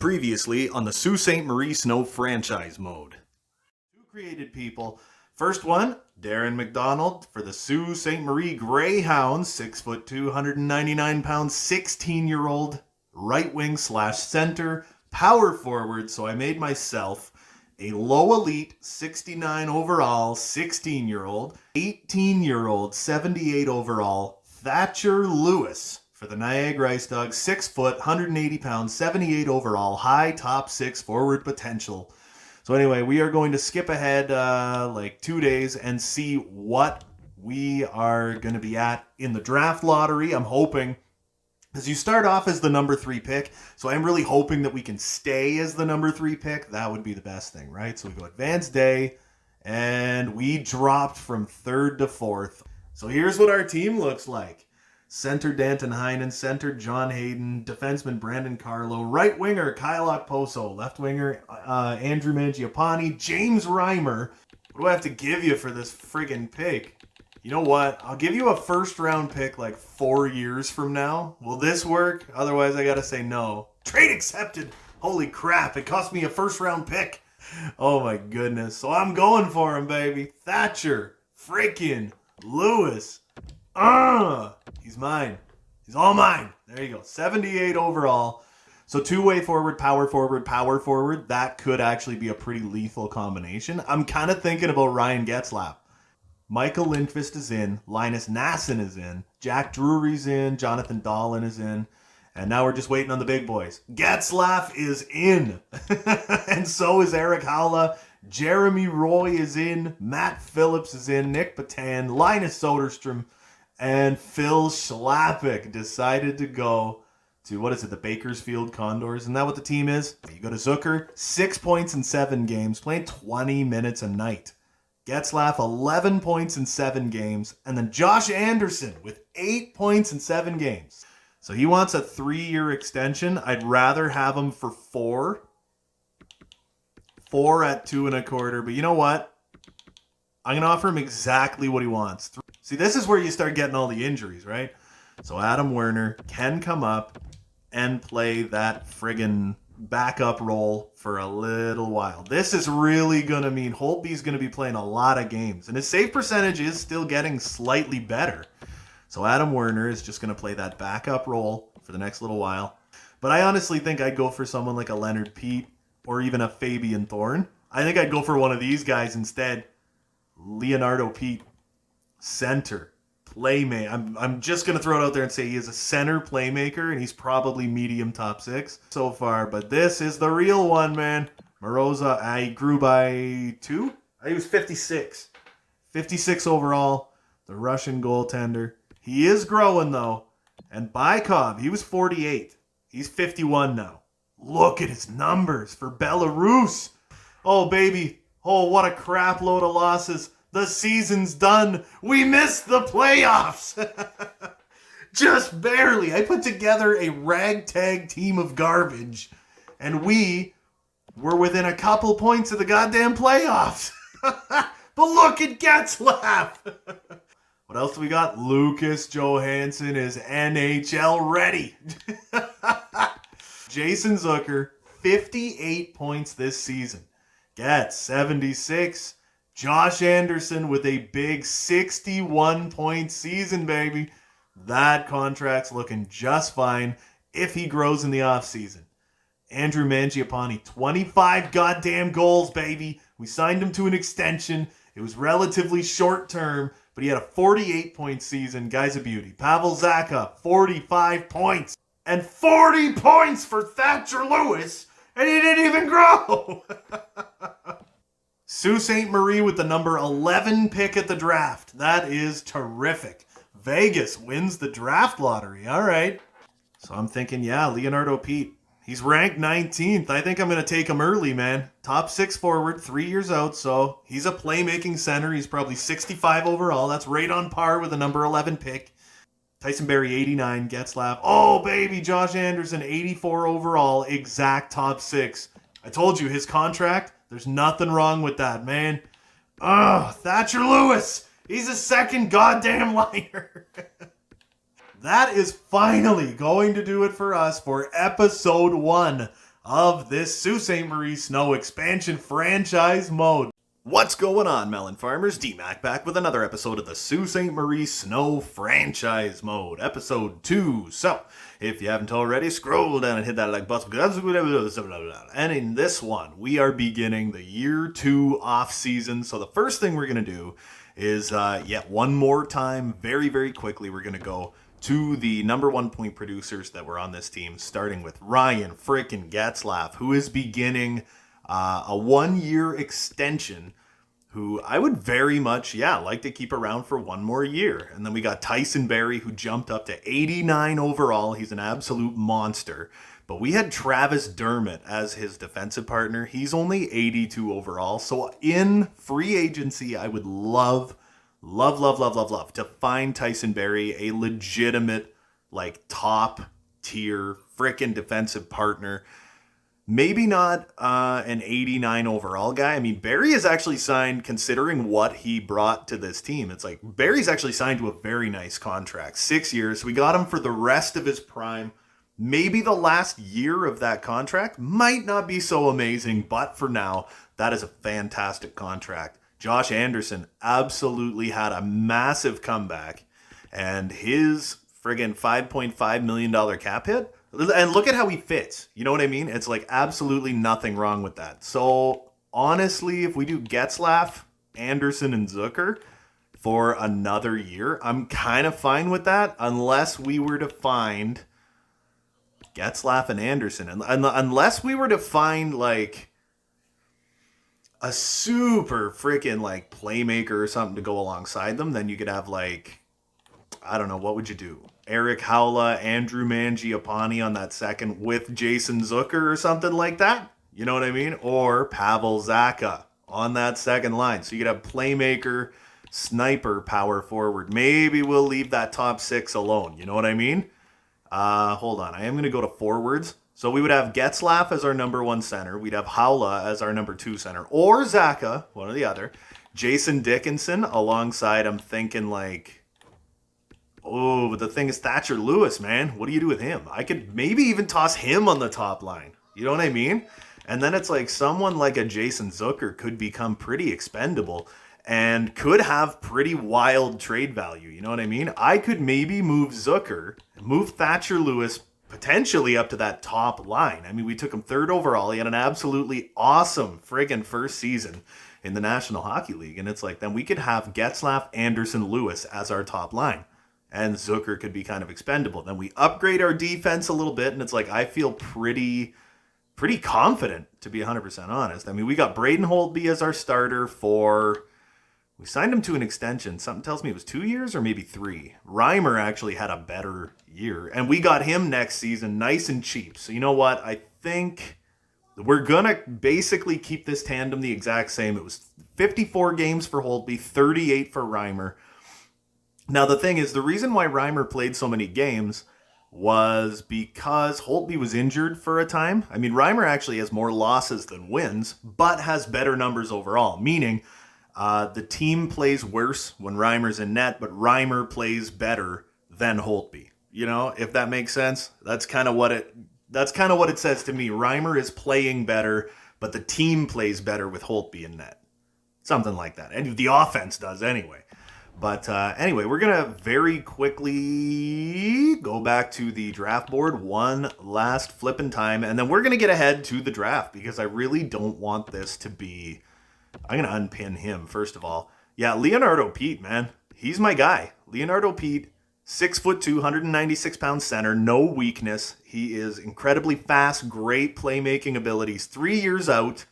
Previously on the Sault Ste. Marie Snow franchise mode. Two created people. First one, Darren McDonald for the Sault Ste. Marie Greyhounds, 6'2", 199 pounds, 16-year-old right wing / center, power forward. So I made myself a low elite 69 overall, 16-year-old, 18-year-old, 78 overall, Thatcher Lewis for the Niagara Ice Dogs, 6 foot, 180 pounds, 78 overall, high top 6 forward potential. So anyway, we are going to skip ahead like 2 days and see what we are going to be at in the draft lottery. I'm hoping, as you start off as the number 3 pick, so I'm really hoping that we can stay as the number 3 pick. That would be the best thing, right? So we go advanced day, and we dropped from 3rd to 4th. So here's what our team looks like. Center Danton Heinen, center John Hayden, defenseman Brandon Carlo, right winger Kyle Okposo, left winger Andrew Mangiapane, James Reimer. What do I have to give you for this friggin' pick? You know what? I'll give you a first round pick like 4 years from now. Will this work? Otherwise, I gotta say no. Trade accepted. Holy crap, it cost me a first round pick. Oh my goodness. So I'm going for him, baby. Thatcher freaking Lewis. He's mine. He's all mine. There you go. 78 overall. So two-way forward, power forward, power forward. That could actually be a pretty lethal combination. I'm kind of thinking about Ryan Getzlaf. Michael Lindqvist is in. Linus Nassen is in. Jack Drury's in. Jonathan Dahlin is in. And now we're just waiting on the big boys. Getzlaf is in. And so is Eric Howla. Jeremy Roy is in. Matt Phillips is in. Nick Patan. Linus Soderstrom. And Phil Schlappick decided to go to, the Bakersfield Condors. Isn't that what the team is? You go to Zucker, 6 points in 7 games, playing 20 minutes a night. Getzlaf, 11 points in 7 games. And then Josh Anderson with 8 points in 7 games. So he wants a 3-year extension. I'd rather have him for 4. 4 at 2.25. But you know what? I'm going to offer him exactly what he wants. See, this is where you start getting all the injuries, right? So Adam Werner can come up and play that friggin' backup role for a little while. This is really going to mean Holtby's going to be playing a lot of games. And his save percentage is still getting slightly better. So Adam Werner is just going to play that backup role for the next little while. But I honestly think I'd go for someone like a Leonard Pete or even a Fabian Thorne. I think I'd go for one of these guys instead. Leonardo Pete. Center, playmaker. I'm just going to throw it out there and say he is a center playmaker, and he's probably medium top 6 so far. But this is the real one, man. Moroza, I grew by 2. He was 56. 56 overall, the Russian goaltender. He is growing, though. And Bykov, he was 48. He's 51 now. Look at his numbers for Belarus. Oh, baby. Oh, what a crap load of losses. The season's done. We missed the playoffs. Just barely. I put together a ragtag team of garbage, and we were within a couple points of the goddamn playoffs. But look at Getzlaf. What else do we got? Lucas Johansson is NHL ready. Jason Zucker, 58 points this season. Getz, 76. Josh Anderson with a big 61-point season, baby. That contract's looking just fine if he grows in the offseason. Andrew Mangiapane, 25 goddamn goals, baby. We signed him to an extension. It was relatively short term, but he had a 48-point season. Guy's a beauty. Pavel Zacha, 45 points. And 40 points for Thatcher Lewis, and he didn't even grow. Sault Ste. Marie with the number 11 pick at the draft. That is terrific. Vegas wins the draft lottery. All right. So I'm thinking, Leonardo Pete. He's ranked 19th. I think I'm going to take him early, man. Top 6 forward, 3 years out. So he's a playmaking center. He's probably 65 overall. That's right on par with the number 11 pick. Tyson Barrie, 89. Getzlaf. Oh, baby. Josh Anderson, 84 overall. Exact top 6. I told you, his contract, there's nothing wrong with that, man. Thatcher Lewis. He's a second goddamn liner. That is finally going to do it for us for episode 1 of this Sault Ste. Marie Snow expansion franchise mode. What's going on, melon farmers? D-Mac back with another episode of the Sault Ste. Marie Snow franchise mode, episode 2. So, if you haven't already, scroll down and hit that like button. And in this one, we are beginning the year 2 off season. So the first thing we're going to do is, yet one more time, very, very quickly, we're going to go to the number 1 point producers that were on this team, starting with Ryan frickin' Getzlaf, who is beginning a 1-year extension, who I would very much, like to keep around for one more year. And then we got Tyson Barrie, who jumped up to 89 overall. He's an absolute monster. But we had Travis Dermott as his defensive partner. He's only 82 overall. So in free agency, I would love to find Tyson Barrie a legitimate, top tier frickin' defensive partner. Maybe not an 89 overall guy. I mean, Barrie is actually signed, considering what he brought to this team. It's like Barrie's actually signed to a very nice contract. 6 years. We got him for the rest of his prime. Maybe the last year of that contract might not be so amazing, but for now, that is a fantastic contract. Josh Anderson absolutely had a massive comeback, and his friggin' $5.5 million cap hit. And look at how he fits. You know what I mean? It's like absolutely nothing wrong with that. So honestly, if we do Getzlaf, Anderson, and Zucker for another year, I'm kind of fine with that, unless we were to find Getzlaf and Anderson. And unless we were to find a super freaking playmaker or something to go alongside them, then you could have I don't know, what would you do? Eric Howla, Andrew Mangiapane on that second with Jason Zucker or something like that. You know what I mean? Or Pavel Zacha on that second line. So you could have playmaker, sniper, power forward. Maybe we'll leave that top 6 alone. You know what I mean? Hold on. I am going to go to forwards. So we would have Getzlaf as our number 1 center. We'd have Howla as our number 2 center. Or Zacha, one or the other. Jason Dickinson alongside, I'm thinking oh, but the thing is Thatcher Lewis, man. What do you do with him? I could maybe even toss him on the top line. You know what I mean? And then it's someone like a Jason Zucker could become pretty expendable and could have pretty wild trade value. You know what I mean? I could maybe move Zucker, move Thatcher Lewis potentially up to that top line. I mean, we took him 3rd overall. He had an absolutely awesome friggin' first season in the National Hockey League. And it's then we could have Getzlaf, Anderson, Lewis as our top line. And Zucker could be kind of expendable. Then we upgrade our defense a little bit, and it's I feel pretty confident, to be 100% honest. I mean, we got Braden Holtby as our starter we signed him to an extension. Something tells me it was 2 years or maybe 3. Reimer actually had a better year, and we got him next season nice and cheap. So you know what? I think we're going to basically keep this tandem the exact same. It was 54 games for Holtby, 38 for Reimer. Now, the thing is, the reason why Reimer played so many games was because Holtby was injured for a time. I mean, Reimer actually has more losses than wins, but has better numbers overall, meaning the team plays worse when Reimer's in net, but Reimer plays better than Holtby. You know, if that makes sense? That's kind of what it says to me. Reimer is playing better, but the team plays better with Holtby in net. Something like that. And the offense does anyway. But anyway, we're going to very quickly go back to the draft board one last flipping time. And then we're going to get ahead to the draft because I really don't want this to be... I'm going to unpin him, first of all. Yeah, Leonardo Pete, man. He's my guy. Leonardo Pete, 6'2", 196-pound center, no weakness. He is incredibly fast, great playmaking abilities. 3 years out.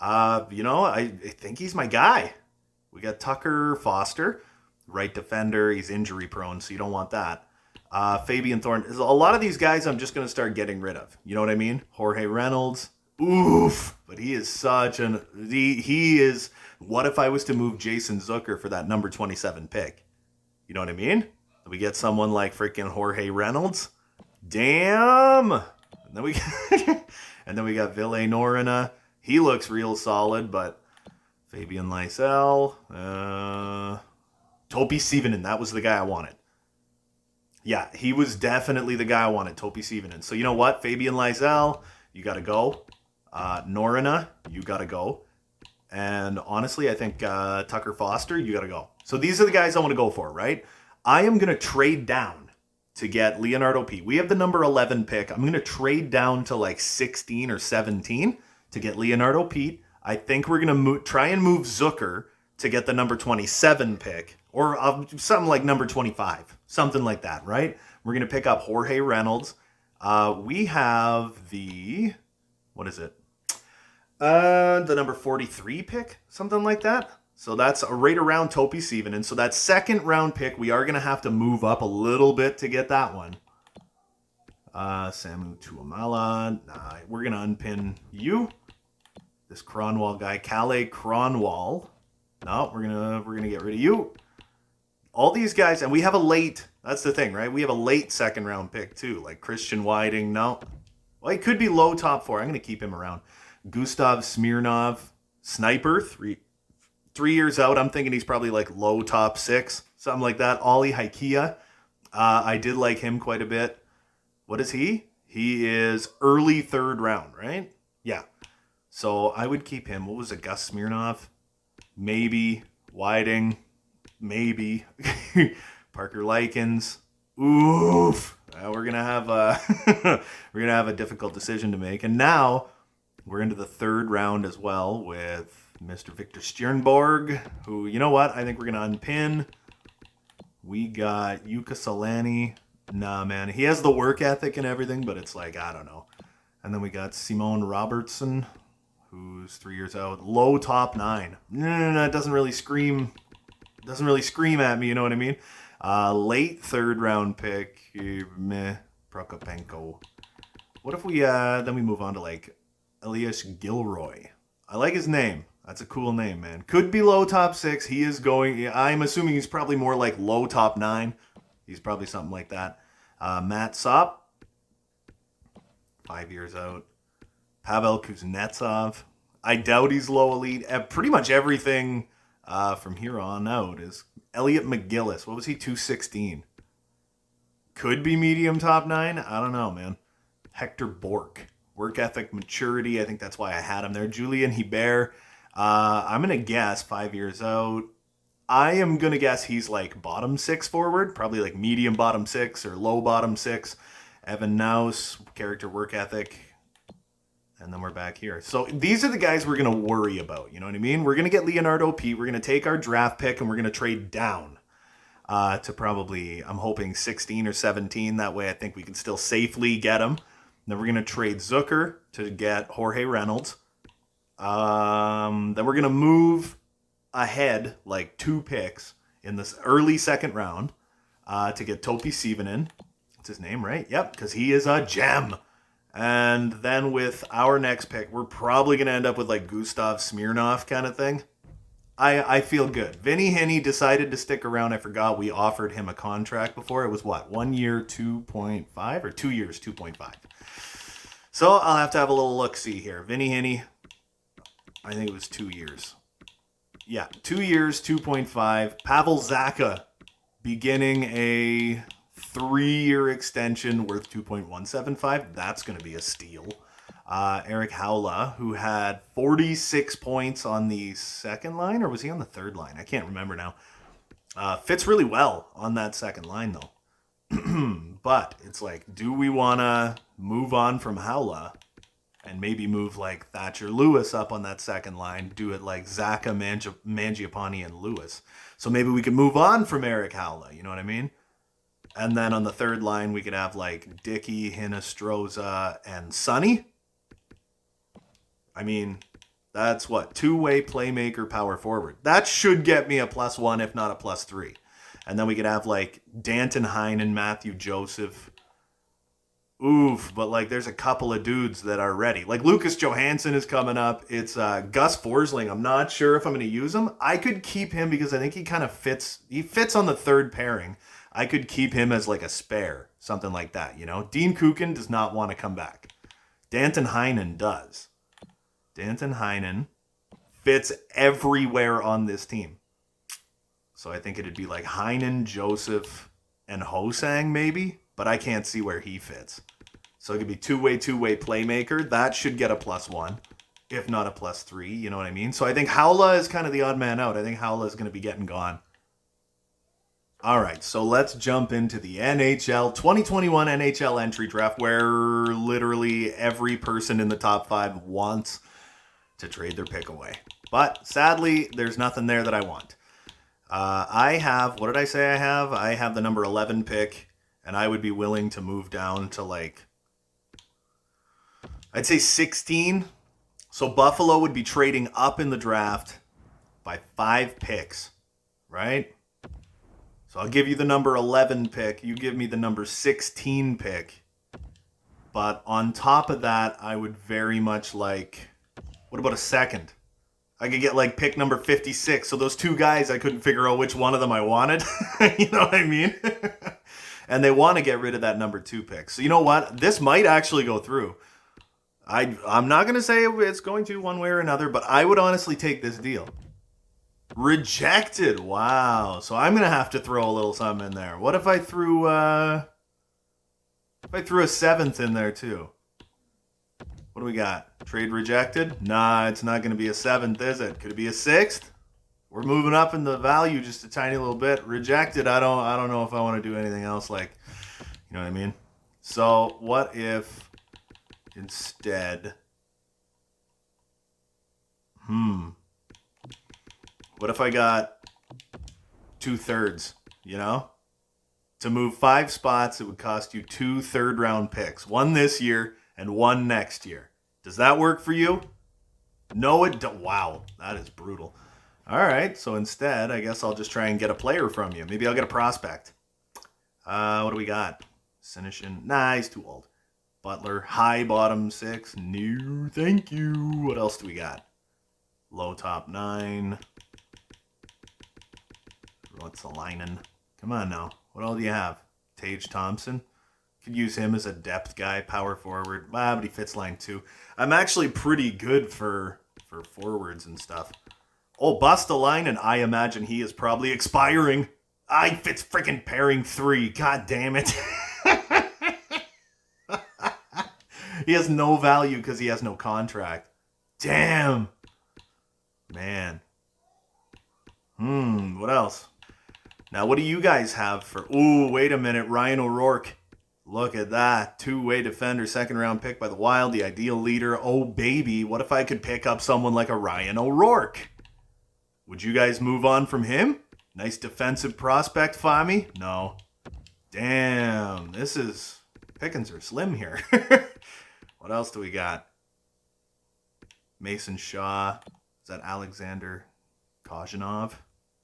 I think he's my guy. We got Tucker Foster, right defender. He's injury prone, so you don't want that. Fabian Thorne. A lot of these guys I'm just going to start getting rid of. You know what I mean? Jorge Reynolds. Oof. But he is such an... He is... What if I was to move Jason Zucker for that number 27 pick? You know what I mean? We get someone like freaking Jorge Reynolds. Damn! And then we got Ville Norina. He looks real solid, but... Fabian Lysell, Topi Sivonen, that was the guy I wanted. Yeah, he was definitely the guy I wanted, Topi Sivonen. So you know what? Fabian Lysell, you got to go. Norina, you got to go. And honestly, I think Tucker Foster, you got to go. So these are the guys I want to go for, right? I am going to trade down to get Leonardo P. We have the number 11 pick. I'm going to trade down to like 16 or 17 to get Leonardo P. I think we're going to try and move Zucker to get the number 27 pick. Or something like number 25. Something like that, right? We're going to pick up Jorge Reynolds. We have the... What is it? The number 43 pick, something like that. So that's right around Topi Seivanen. So that second round pick, we are going to have to move up a little bit to get that one. Samu Tuamala. Nah, we're going to unpin you. This Cronwall guy, Calais Cronwall. No, we're gonna get rid of you. All these guys, and we have a late, that's the thing, right? We have a late second round pick too, like Christian Whiting. No. Well, he could be low top 4. I'm going to keep him around. Gustav Smirnov, sniper, three years out. I'm thinking he's probably like low top 6, something like that. Ollie Haikia, I did like him quite a bit. What is he? He is early 3rd round, right? Yeah. So I would keep him. What was it? Gus Smirnov? Maybe. Whiting? Maybe. Parker Likens. Oof. We're gonna have a difficult decision to make. And now we're into the 3rd round as well with Mr. Victor Stjernborg, who, you know what? I think we're going to unpin. We got Yuka Solani. Nah, man. He has the work ethic and everything, but it's like, I don't know. And then we got Simone Robertson, who's 3 years out. Low top 9. No, it doesn't really scream. Doesn't really scream at me, you know what I mean? Late 3rd round pick. Prokopenko. What if we, then we move on to like Elias Gilroy. I like his name. That's a cool name, man. Could be low top 6. He is going... I'm assuming he's probably more like low top 9. He's probably something like that. Matt Sopp. 5 years out. Pavel Kuznetsov. I doubt he's low elite. Pretty much everything from here on out is... Elliot McGillis. What was he? 216. Could be medium top 9. I don't know, man. Hector Bork. Work ethic, maturity. I think that's why I had him there. Julian Hebert. I'm going to guess 5 years out. I am going to guess he's like bottom 6 forward. Probably like medium bottom 6 or low bottom 6. Evan Naus. Character, work ethic. And then we're back here. So these are the guys we're going to worry about. You know what I mean? We're going to get Leonardo P. We're going to take our draft pick and we're going to trade down to probably, I'm hoping 16 or 17. That way I think we can still safely get him. Then we're going to trade Zucker to get Jorge Reynolds. Then we're going to move ahead like 2 picks in this early 2nd round to get Topi Seivanen. That's his name, right? Yep, because he is a gem. And then with our next pick, we're probably going to end up with like Gustav Smirnov kind of thing. I feel good. Vinny Henney decided to stick around. I forgot we offered him a contract before. It was what? 1 year, 2.5 or 2 years, 2.5. So I'll have to have a little look-see here. Vinny Henney, I think it was 2 years. Yeah, 2 years, 2.5. Pavel Zacha beginning a 3-year extension worth 2.175. That's going to be a steal. Eric Haula, who had 46 points on the 2nd line, or was he on the 3rd line? I can't remember now. Fits really well on that 2nd line, though. But it's like, do we want to move on from Haula and maybe move like Thatcher Lewis up on that 2nd line? Do it like Zacha, Mangiapane, and Lewis. So maybe we could move on from Eric Haula, you know what I mean? And then on the 3rd line, we could have like Dickey, Hinostroza, and Sonny. I mean, that's what? 2-way playmaker power forward. That should get me a +1, if not a +3. And then we could have like Danton Heinen, Matthew Joseph. Oof, but like there's a couple of dudes that are ready. Like Lucas Johansson is coming up. It's Gus Forsling. I'm not sure if I'm going to use him. I could keep him because I think he kind of fits. He fits on the 3rd pairing. I could keep him as like a spare, something like that, you know? Dean Kukin does not want to come back. Danton Heinen does. Danton Heinen fits everywhere on this team. So I think it'd be like Heinen, Joseph, and Hosang maybe, but I can't see where he fits. So it could be two-way playmaker. That should get a +1, if not a +3. You know what I mean? So I think Howla is kind of the odd man out. I think Howla is going to be getting gone. All right, so let's jump into the NHL 2021 NHL entry draft, where literally every person in the top 5 wants to trade their pick away. But sadly, there's nothing there that I want. I have, what did I say I have? I have the number 11 pick, and I would be willing to move down to like, I'd say 16. So Buffalo would be trading up in the draft by 5 picks, right? So I'll give you the number 11 pick. You give me the number 16 pick. But on top of that, I would very much like, what about a second? I could get like pick number 56. So those 2 guys, I couldn't figure out which one of them I wanted. You know what I mean? And they want to get rid of that number 2 pick. So you know what? This might actually go through. I'm not going to say it's going to one way or another, but I would honestly take this deal. Rejected. Wow. So I'm going to have to throw a little something in there. What if I threw a 7th in there too? What do we got? Trade rejected? Nah, it's not going to be a 7th, is it? Could it be a 6th? We're moving up in the value just a tiny little bit. Rejected. I don't know if I want to do anything else, like, you know what I mean? So what if instead, what if I got 2/3, you know? To move 5 spots, it would cost you 2 third-round picks. 1 this year and 1 next year. Does that work for you? No, it don't. Wow, that is brutal. All right, so instead, I guess I'll just try and get a player from you. Maybe I'll get a prospect. What do we got? Sinishin. Nah, he's too old. Butler, high bottom 6. No, thank you. What else do we got? Low top 9. What's the lineman? Come on now. What all do you have? Tage Thompson. Could use him as a depth guy, power forward. But he fits line 2. I'm actually pretty good for forwards and stuff. Oh, Bustalainen, I imagine he is probably expiring. I fits freaking pairing 3. God damn it. He has no value because he has no contract. Damn. Man. What else? Now, what do you guys have for... Ooh, wait a minute. Ryan O'Rourke. Look at that. 2-way defender, 2nd-round pick by the Wild, the ideal leader. Oh, baby. What if I could pick up someone like a Ryan O'Rourke? Would you guys move on from him? Nice defensive prospect, Fami? No. Damn. This is... Pickings are slim here. What else do we got? Mason Shaw. Is that Alexander Kozhanov?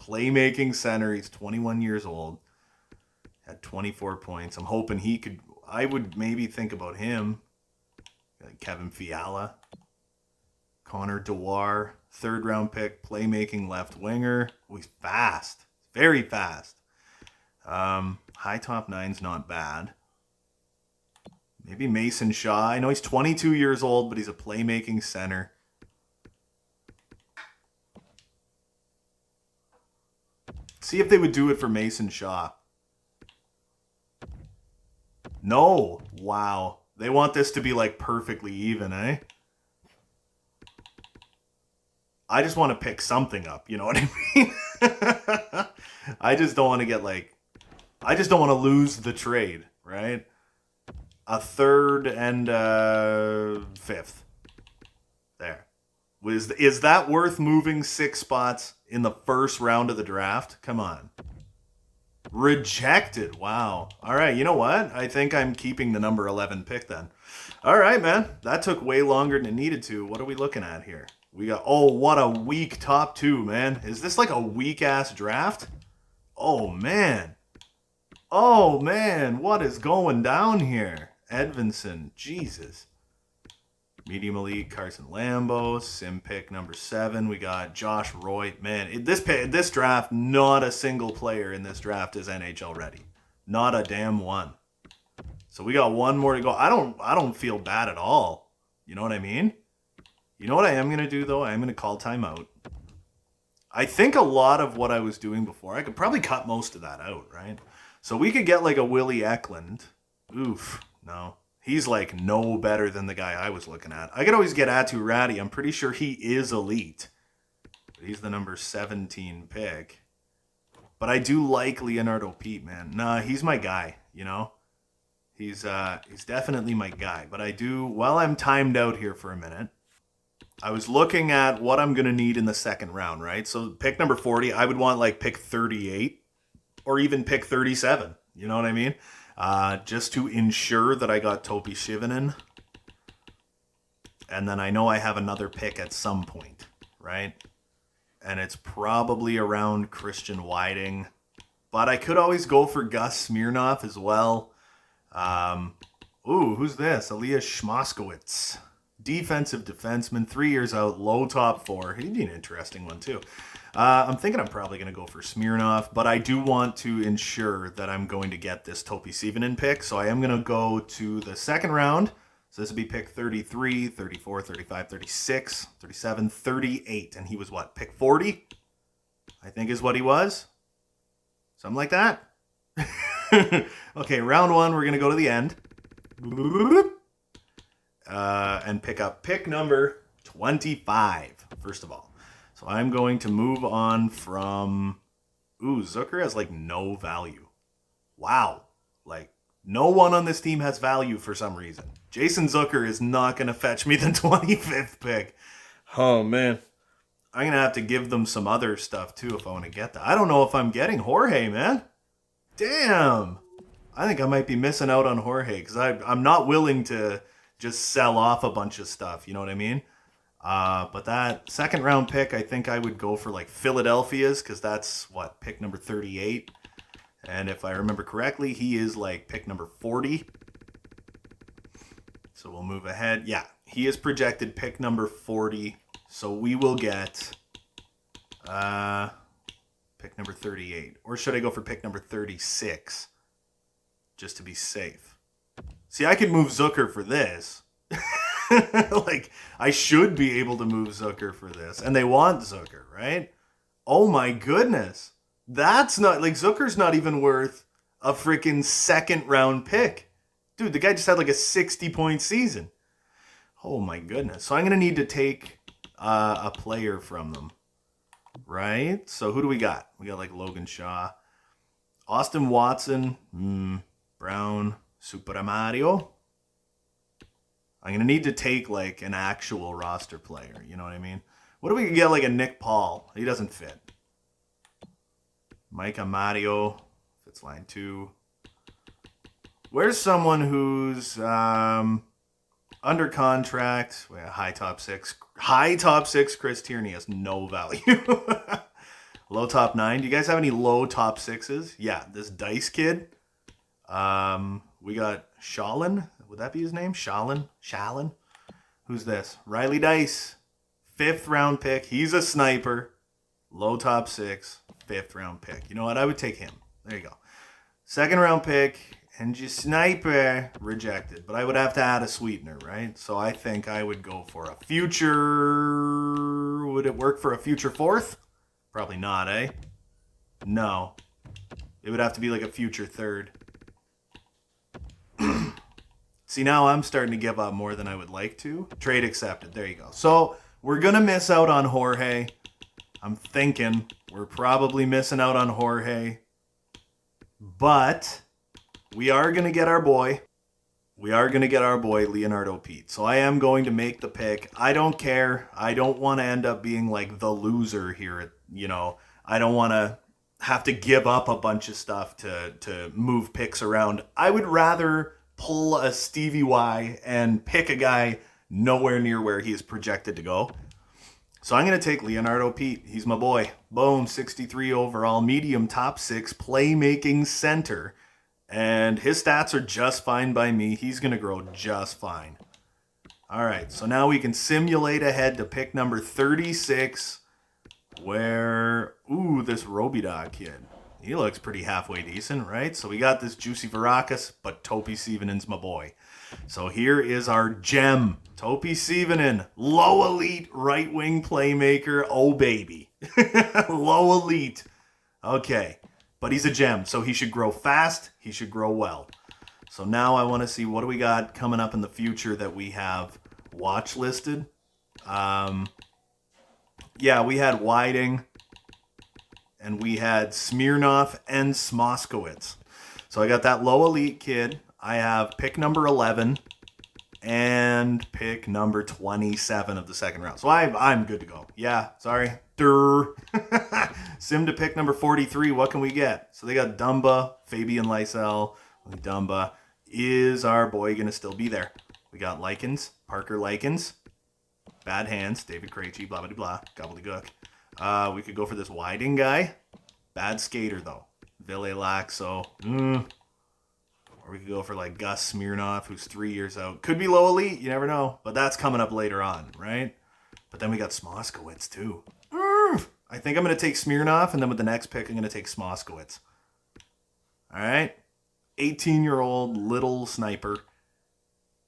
Playmaking center. He's 21 years old. Had 24 points. I'm hoping he could... I would maybe think about him. Like Kevin Fiala. Connor Dewar. 3rd-round pick. Playmaking left winger. Oh, he's fast. Very fast. High top 9's not bad. Maybe Mason Shaw. I know he's 22 years old, but he's a playmaking center. See if they would do it for Mason Shaw. No. Wow. They want this to be like perfectly even, eh? I just want to pick something up, you know what I mean? I just don't want to get like... I just don't want to lose the trade, right? A 3rd and a 5th. There. Is that worth moving 6 spots in the 1st round of the draft? Come on. Rejected. Wow. All right, you know what? I think I'm keeping the number 11 pick then. All right, man. That took way longer than it needed to. What are we looking at here? We got... Oh, what a weak top 2, man. Is this like a weak-ass draft? Oh, man. Oh, man. What is going down here? Edvinson, Jesus. Medium elite, Carson Lambo, sim pick number 7. We got Josh Roy. Man, this draft, not a single player in this draft is NHL ready. Not a damn one. So we got one more to go. I don't feel bad at all. You know what I mean? You know what I am going to do, though? I am going to call timeout. I think a lot of what I was doing before, I could probably cut most of that out, right? So we could get like a Willie Eklund. Oof. No. He's like no better than the guy I was looking at. I could always get Atu Ratty. I'm pretty sure he is elite. But he's the number 17 pick. But I do like Leonardo Pete, man. Nah, he's my guy, you know? He's definitely my guy. But I do, while I'm timed out here for a minute, I was looking at what I'm going to need in the second round, right? So pick number 40, I would want like pick 38 or even pick 37. You know what I mean? Just to ensure that I got Topi Shivanen. And then I know I have another pick at some point, right? And it's probably around Christian Whiting. But I could always go for Gus Smirnoff as well. Who's this? Elias Schmoskowitz. Defensive defenseman, 3 years out, low top 4. He'd be an interesting one, too. I'm thinking I'm probably going to go for Smirnoff, but I do want to ensure that I'm going to get this Topi Sivanen pick, so I am going to go to the second round. So this would be pick 33, 34, 35, 36, 37, 38, and he was what, pick 40? I think is what he was. Something like that. Okay, round 1, we're going to go to the end. And pick up pick number 25, first of all. So I'm going to move on from... Zucker has, like, no value. Wow. Like, no one on this team has value for some reason. Jason Zucker is not going to fetch me the 25th pick. Oh, man. I'm going to have to give them some other stuff, too, if I want to get that. I don't know if I'm getting Jorge, man. Damn. I think I might be missing out on Jorge, because I'm not willing to just sell off a bunch of stuff, you know what I mean? But that second round pick, I think I would go for like Philadelphia's, because that's what, pick number 38. And if I remember correctly, he is like pick number 40. So we'll move ahead. Yeah, he is projected pick number 40. So we will get pick number 38. Or should I go for pick number 36? Just to be safe. See, I could move Zucker for this. Like, I should be able to move Zucker for this. And they want Zucker, right? Oh my goodness. That's not, like, Zucker's not even worth a freaking second round pick. Dude, the guy just had like a 60-point season. Oh my goodness. So I'm going to need to take a player from them. Right? So who do we got? We got like Logan Shaw. Austin Watson. Brown. Super Mario. I'm going to need to take, like, an actual roster player. You know what I mean? What if we could get, like, a Nick Paul? He doesn't fit. Micah Mario. Fits line 2. Where's someone who's under contract? High top 6. High top 6 Chris Tierney has no value. Low top 9. Do you guys have any low top 6s? Yeah, this Dice kid. We got Shalin. Would that be his name? Shalin? Who's this? Riley Dice. 5th round pick. He's a sniper. Low top 6. 5th round pick. You know what? I would take him. There you go. 2nd round pick. And your sniper. Rejected. But I would have to add a sweetener, right? So I think I would go for a future... Would it work for a future 4th? Probably not, eh? No. It would have to be like a future 3rd. See, now I'm starting to give up more than I would like to. Trade accepted. There you go. So we're going to miss out on Jorge. I'm thinking we're probably missing out on Jorge. But we are going to get our boy. We are going to get our boy, Leonardo Pete. So I am going to make the pick. I don't care. I don't want to end up being like the loser here. You know, I don't want to have to give up a bunch of stuff to move picks around. I would rather pull a Stevie Y and pick a guy nowhere near where he is projected to go. So I'm going to take Leonardo Pete. He's my boy. Boom, 63 overall, medium top 6, playmaking center. And his stats are just fine by me. He's going to grow just fine. All right, so now we can simulate ahead to pick number 36, where, this Robida kid. He looks pretty halfway decent, right? So we got this Juicy Verakas, but Topi Sivanen's my boy. So here is our gem. Topi Sivanen, low elite right wing playmaker. Oh, baby. Low elite. Okay. But he's a gem, so he should grow fast. He should grow well. So now I want to see what do we got coming up in the future that we have watch listed. Yeah, we had Whiting, and we had Smirnoff and Smoskowitz. So I got that low elite kid. I have pick number 11 and pick number 27 of the second round. So I'm good to go. Yeah, sorry. Sim to pick number 43. What can we get? So they got Dumba, Fabian Lysell. Dumba. Is our boy going to still be there? We got Likens, Parker Likens. Bad hands, David Krejci, blah, blah, blah, gobbledygook. We could go for this Whiting guy. Bad skater, though. Ville Laxo. Or we could go for, like, Gus Smirnoff, who's 3 years out. Could be low elite, you never know. But that's coming up later on, right? But then we got Smoskowitz, too. I think I'm going to take Smirnoff, and then with the next pick, I'm going to take Smoskowitz. All right? 18-year-old little sniper.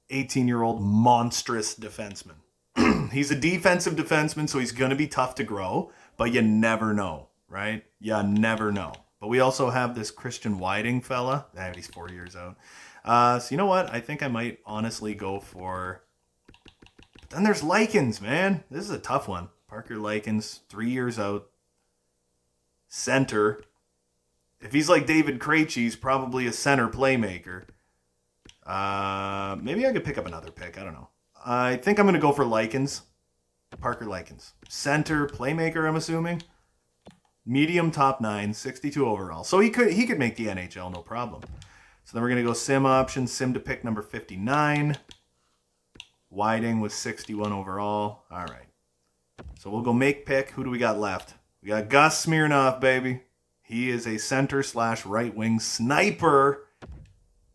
18-year-old monstrous defenseman. He's a defensive defenseman, so he's going to be tough to grow, but you never know, right? You never know. But we also have this Christian Whiting fella. He's 4 years out. So you know what? I think I might honestly go for... But then there's Likens, man. This is a tough one. Parker Likens, 3 years out. Center. If he's like David Krejci, he's probably a center playmaker. Maybe I could pick up another pick. I don't know. I think I'm going to go for Likens. Parker Likens. Center, playmaker, I'm assuming. Medium, top 9, 62 overall. So he could make the NHL, no problem. So then we're going to go sim option. Sim to pick number 59. Whiting with 61 overall. All right. So we'll go make pick. Who do we got left? We got Gus Smirnoff, baby. He is a center / right wing sniper.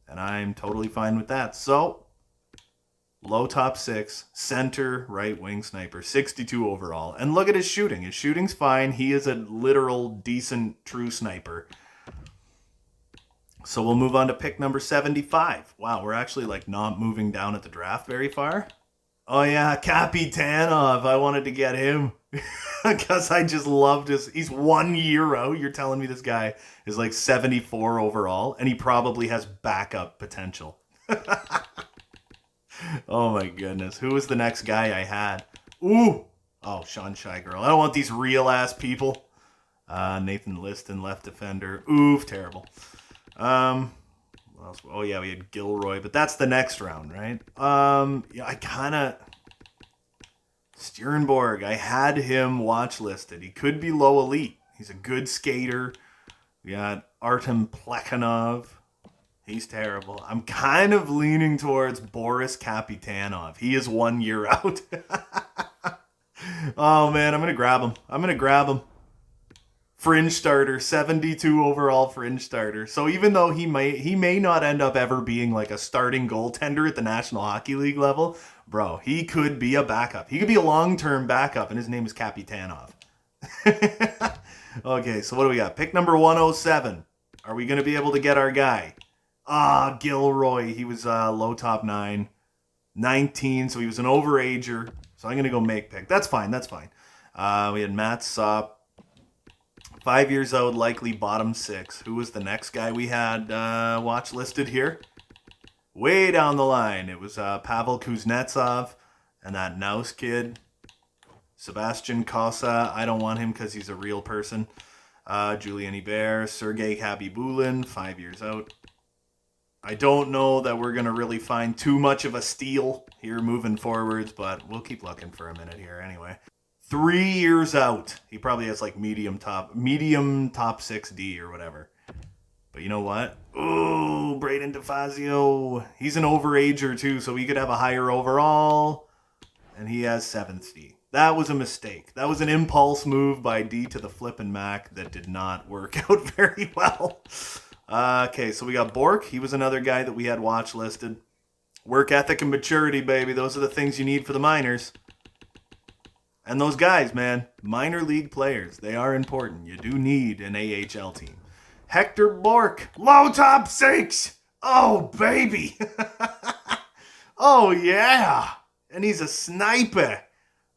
And I'm totally fine with that. So... low top 6, center, right wing sniper, 62 overall. And look at his shooting. His shooting's fine. He is a literal, decent, true sniper. So we'll move on to pick number 75. Wow, we're actually like not moving down at the draft very far. Oh yeah, Kapitanov. I wanted to get him. Because I just loved his... He's 1 year out. You're telling me this guy is like 74 overall. And he probably has backup potential. Oh my goodness. Who was the next guy I had? Ooh. Oh, Sean Shigirl. I don't want these real ass people. Nathan Liston, left defender. Oof, terrible. What else? Oh yeah, we had Gilroy, but that's the next round, right? Yeah, I kind of... Stjernborg, I had him watch listed. He could be low elite. He's a good skater. We got Artem Plekhanov. He's terrible. I'm kind of leaning towards Boris Kapitanov. He is 1 year out. Oh, man, I'm going to grab him. Fringe starter, 72 overall fringe starter. So even though he may not end up ever being like a starting goaltender at the National Hockey League level, bro, he could be a backup. He could be a long-term backup, and his name is Kapitanov. Okay, so what do we got? Pick number 107. Are we going to be able to get our guy? Gilroy. He was low top 9. 19, so he was an overager. So I'm going to go make pick. That's fine. We had Matt Sopp. 5 years old, likely bottom 6. Who was the next guy we had watch listed here? Way down the line. It was Pavel Kuznetsov and that Naus kid. Sebastian Kosa. I don't want him because he's a real person. Julian Hebert. Sergei Khabibulin. 5 years out. I don't know that we're going to really find too much of a steal here moving forwards, but we'll keep looking for a minute here anyway. 3 years out. He probably has like medium top 6D or whatever. But you know what? Ooh, Braden DeFazio. He's an overager too, so he could have a higher overall. And he has 7th D. That was a mistake. That was an impulse move by D to the flippin' Mac that did not work out very well. Okay, so we got Bork. He was another guy that we had watch listed. Work ethic and maturity, baby. Those are the things you need for the minors. And those guys, man, minor league players, they are important. You do need an AHL team. Hector Bork, low top 6. Oh, baby. Oh, yeah. And he's a sniper.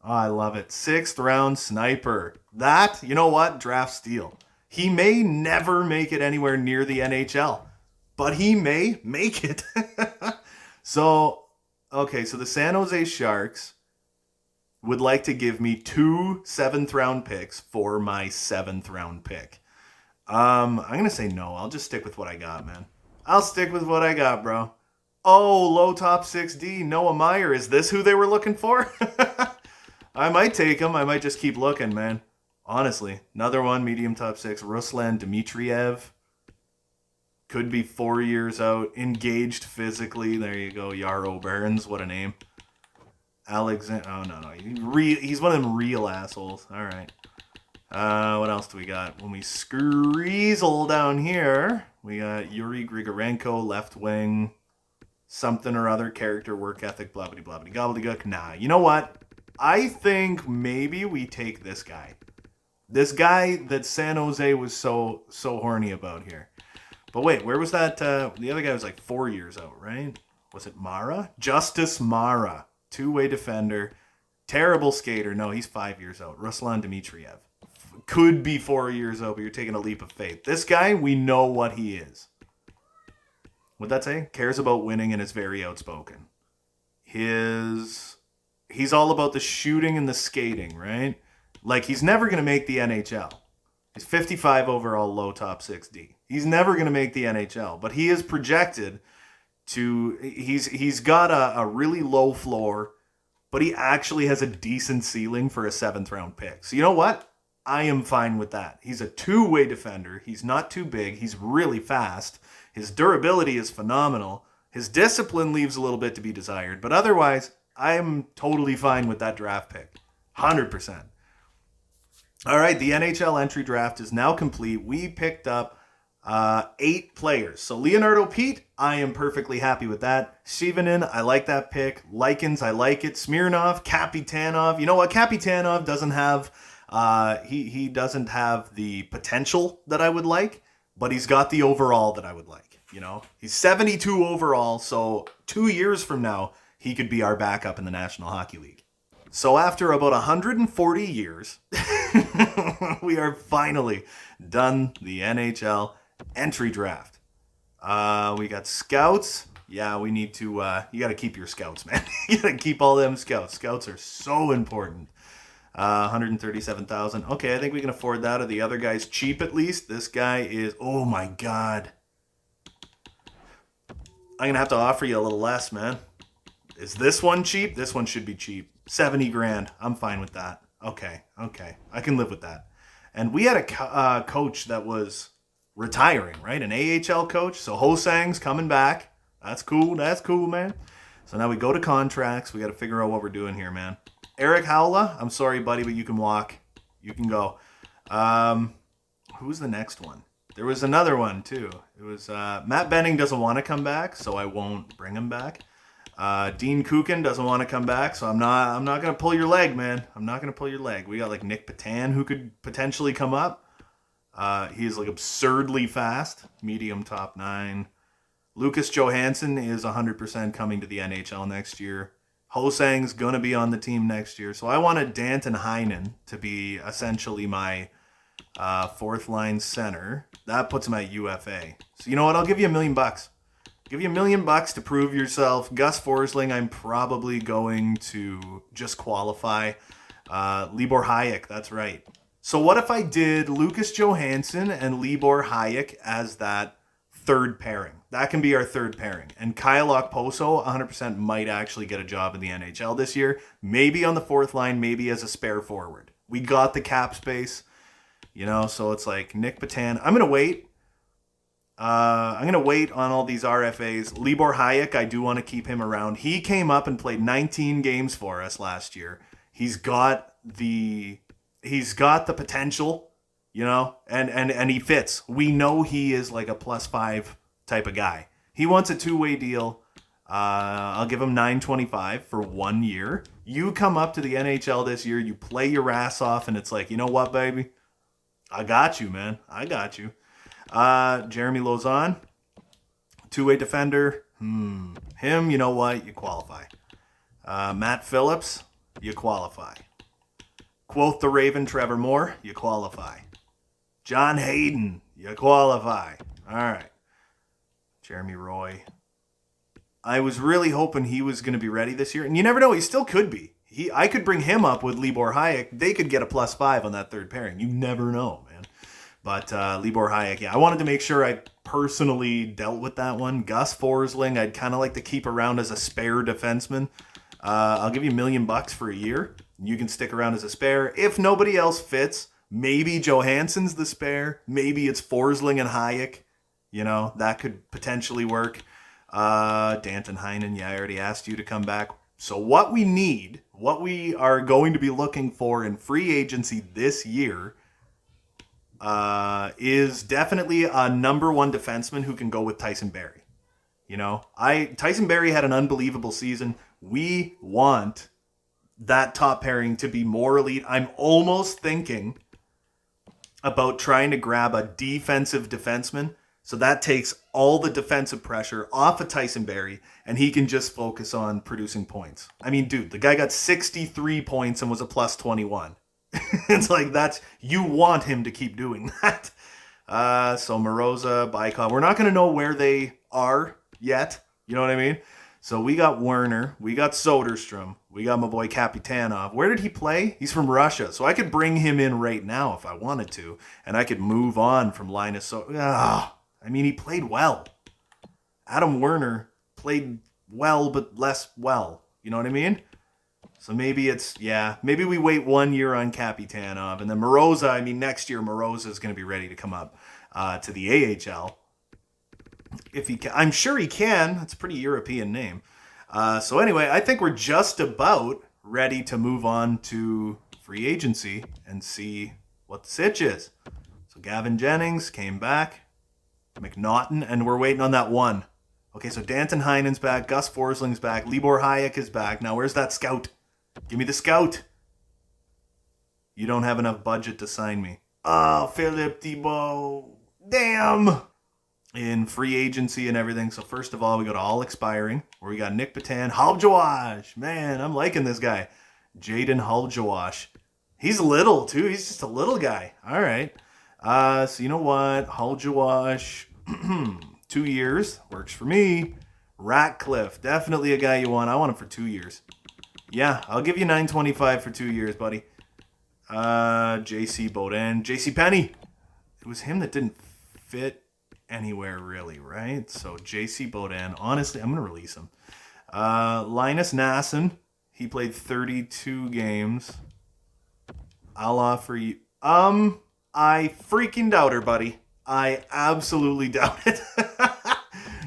Oh, I love it. 6th round sniper. That, you know what? Draft steal. He may never make it anywhere near the NHL. but he may make it. So the San Jose Sharks would like to give me 2 7th-round picks for my 7th-round pick. I'm going to say no. I'll just stick with what I got, man. I'll stick with what I got, bro. Oh, low top 6D, Noah Meyer. Is this who they were looking for? I might take him. I might just keep looking, man. Honestly. Another one, medium top 6. Ruslan Dmitriev. Could be 4 years out. Engaged physically. There you go. Yarrow Burns. What a name. Alexander. Oh, no. He's one of them real assholes. All right. What else do we got? When we squeezle down here, we got Yuri Grigorenko, left wing, something or other, character, work ethic, blah, blah, blah, blah, gobbledygook. Nah, you know what? I think maybe we take this guy. This guy that San Jose was so horny about here. But wait, where was that? The other guy was like 4 years out, right? Was it Mara? Justice Mara. Two-way defender. Terrible skater. No, he's 5 years out. Ruslan Dmitriev. Could be 4 years out, but you're taking a leap of faith. This guy, we know what he is. What'd that say? Cares about winning and is very outspoken. He's all about the shooting and the skating, right? Like, he's never going to make the NHL. He's 55 overall, low top 6D. He's never going to make the NHL, but he is projected to... He's got a really low floor, but he actually has a decent ceiling for a 7th-round pick. So you know what? I am fine with that. He's a two-way defender. He's not too big. He's really fast. His durability is phenomenal. His discipline leaves a little bit to be desired. But otherwise, I am totally fine with that draft pick. 100%. All right, the NHL entry draft is now complete. We picked up 8 players. So Leonardo Pete, I am perfectly happy with that. Shivanin, I like that pick. Likens, I like it. Smirnov, Kapitanov. You know what? Kapitanov doesn't have... he doesn't have the potential that I would like, but he's got the overall that I would like. You know, he's 72 overall, so 2 years from now, he could be our backup in the National Hockey League. So after about 140 years, we are finally done the NHL entry draft. We got scouts. Yeah, we need to, you got to keep your scouts, man. You got to keep all them scouts. Scouts are so important. 137,000. Okay, I think we can afford that. Or the other guy's cheap at least. This guy is, oh my God. I'm going to have to offer you a little less, man. Is this one cheap? This one should be cheap. 70 grand. I'm fine with that. Okay. I can live with that. And we had a coach that was retiring, right? An AHL coach. So Ho-Sang's coming back. That's cool, man. So now we go to contracts. We got to figure out what we're doing here, man. Eric Howla, I'm sorry, buddy, but you can walk. You can go. Who's the next one? There was another one, too. It was Matt Benning doesn't want to come back, so I won't bring him back. Dean Kukin doesn't want to come back, so I'm not going to pull your leg, man. I'm not going to pull your leg. We got, like, Nick Patan, who could potentially come up. He's, like, absurdly fast. Medium top 9. Lucas Johansson is 100% coming to the NHL next year. Ho-Sang's going to be on the team next year. So I wanted Danton Heinen to be essentially my fourth line center. That puts him at UFA. So you know what? I'll give you $1 million. Give you $1 million to prove yourself. Gus Forsling, I'm probably going to just qualify. Libor Hayek, that's right. So what if I did Lucas Johansson and Libor Hayek as that third pairing? That can be our third pairing. And Kyle Okposo 100% might actually get a job in the NHL this year. Maybe on the fourth line, maybe as a spare forward. We got the cap space, you know, so it's like Nick Patan. I'm going to wait. I'm going to wait on all these RFAs. Libor Hayek, I do want to keep him around. He came up and played 19 games for us last year. He's got the potential, you know, and he fits. We know he is like a +5 type of guy. He wants a 2-way deal. I'll give him $925 for 1 year. You come up to the NHL this year, you play your ass off, and it's like, you know what, baby? I got you, man. I got you. Jeremy Lauzon, 2-way defender. Him, you know what? You qualify. Matt Phillips, you qualify. Quoth the Raven, Trevor Moore, you qualify. John Hayden, you qualify. All right. Jeremy Roy. I was really hoping he was going to be ready this year. And you never know, he still could be. I could bring him up with Libor Hayek. They could get a +5 on that third pairing. You never know, man. But Libor Hayek, yeah. I wanted to make sure I personally dealt with that one. Gus Forsling, I'd kind of like to keep around as a spare defenseman. I'll give you $1 million for a year. You can stick around as a spare. If nobody else fits, maybe Johansson's the spare. Maybe it's Forsling and Hayek. That could potentially work. Danton Heinen, yeah, I already asked you to come back. So what we are going to be looking for in free agency this year is definitely a number one defenseman who can go with Tyson Barrie. Tyson Barrie had an unbelievable season. We want that top pairing to be more elite. I'm almost thinking about trying to grab a defensive defenseman. So that takes all the defensive pressure off of Tyson Barrie, and he can just focus on producing points. I mean, dude, the guy got 63 points and was a +21. It's like you want him to keep doing that. So Moroza, Bykov, we're not going to know where they are yet. You know what I mean? So we got Werner, we got Soderstrom, we got my boy Kapitanov. Where did he play? He's from Russia. So I could bring him in right now if I wanted to, and I could move on from Linus. He played well. Adam Werner played well, but less well. You know what I mean? So maybe maybe we wait 1 year on Kapitanov. And then Moroza, next year Moroza is going to be ready to come up to the AHL. If he can, I'm sure he can. That's a pretty European name. So anyway, I think we're just about ready to move on to free agency and see what the sitch is. So Gavin Jennings came back. McNaughton, and we're waiting on that one. Okay, so Danton Heinen's back, Gus Forsling's back, Libor Hayek is back. Now, where's that scout? Give me the scout. You don't have enough budget to sign me. Oh, Philippe Thibault. Damn. In free agency and everything. So first of all, we go to all expiring, where we got Nick Patan, Haljawash. Man, I'm liking this guy. Jaden Haljawash. He's little, too. He's just a little guy. All right. So you know what? Haljawash, 2 years. Works for me. Ratcliffe, definitely a guy you want. I want him for 2 years. Yeah, I'll give you $925 for 2 years, buddy. JC Beaudin. JC Penny. It was him that didn't fit anywhere, really, right? So JC Beaudin. Honestly, I'm going to release him. Linus Nasson. He played 32 games. I'll offer you... I freaking doubt her, buddy. I absolutely doubt it.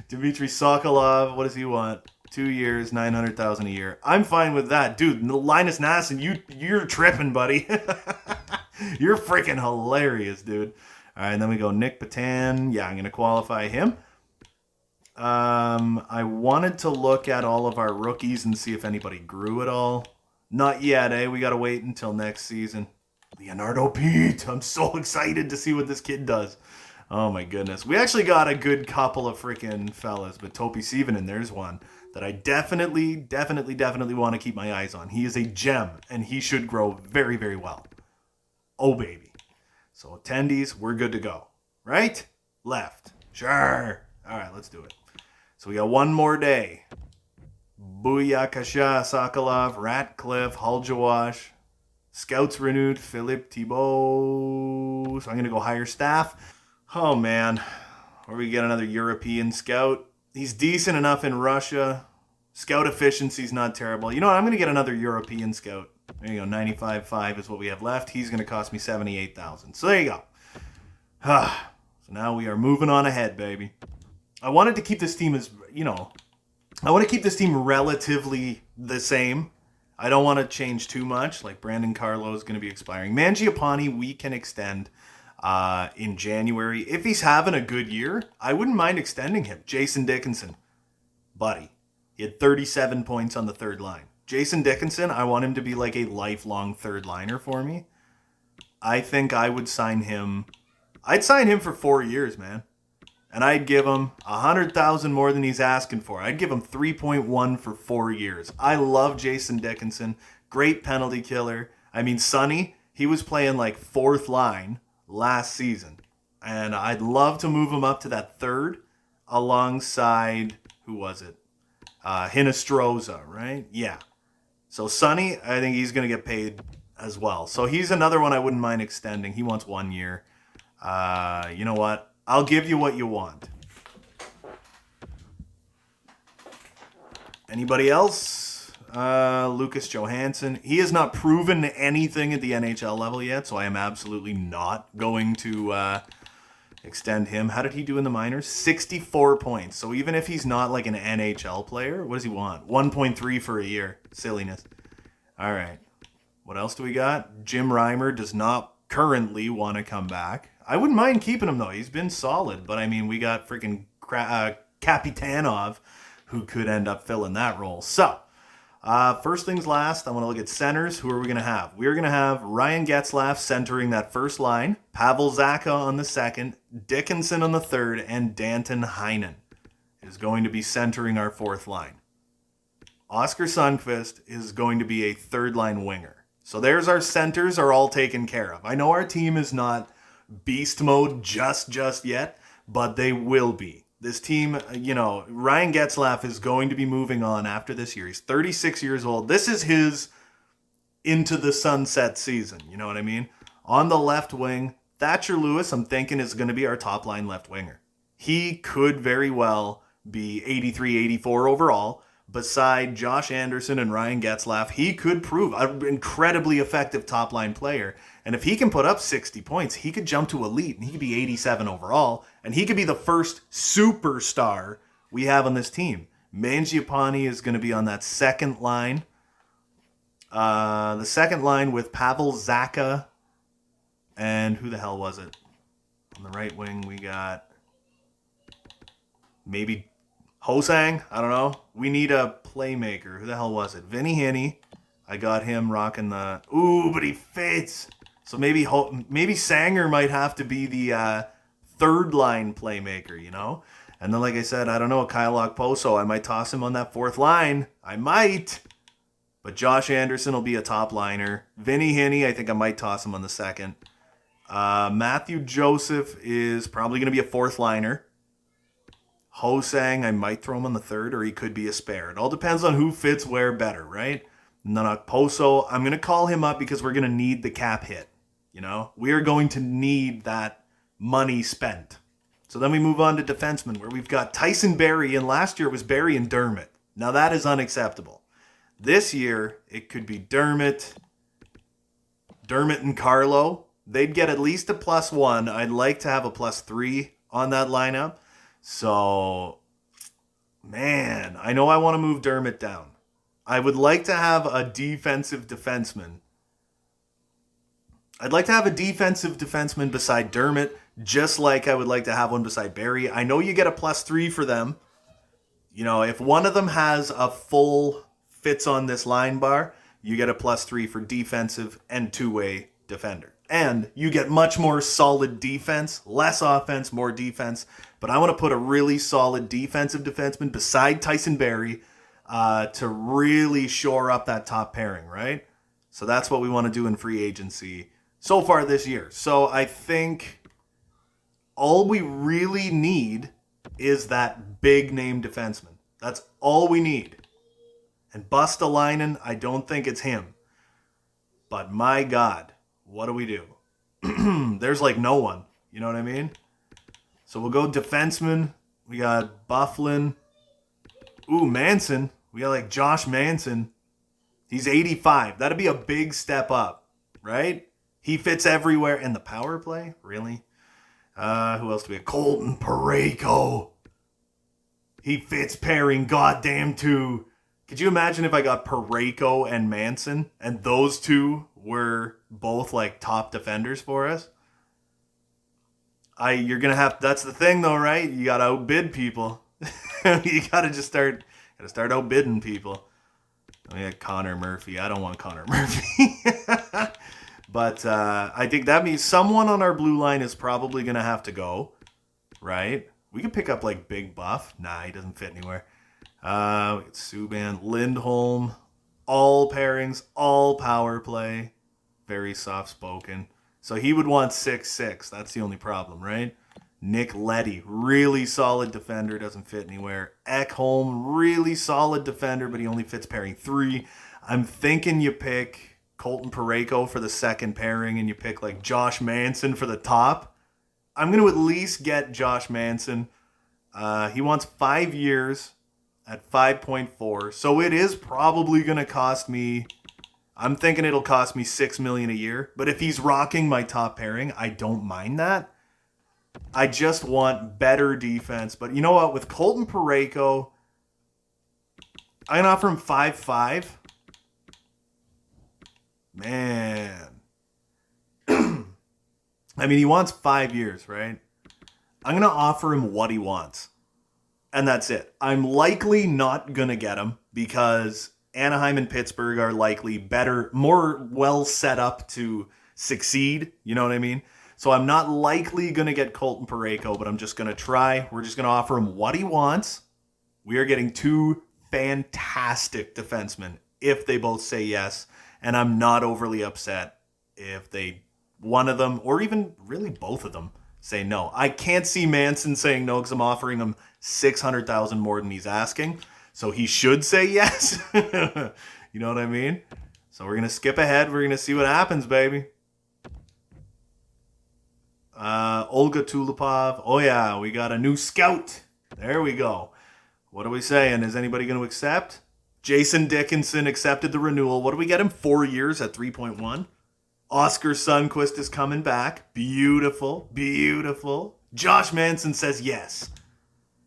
Dmitry Sokolov, what does he want? 2 years, $900,000 a year. I'm fine with that. Dude, Linus Nasson, you're tripping, buddy. You're freaking hilarious, dude. All right, and then we go Nick Patan. Yeah, I'm going to qualify him. I wanted to look at all of our rookies and see if anybody grew at all. Not yet, eh? We got to wait until next season. Leonardo Pete. I'm so excited to see what this kid does. Oh, my goodness. We actually got a good couple of freaking fellas, but Topi Sivonen, there's one that I definitely want to keep my eyes on. He is a gem, and he should grow very, very well. Oh, baby. So, attendees, we're good to go. Right? Left. Sure. All right, let's do it. So, we got one more day. Buyakasha, Sokolov, Ratcliffe, Haljawash. Scouts renewed, Philippe Thibault. So I'm going to go hire staff. Oh, man. Or we get another European scout. He's decent enough in Russia. Scout efficiency's not terrible. You know what? I'm going to get another European scout. There you go. 95.5 is what we have left. He's going to cost me $78,000. So there you go. So now we are moving on ahead, baby. I wanted to keep this team I want to keep this team relatively the same. I don't want to change too much. Like Brandon Carlo is going to be expiring. Mangiapane, we can extend in January. If he's having a good year, I wouldn't mind extending him. Jason Dickinson, buddy. He had 37 points on the third line. Jason Dickinson, I want him to be like a lifelong third liner for me. I think I would sign him. I'd sign him for 4 years, man. And I'd give him $100,000 more than he's asking for. I'd give him 3.1 for 4 years. I love Jason Dickinson. Great penalty killer. I mean, Sonny, he was playing like fourth line last season. And I'd love to move him up to that third. alongside, who was it? Hinestroza, right? Yeah. So Sonny, I think he's going to get paid as well. So he's another one I wouldn't mind extending. He wants 1 year. You know what? I'll give you what you want. Anybody else? Lucas Johansson. He has not proven anything at the NHL level yet, so I am absolutely not going to extend him. How did he do in the minors? 64 points. So even if he's not like an NHL player, what does he want? 1.3 for a year. Silliness. All right. What else do we got? Jim Reimer does not currently want to come back. I wouldn't mind keeping him, though. He's been solid. But, I mean, we got freaking Kapitanov, who could end up filling that role. So, first things last, I want to look at centers. Who are we going to have? We're going to have Ryan Getzlaf centering that first line, Pavel Zacha on the second, Dickinson on the third, and Danton Heinen is going to be centering our fourth line. Oscar Sundqvist is going to be a third-line winger. So there's our centers are all taken care of. I know our team is not beast mode just yet, but they will be. This team, Ryan Getzlaf is going to be moving on after this year. He's 36 years old. This is his into the sunset season. You know what I mean? On the left wing, Thatcher Lewis, I'm thinking, is going to be our top line left winger. He could very well be 83, 84 overall. Beside Josh Anderson and Ryan Getzlaf, he could prove an incredibly effective top line player. And if he can put up 60 points, he could jump to elite and he could be 87 overall. And he could be the first superstar we have on this team. Mangiapane is going to be on that second line. The second line with Pavel Zacha. And who the hell was it? On the right wing, we got maybe Hosang. I don't know. We need a playmaker. Who the hell was it? Vinny Henney. I got him rocking the... Ooh, but he fits. So maybe Sanger might have to be the third line playmaker, you know? And then, like I said, I don't know, Kyle Okposo, I might toss him on that fourth line. I might. But Josh Anderson will be a top liner. Vinny Henney, I think I might toss him on the second. Matthew Joseph is probably going to be a fourth liner. Hosang, I might throw him on the third, or he could be a spare. It all depends on who fits where better, right? And then Okposo, I'm going to call him up because we're going to need the cap hit. You know, we are going to need that money spent. So then we move on to defensemen, where we've got Tyson Barrie, and last year it was Barrie and Dermott. Now that is unacceptable. This year, it could be Dermott and Carlo. They'd get at least a +1. I'd like to have a +3 on that lineup. So, man, I know I want to move Dermott down. I would like to have a defensive defenseman. I'd like to have a defensive defenseman beside Dermott, just like I would like to have one beside Barrie. I know you get a +3 for them. You know, if one of them has a full fits on this line bar, you get a +3 for defensive and two-way defender. And you get much more solid defense, less offense, more defense. But I want to put a really solid defensive defenseman beside Tyson Barrie to really shore up that top pairing, right? So that's what we want to do in free agency so far this year. So I think all we really need is that big name defenseman. That's all we need. And Bustalainen, I don't think it's him. But my God, what do we do? There's like no one. You know what I mean? So we'll go defenseman. We got Bufflin. Ooh, Manson. We got like Josh Manson. He's 85. That'd be a big step up, right? He fits everywhere. In the power play? Really? Who else do we have? Colton Parayko. He fits pairing goddamn too. Could you imagine if I got Parayko and Manson and those two were both like top defenders for us? You're going to have, that's the thing though, right? You got to outbid people. You got to just start outbidding people. I mean, Connor Murphy. I don't want Connor Murphy. But I think that means someone on our blue line is probably going to have to go, right? We could pick up like Big Buff. Nah, he doesn't fit anywhere. We got Subban, Lindholm, all pairings, all power play, very soft spoken. So he would want 6'6". That's the only problem, right? Nick Leddy, really solid defender, doesn't fit anywhere. Ekholm, really solid defender, but he only fits pairing 3. I'm thinking you pick Colton Parayko for the second pairing and you pick like Josh Manson for the top. I'm going to at least get Josh Manson. He wants 5 years at 5.4. So it is probably going to cost me, I'm thinking it'll cost me $6 million a year. But if he's rocking my top pairing, I don't mind that. I just want better defense. But you know what? With Colton Parayko, I'm going to offer him 5.5. Man. I mean, he wants 5 years, right? I'm going to offer him what he wants. And that's it. I'm likely not going to get him because Anaheim and Pittsburgh are likely better, more well set up to succeed. You know what I mean? So I'm not likely going to get Colton Parayko, but I'm just going to try. We're just going to offer him what he wants. We are getting 2 fantastic defensemen if they both say yes. And I'm not overly upset if one of them, or even really both of them, say no. I can't see Manson saying no because I'm offering him $600,000 more than he's asking. So he should say yes. You know what I mean? So we're going to skip ahead. We're going to see what happens, baby. Olga Tulipov. Oh, yeah, we got a new scout. There we go. What are we saying? Is anybody going to accept? Jason Dickinson accepted the renewal. What do we get him? 4 years at 3.1. Oscar Sundqvist is coming back. Beautiful. Beautiful. Josh Manson says yes.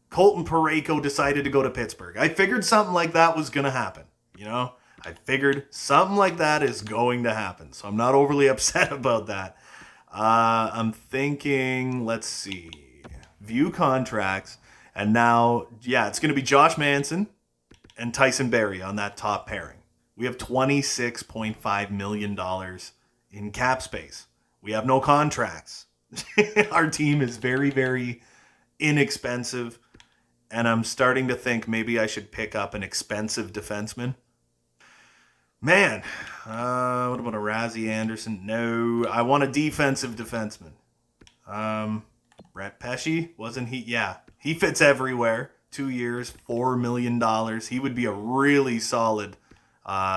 Colton Parayko decided to go to Pittsburgh. I figured something like that was going to happen. You know? I figured something like that is going to happen. So I'm not overly upset about that. I'm thinking, let's see. View contracts. And now, yeah, it's going to be Josh Manson and Tyson Barrie on that top pairing. We have $26.5 million in cap space. We have no contracts. Our team is very, very inexpensive. And I'm starting to think maybe I should pick up an expensive defenseman. Man, what about a Razzie Anderson? No, I want a defensive defenseman. Brett Pesce, wasn't he? Yeah, he fits everywhere. 2 years, $4 million. He would be a really solid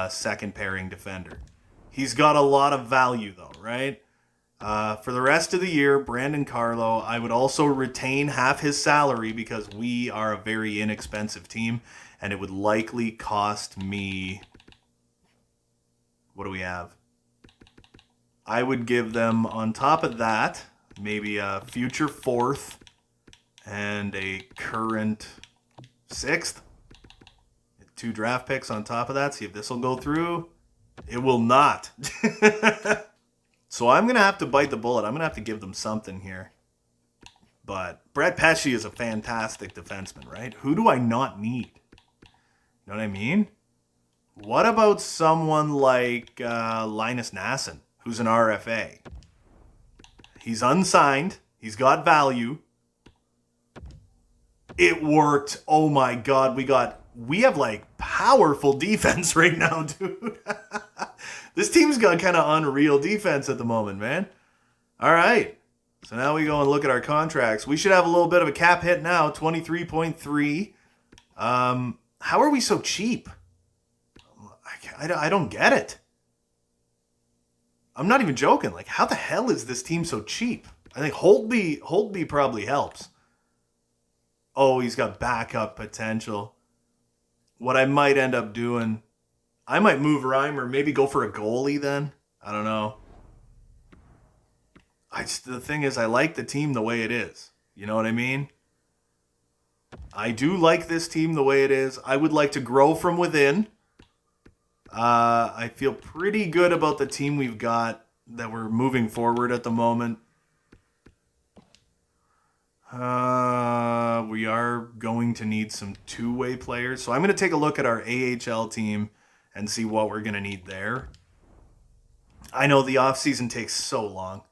second pairing defender. He's got a lot of value though, right? For the rest of the year, Brandon Carlo, I would also retain half his salary because we are a very inexpensive team, and it would likely cost me... What do we have? I would give them, on top of that, maybe a future 4th and a current 6th. 2 draft picks on top of that. See if this will go through. It will not. So I'm going to have to bite the bullet. I'm going to have to give them something here. But Brett Pesce is a fantastic defenseman, right? Who do I not need? You know what I mean? What about someone like Linus Nassen, who's an RFA? He's unsigned. He's got value. It worked. Oh my God. We have like powerful defense right now, dude. This team's got kind of unreal defense at the moment, man. All right. So now we go and look at our contracts. We should have a little bit of a cap hit now, 23.3. How are we so cheap? I don't get it. I'm not even joking. Like, how the hell is this team so cheap? I think Holtby probably helps. Oh, he's got backup potential. What I might end up doing, I might move Reimer, maybe go for a goalie then. I don't know. The thing is, I like the team the way it is. You know what I mean? I do like this team the way it is. I would like to grow from within. I feel pretty good about the team we've got that we're moving forward at the moment. We are going to need some two-way players. So I'm going to take a look at our AHL team and see what we're going to need there. I know the offseason takes so long.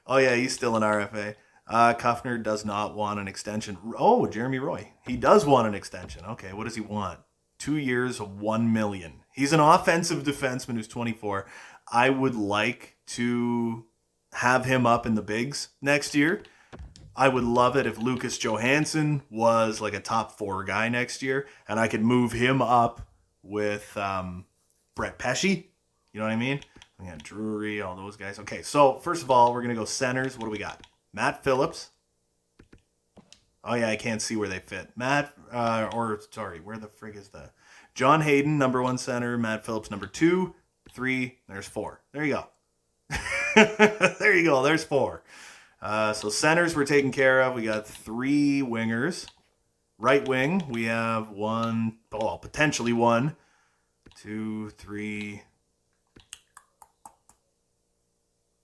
Oh, yeah, he's still an RFA. Kuffner does not want an extension. Oh, Jeremy Roy. He does want an extension. Okay, what does he want? 2 years, $1 million. He's an offensive defenseman who's 24. I would like to have him up in the bigs next year. I would love it if Lucas Johansson was like a top 4 guy next year, and I could move him up with Brett Pesce. You know what I mean? We got Drury, all those guys. Okay, so first of all, we're going to go centers. What do we got? Matt Phillips. Oh, yeah, I can't see where they fit. Where the frig is the... John Hayden, number 1 center. Matt Phillips, number 2. 3, there's 4. There you go. There you go, there's 4. So centers we're taking care of. We got 3 wingers. Right wing, we have potentially 1, 2, 3...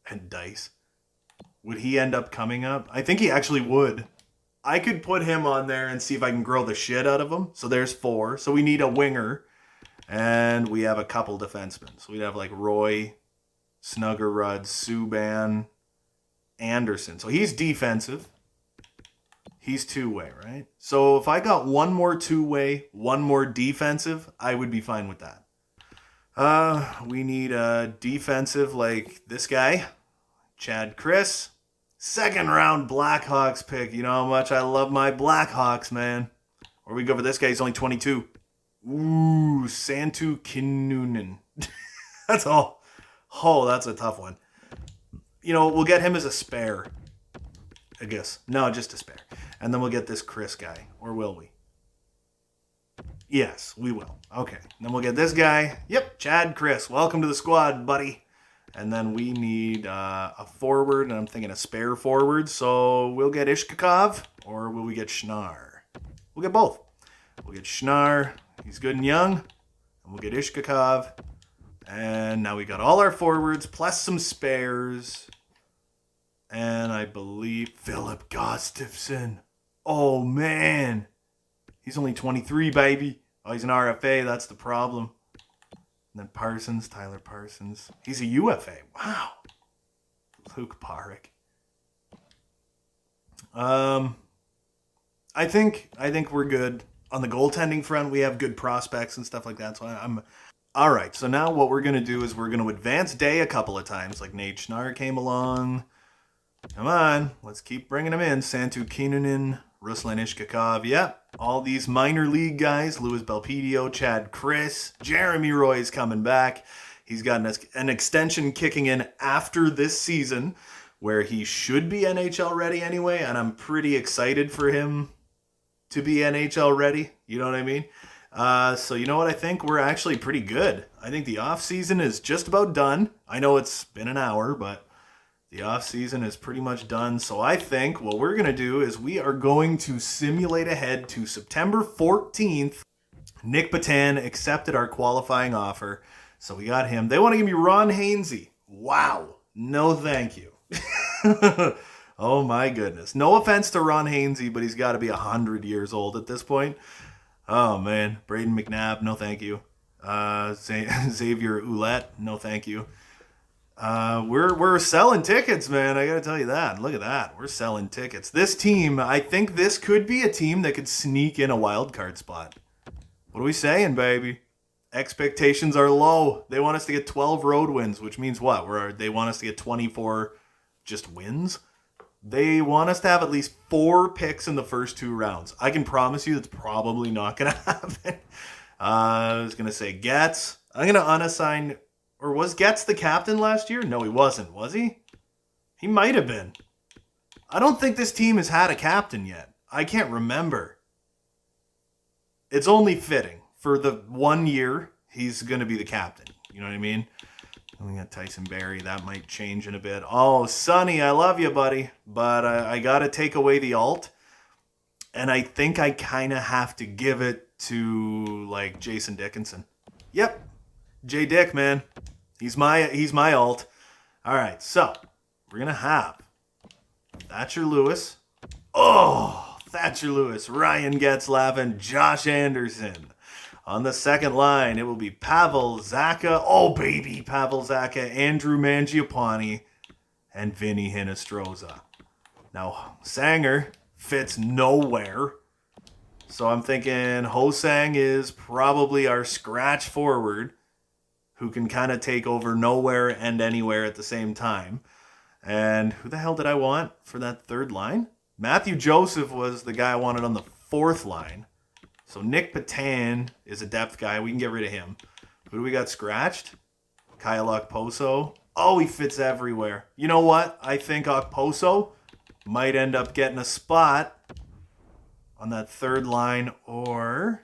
and Dice. Would he end up coming up? I think he actually would. I could put him on there and see if I can grow the shit out of him. So there's 4. So we need a winger. And we have a couple defensemen. So we'd have like Roy, Snuggerud, Subban, Anderson. So he's defensive. He's 2-way, right? So if I got 1 more 2-way, 1 more defensive, I would be fine with that. We need a defensive like this guy, Chad Chris. 2nd round Blackhawks pick. You know how much I love my Blackhawks, man. Or we go for this guy. He's only 22. Ooh, Santu Kinnunen. That's all. Oh, that's a tough one. You know, we'll get him as a spare, I guess. No, just a spare. And then we'll get this Chris guy. Or will we? Yes, we will. Okay. Then we'll get this guy. Yep, Chad Chris. Welcome to the squad, buddy. And then we need a forward, and I'm thinking a spare forward. So we'll get Ishkakov, or will we get Schnarr? We'll get both. We'll get Schnarr. He's good and young. And we'll get Ishkakov. And now we got all our forwards, plus some spares. And I believe Philip Gustafsson. Oh, man. He's only 23, baby. Oh, he's an RFA. That's the problem. And then Parsons, Tyler Parsons. He's a UFA. Wow. Luke Parrick. I think we're good. On the goaltending front, we have good prospects and stuff like that. So I'm all right. So now what we're going to do is we're going to advance day a couple of times. Like Nate Schnarr came along. Come on. Let's keep bringing them in. Santu Kinnunen, Ruslan Ishkakov. Yep. All these minor league guys. Louis Belpedio, Chad Chris. Jeremy Roy's coming back. He's got an extension kicking in after this season where he should be NHL ready anyway. And I'm pretty excited for him to be NHL ready. You know what I mean? So you know what? I think we're actually pretty good. I think the off season is just about done. I know it's been an hour, but the off season is pretty much done. So I think what we're going to do is we are going to simulate ahead to September 14th. Nick Patan accepted our qualifying offer. So we got him. They want to give me Ron Hainsey. Wow. No, thank you. Oh my goodness. No offense to Ron Hainsey, but he's got to be 100 years old at this point. Oh man. Braden McNabb, no thank you. Xavier Ouellette, no thank you. We're selling tickets, man. I got to tell you that. Look at that. We're selling tickets. This team, I think this could be a team that could sneak in a wild card spot. What are we saying, baby? Expectations are low. They want us to get 12 road wins, which means what? They want us to get 24 just wins? They want us to have at least 4 picks in the first 2 rounds. I can promise you that's probably not going to happen. I was going to say Getz. I'm going to unassign... Or was Getz the captain last year? No, he wasn't. Was he? He might have been. I don't think this team has had a captain yet. I can't remember. It's only fitting. For the 1 year, he's going to be the captain. You know what I mean? And we got Tyson Barrie. That might change in a bit. Oh, Sonny, I love you, buddy. But I got to take away the alt. And I think I kind of have to give it to, like, Jason Dickinson. Yep. J Dick, man. He's my alt. All right, so we're going to have Thatcher Lewis. Oh, Thatcher Lewis, Ryan Getzlaff, and Josh Anderson. On the second line, it will be Pavel Zacha. Oh, baby, Pavel Zacha, Andrew Mangiapane, and Vinny Hinostroza. Now, Sanger fits nowhere. So I'm thinking Ho-Sang is probably our scratch forward who can kind of take over nowhere and anywhere at the same time. And who the hell did I want for that third line? Matthew Joseph was the guy I wanted on the fourth line. So Nick Patan is a depth guy. We can get rid of him. Who do we got scratched? Kyle Okposo. Oh, he fits everywhere. You know what? I think Okposo might end up getting a spot on that third line. Or...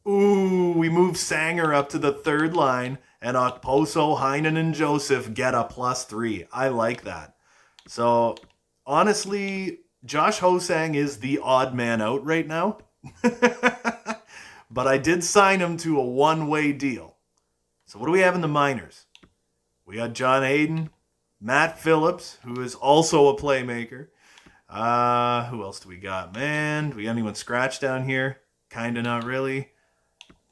ooh, we move Sanger up to the third line. And Okposo, Heinen, and Joseph get a +3. I like that. So, honestly, Josh Ho-Sang is the odd man out right now. But I did sign him to a one-way deal. So what do we have in the minors? We got John Hayden, Matt Phillips, who is also a playmaker. Who else do we got, man? Do we got anyone scratched down here? Kinda not really.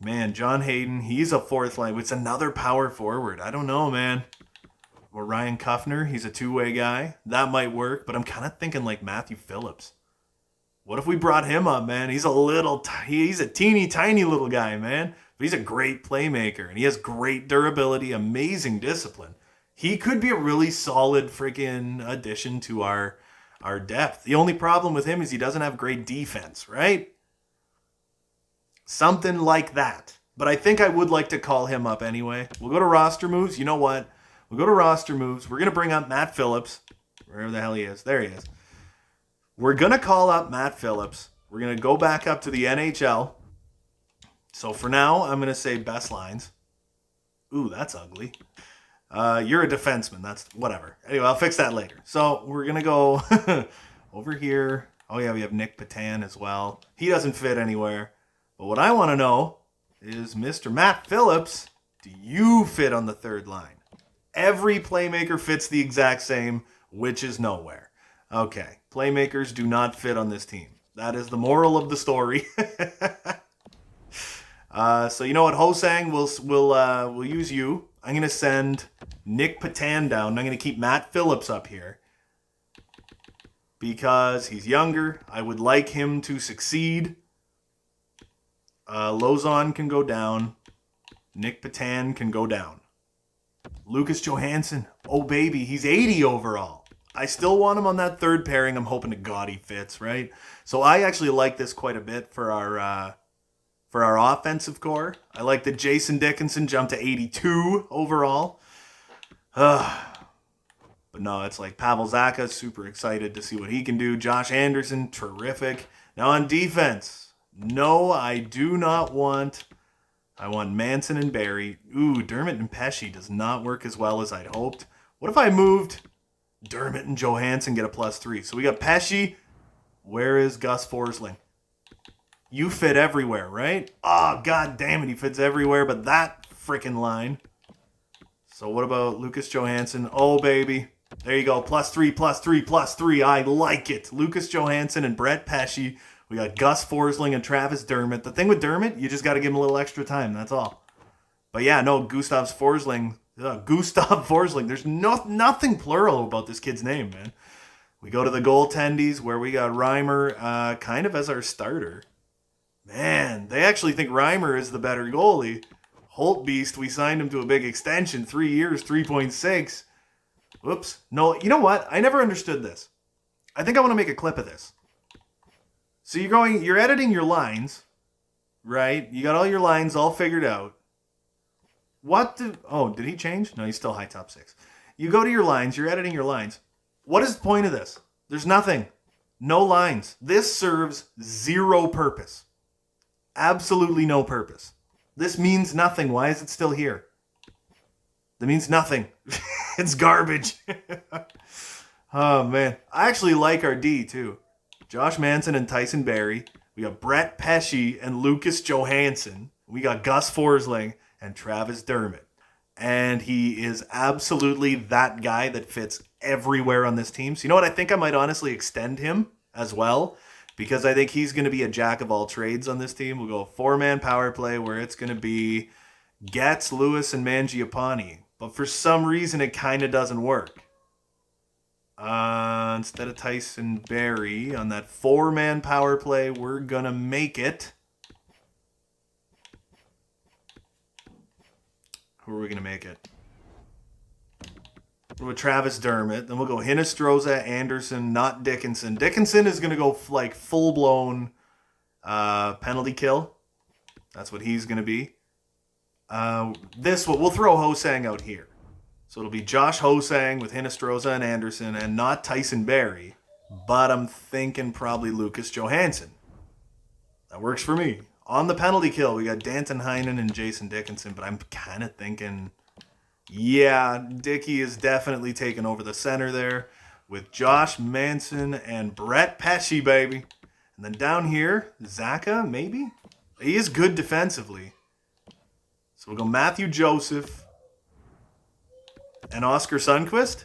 Man, John Hayden, he's a fourth line. It's another power forward. I don't know, man. Or Ryan Kuffner, he's a two-way guy. That might work, but I'm kind of thinking like Matthew Phillips. What if we brought him up, man? He's a teeny tiny little guy, man. But he's a great playmaker, and he has great durability, amazing discipline. He could be a really solid freaking addition to our depth. The only problem with him is he doesn't have great defense, right? Something like that. But I think I would like to call him up anyway. We'll go to roster moves. You know what? We'll go to roster moves. We're going to bring up Matt Phillips. Wherever the hell he is. There he is. We're going to call up Matt Phillips. We're going to go back up to the NHL. So for now, I'm going to say best lines. Ooh, that's ugly. You're a defenseman. That's whatever. Anyway, I'll fix that later. So we're going to go over here. Oh, yeah, we have Nick Patan as well. He doesn't fit anywhere. But what I want to know is, Mr. Matt Phillips, do you fit on the third line? Every playmaker fits the exact same, which is nowhere. Okay, playmakers do not fit on this team. That is the moral of the story. So you know what, Ho-Sang, we'll use you. I'm going to send Nick Patan down. I'm going to keep Matt Phillips up here. Because he's younger. I would like him to succeed. Lozon can go down. Nick Patan can go down. Lucas Johansson. Oh, baby. He's 80 overall. I still want him on that third pairing. I'm hoping to God he fits, right? So I actually like this quite a bit for our offensive core. I like that Jason Dickinson jumped to 82 overall. But no, it's like Pavel Zacha, super excited to see what he can do. Josh Anderson, terrific. Now on defense, no, I do not want... I want Manson and Barry. Ooh, Dermott and Pesce does not work as well as I'd hoped. What if I moved Dermott and Johansson, get a +3? So we got Pesce. Where is Gus Forsling? You fit everywhere, right? Oh, god damn it, he fits everywhere but that freaking line. So what about Lucas Johansson? Oh, baby. There you go. +3, +3, +3. I like it. Lucas Johansson and Brett Pesce. We got Gus Forsling and Travis Dermott. The thing with Dermott, you just got to give him a little extra time. That's all. But yeah, no, Gustav Forsling. There's nothing plural about this kid's name, man. We go to the goaltendies where we got Reimer kind of as our starter. Man, they actually think Reimer is the better goalie. Holtbeast, we signed him to a big extension. 3 years, 3.6. Whoops. No, you know what? I never understood this. I think I want to make a clip of this. So you're editing your lines, right? You got all your lines all figured out. Did he change? No, he's still high top 6. You go to your lines, you're editing your lines. What is the point of this? There's nothing. No lines. This serves zero purpose. Absolutely no purpose. This means nothing. Why is it still here? That means nothing. It's garbage. Oh, man. I actually like our D, too. Josh Manson and Tyson Barrie. We got Brett Pesce and Lucas Johansson. We got Gus Forsling and Travis Dermott. And he is absolutely that guy that fits everywhere on this team. So you know what? I think I might honestly extend him as well, because I think he's going to be a jack of all trades on this team. We'll go 4-man power play where it's going to be Getz, Lewis, and Mangiapane. But for some reason, it kind of doesn't work. Instead of Tyson Barrie on that 4-man power play, we're going to make it. Who are we going to make it? with Travis Dermott. Then we'll go Hinostroza, Anderson, not Dickinson. Dickinson is going to go like full-blown penalty kill. That's what he's going to be. We'll throw Hosang out here. So it'll be Josh Hosang with Hinostroza and Anderson and not Tyson Barrie. But I'm thinking probably Lucas Johansson. That works for me. On the penalty kill, we got Danton Heinen and Jason Dickinson, but I'm kind of thinking, yeah, Dickey is definitely taking over the center there with Josh Manson and Brett Pesce, baby. And then down here, Zaka, maybe? He is good defensively. So we'll go Matthew Joseph and Oscar Sundqvist.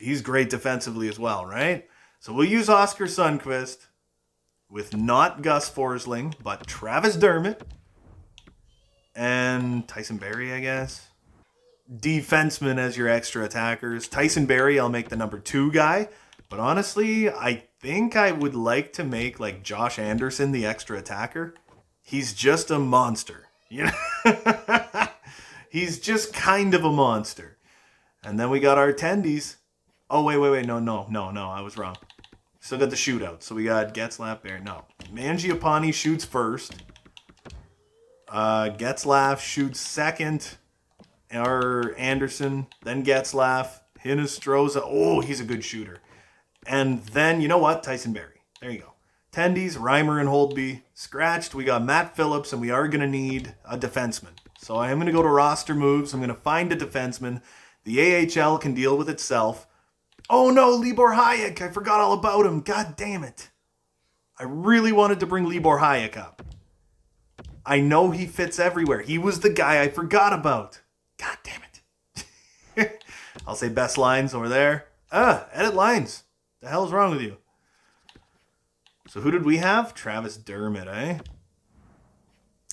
He's great defensively as well, right? So we'll use Oscar Sundqvist with not Gus Forsling, but Travis Dermott and Tyson Barrie, I guess. Defensemen as your extra attackers. Tyson Barrie, I'll make the number 2 guy. But honestly, I think I would like to make like Josh Anderson the extra attacker. He's just a monster. You know? He's just kind of a monster. And then we got our attendees. Oh, wait. No, I was wrong. Still got the shootout. So we got Getzlaf, Barrie. No. Mangiapane shoots first. Getzlaf shoots second. Or Anderson. Then Getzlaf. Hinostroza. Oh, he's a good shooter. And then, you know what? Tyson Barrie. There you go. Tendies, Reimer, and Holtby. Scratched. We got Matt Phillips, and we are going to need a defenseman. So I am going to go to roster moves. I'm going to find a defenseman. The AHL can deal with itself. Oh no, Libor Hayek. I forgot all about him. God damn it. I really wanted to bring Libor Hayek up. I know he fits everywhere. He was the guy I forgot about. God damn it. I'll say best lines over there. Edit lines. The hell's wrong with you? So who did we have? Travis Dermott, eh?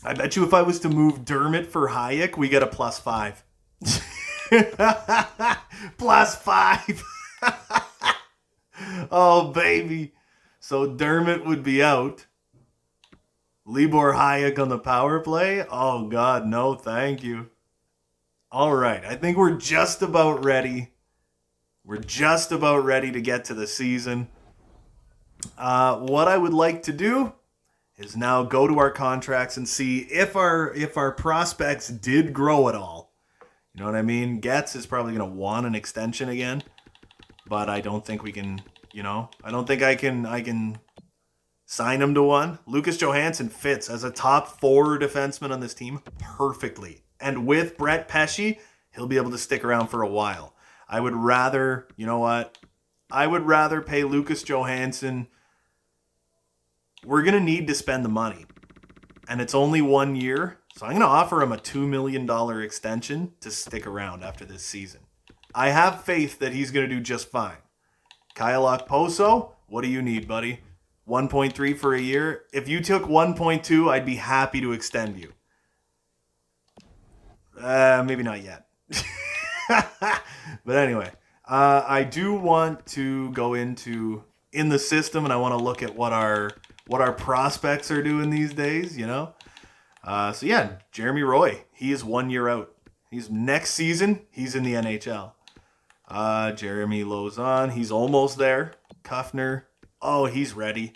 I bet you if I was to move Dermott for Hayek, we get a +5. +5. Oh, baby. So Dermott would be out. Libor Hayek on the power play? Oh, God, no, thank you. All right, I think we're just about ready. We're just about ready to get to the season. What I would like to do is now go to our contracts and see if our prospects did grow at all. You know what I mean? Getz is probably going to want an extension again, but I don't think we can, I don't think I can sign him to one. Lucas Johansson fits as a top 4 defenseman on this team perfectly. And with Brett Pesce, he'll be able to stick around for a while. I would rather, you know what? I would rather pay Lucas Johansson. We're going to need to spend the money. And it's only 1 year. So I'm going to offer him a $2 million extension to stick around after this season. I have faith that he's going to do just fine. Kyle Okposo, what do you need, buddy? 1.3 for a year? If you took 1.2, I'd be happy to extend you. Maybe not yet. But anyway, I do want to go in the system, and I want to look at what our prospects are doing these days, So yeah, Jeremy Roy, he is 1 year out. He's next season, he's in the NHL. Jeremy Lauzon, he's almost there. Kuffner, oh, he's ready.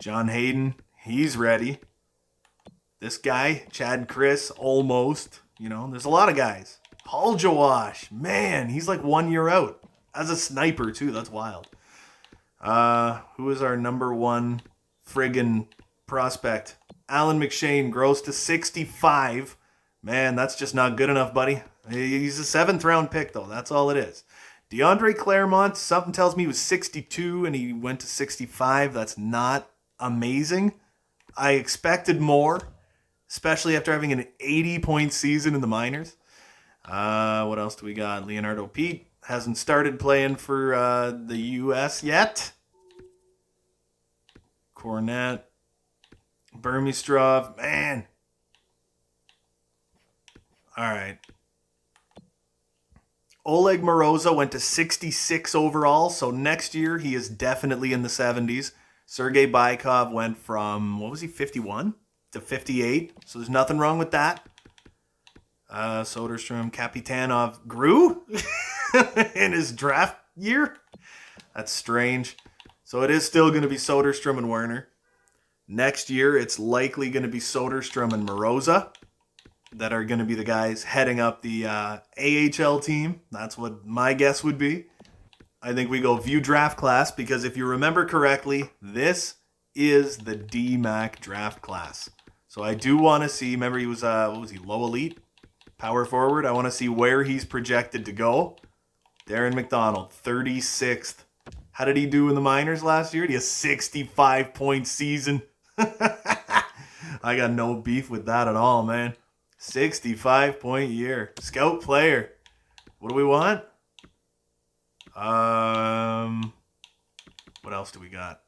John Hayden, he's ready. This guy, Chad Chris, almost. There's a lot of guys. Paul Joash, man, he's like 1 year out. As a sniper, too. That's wild. Who is our number 1 friggin' prospect? Alan McShane grows to 65. Man, that's just not good enough, buddy. He's a 7th round pick, though. That's all it is. DeAndre Claremont, something tells me he was 62 and he went to 65. That's not amazing. I expected more, especially after having an 80-point season in the minors. What else do we got? Leonardo Pete hasn't started playing for the U.S. yet. Cornette. Burmistrov. Man. All right. Oleg Moroza went to 66 overall, so next year he is definitely in the 70s. Sergei Baikov went from, 51 to 58, so there's nothing wrong with that. Soderstrom, Kapitanov grew in his draft year. That's strange. So it is still going to be Soderstrom and Werner. Next year, it's likely going to be Soderstrom and Moroza that are going to be the guys heading up the AHL team. That's what my guess would be. I think we go view draft class because if you remember correctly, this is the DMAC draft class. So I do want to see, remember he was, what was he, low elite? Power forward. I want to see where he's projected to go. Darren McDonald, 36th. How did he do in the minors last year? He had a 65-point season. I got no beef with that at all, man. 65-point year. Scout player. What do we want? What else do we got?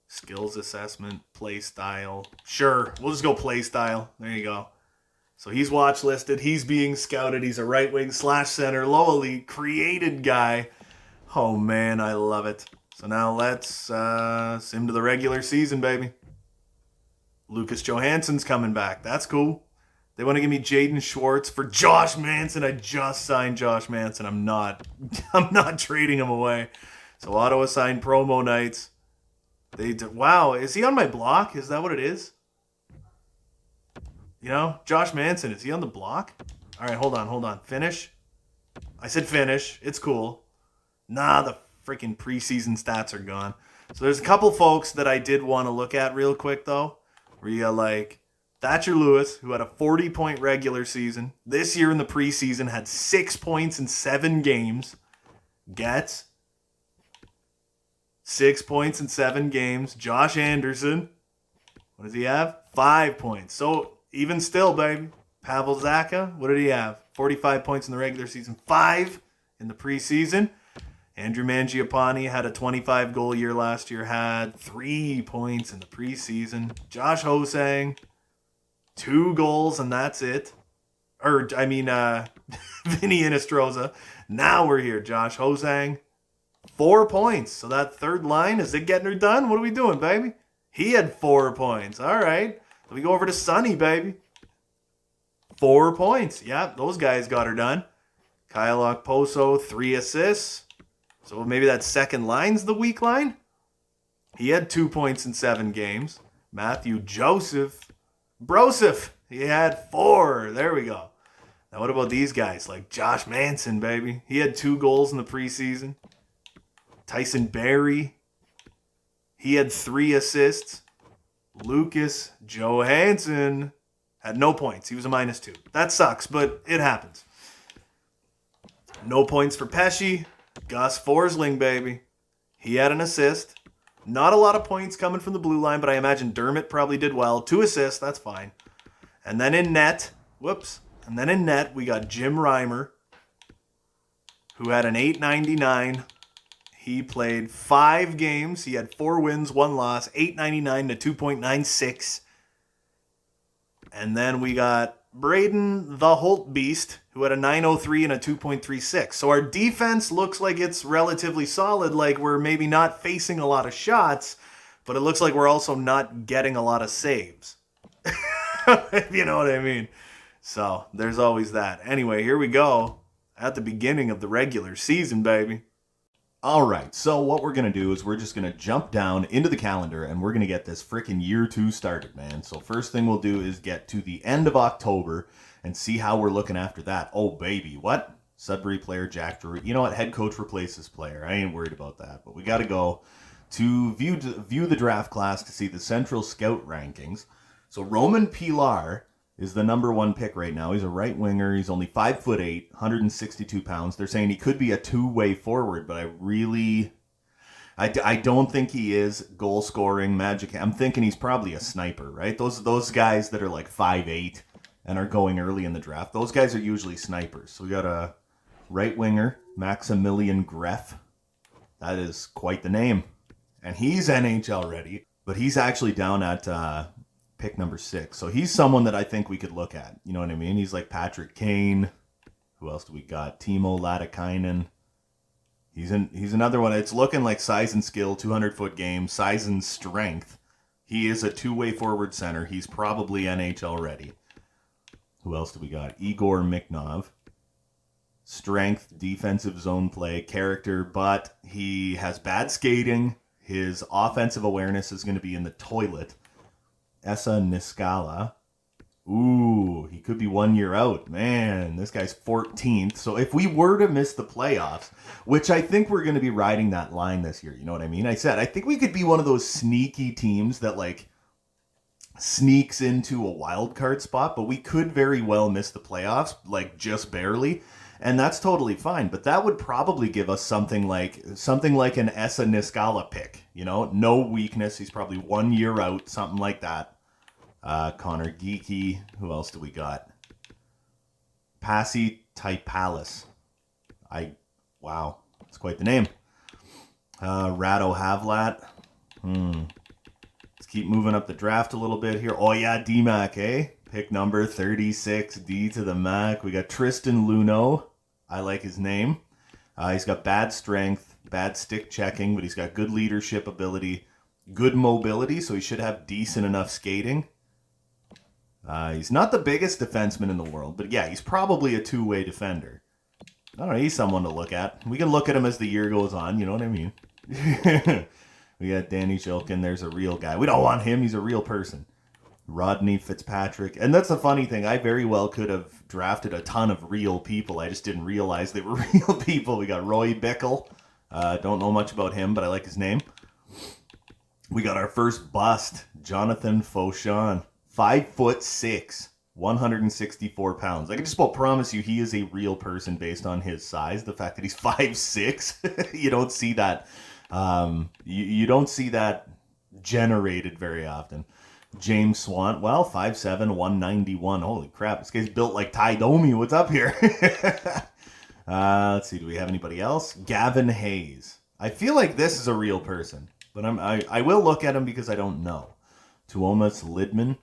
Skills assessment, play style. Sure, we'll just go play style. There you go. So he's watch listed. He's being scouted. He's a right wing / center, low elite, created guy. Oh, man, I love it. So now let's sim to the regular season, baby. Lucas Johansson's coming back. That's cool. They want to give me Jaden Schwartz for Josh Manson. I just signed Josh Manson. I'm not trading him away. So Ottawa signed promo nights. Wow, is he on my block? Is that what it is? You know, Josh Manson, is he on the block? All right, hold on. Finish. I said finish. It's cool. Nah, the freaking preseason stats are gone. So there's a couple folks that I did want to look at real quick, though. Where you got, like, Thatcher Lewis, who had a 40-point regular season. This year in the preseason had 6 points in 7 games. Gets 6 points in 7 games. Josh Anderson, what does he have? 5 points. So even still, baby. Pavel Zacha, what did he have? 45 points in the regular season, 5 in the preseason. Andrew Mangiapane had a 25-goal year last year, had 3 points in the preseason. Josh Hosang, 2 goals, and that's it. Vinny Inestroza. Now we're here. Josh Hosang, 4 points. So that third line, is it getting her done? What are we doing, baby? He had 4 points. All right. So we go over to Sonny, baby. 4 points. Yeah, those guys got her done. Kyle Okposo, 3 assists. So maybe that second line's the weak line. He had 2 points in 7 games. Matthew Broseph, he had 4. There we go. Now what about these guys like Josh Manson, baby? He had 2 goals in the preseason. Tyson Barrie, he had 3 assists. Lucas Johansson had no points. He was a -2. That sucks, but it happens. No points for Pesci. Gus Forsling, baby. He had an assist. Not a lot of points coming from the blue line, but I imagine Dermott probably did well. 2 assists, that's fine. And then in net, we got Jim Reimer, who had an 899. He played 5 games. He had 4 wins, 1 loss, 899 to 2.96. And then we got Braden the Holt Beast, who had a 903 and a 2.36. So our defense looks like it's relatively solid, like we're maybe not facing a lot of shots, but it looks like we're also not getting a lot of saves. If you know what I mean. So there's always that. Anyway, here we go at the beginning of the regular season, baby. All right, so what we're going to do is we're just going to jump down into the calendar and we're going to get this freaking year 2 started, man. So first thing we'll do is get to the end of October and see how we're looking after that. Oh, baby, what? Sudbury player Jack Drew. You know what? Head coach replaces player. I ain't worried about that. But we got to go to view the draft class to see the Central Scout rankings. So Roman Pilar is the number 1 pick right now. He's a right winger. He's only 5'8", 162 pounds. They're saying he could be a 2-way forward, but I don't think he is goal scoring magic. I'm thinking he's probably a sniper, right? Those guys that are like 5'8" and are going early in the draft, those guys are usually snipers. So we got a right winger, Maximilian Greff. That is quite the name. And he's NHL ready, but he's actually down at pick number 6. So he's someone that I think we could look at. You know what I mean? He's like Patrick Kane. Who else do we got? Timo Latikainen. He's another one. It's looking like size and skill, 200-foot game, size and strength. He is a 2-way forward center. He's probably NHL ready. Who else do we got? Igor Miknov. Strength, defensive zone play, character, but he has bad skating. His offensive awareness is going to be in the toilet. Esa Niskala. Ooh, he could be 1 year out. Man, this guy's 14th. So if we were to miss the playoffs, which I think we're going to be riding that line this year, you know what I mean? I think we could be one of those sneaky teams that like sneaks into a wild card spot, but we could very well miss the playoffs, like just barely. And that's totally fine, but that would probably give us something like an Esa Niskala pick, you know? No weakness. He's probably 1 year out, something like that. Connor Geeky. Who else do we got? Pasi Taipalis. Wow, that's quite the name. Rado Havlat. Let's keep moving up the draft a little bit here. Oh yeah, D-Mac, eh? Pick number 36, D to the Mac. We got Tristan Luneau. I like his name. He's got bad strength, bad stick checking, but he's got good leadership ability, good mobility, so he should have decent enough skating. He's not the biggest defenseman in the world, but yeah, he's probably a two-way defender. I don't know, he's someone to look at. We can look at him as the year goes on, you know what I mean? We got Danny Shulkin, there's a real guy. We don't want him, he's a real person. Rodney Fitzpatrick. And that's the funny thing, I very well could have drafted a ton of real people. I just didn't realize they were real people. We got Roy Bickle. Don't know much about him, but I like his name. We got our first bust, Jonathan Fauchon. 5'6", 164 pounds. I can just about promise you he is a real person based on his size. The fact that he's 5'6", you don't see that. You don't see that generated very often. James Swan, well, 5'7", 191. Holy crap, this guy's built like Ty Domi. What's up here? Let's see, do we have anybody else? Gavin Hayes. I feel like this is a real person, but I will look at him because I don't know. Tuomas Lidman.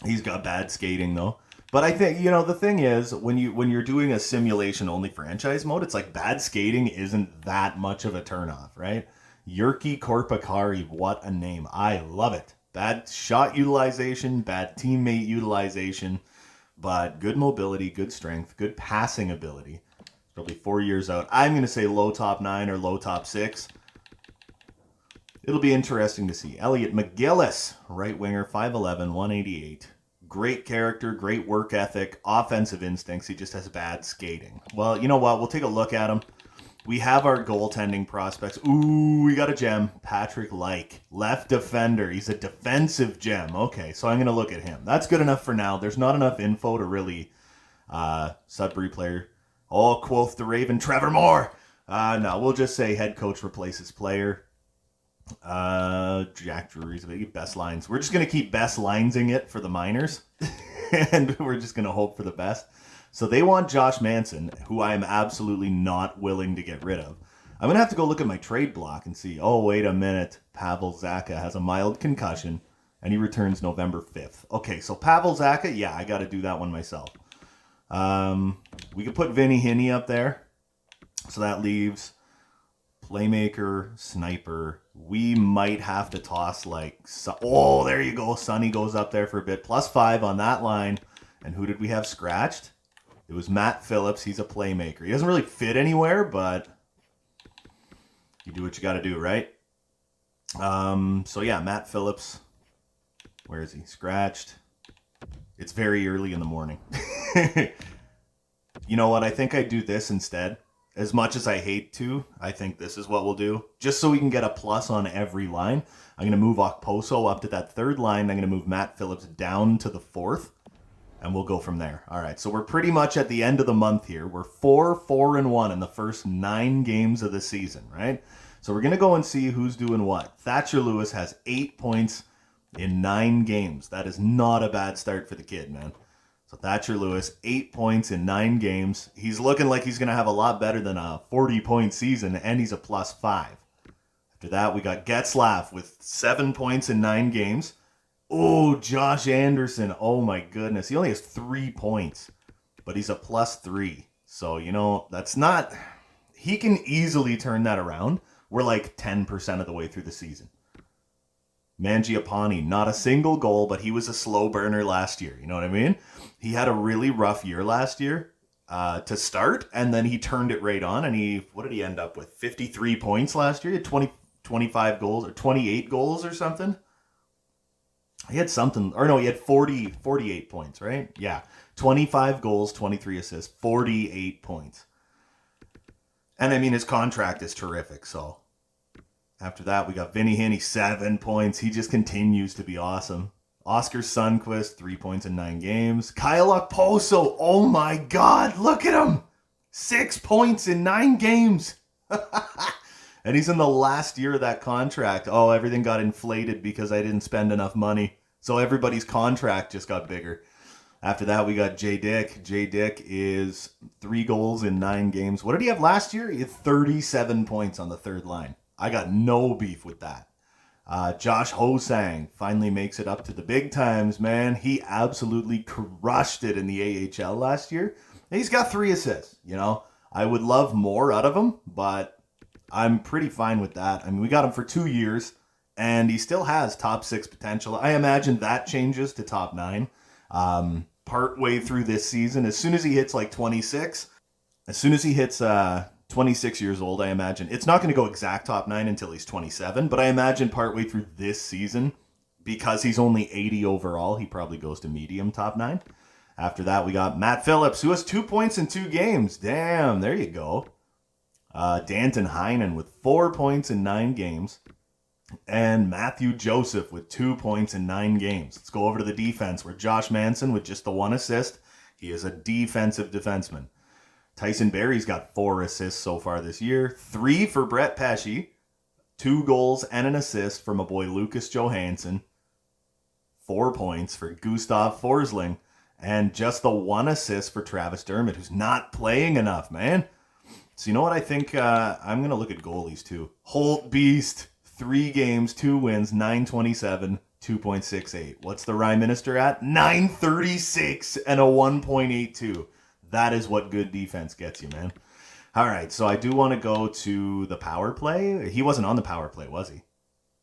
He's got bad skating though. But I think, you know, the thing is, when you're doing a simulation only franchise mode, it's like bad skating isn't that much of a turnoff, right? Jyrki Korpakari, what a name. I love it. Bad shot utilization, bad teammate utilization, but good mobility, good strength, good passing ability. Probably 4 years out. I'm going to say low top 9 or low top 6. It'll be interesting to see. Elliot McGillis, right winger, 5'11", 188. Great character, great work ethic, offensive instincts. He just has bad skating. Well, you know what? We'll take a look at him. We have our goaltending prospects. Ooh, we got a gem. Patrick Like, left defender. He's a defensive gem. Okay, so I'm going to look at him. That's good enough for now. There's not enough info to really... Sudbury player. Oh, quoth the Raven, Trevor Moore. No, we'll just say head coach replaces player. Jack Drury's best lines. We're just going to keep best linesing it for the minors. And we're just going to hope for the best. So they want Josh Manson, who I am absolutely not willing to get rid of. I'm going to have to go look at my trade block and see, oh, wait a minute. Pavel Zacha has a mild concussion, and he returns November 5th. Okay, so Pavel Zacha, yeah, I got to do that one myself. We could put Vinny Hinney up there. So that leaves playmaker, sniper. We might have to toss like... Oh, there you go. Sonny goes up there for a bit. +5 on that line. And who did we have scratched? It was Matt Phillips. He's a playmaker. He doesn't really fit anywhere, but you do what you got to do, right? So yeah, Matt Phillips. Where is he? Scratched. It's very early in the morning. You know what? I think I'd do this instead. As much as I hate to, I think this is what we'll do. Just so we can get a plus on every line. I'm going to move Okposo up to that third line. I'm going to move Matt Phillips down to the fourth. And we'll go from there. All right, so we're pretty much at the end of the month here. We're 4-4-1 in the first 9 games of the season, right? So we're going to go and see who's doing what. Thatcher Lewis has 8 points in 9 games. That is not a bad start for the kid, man. So Thatcher Lewis, 8 points in 9 games. He's looking like he's going to have a lot better than a 40-point season, and he's a +5. After that, we got Getzlaff with 7 points in 9 games. Oh, Josh Anderson. Oh, my goodness. He only has 3 points, but he's a +3. So, you know, that's not... He can easily turn that around. We're like 10% of the way through the season. Mangiapane, not a single goal, but he was a slow burner last year. You know what I mean? He had a really rough year last year to start, and then he turned it right on, and what did he end up with? 53 points last year? He had 25 goals, or 28 goals or something? He had something, or no, he had 48 points, right? Yeah, 25 goals, 23 assists, 48 points. And I mean, his contract is terrific, so after that, we got Vinny Hinney, 7 points. He just continues to be awesome. Oscar Sundqvist, 3 points in 9 games. Kyle Okposo, oh my God, look at him. 6 points in 9 games. And he's in the last year of that contract. Oh, everything got inflated because I didn't spend enough money. So everybody's contract just got bigger. After that, we got Jay Dick. Jay Dick is 3 goals in 9 games. What did he have last year? He had 37 points on the third line. I got no beef with that. Josh Hosang finally makes it up to the big times, man. He absolutely crushed it in the AHL last year. He's got 3 assists, you know. I would love more out of him, but I'm pretty fine with that. I mean, we got him for 2 years, and he still has top 6 potential. I imagine that changes to top 9 partway through this season. As soon as he hits like 26, as soon as he hits 26 years old, I imagine. It's not going to go exact top 9 until he's 27, but I imagine partway through this season, because he's only 80 overall, he probably goes to medium top 9. After that, we got Matt Phillips, who has 2 points in 2 games. Damn, there you go. Danton Heinen with 4 points in 9 games. And Matthew Joseph with 2 points in 9 games. Let's go over to the defense, where Josh Manson with just the 1 assist. He is a defensive defenseman. Tyson Barrie's got 4 assists so far this year. 3 for Brett Pesce. 2 goals and an assist for my boy Lucas Johansson. 4 points for Gustav Forsling. And just the 1 assist for Travis Dermott, who's not playing enough, man. So you know what I think? I'm going to look at goalies too. Holt Beast, 3 games, 2 wins, 927, 2.68. What's the Rye Minister at? 936 and a 1.82. That is what good defense gets you, man. All right, so I do want to go to the power play. He wasn't on the power play, was he?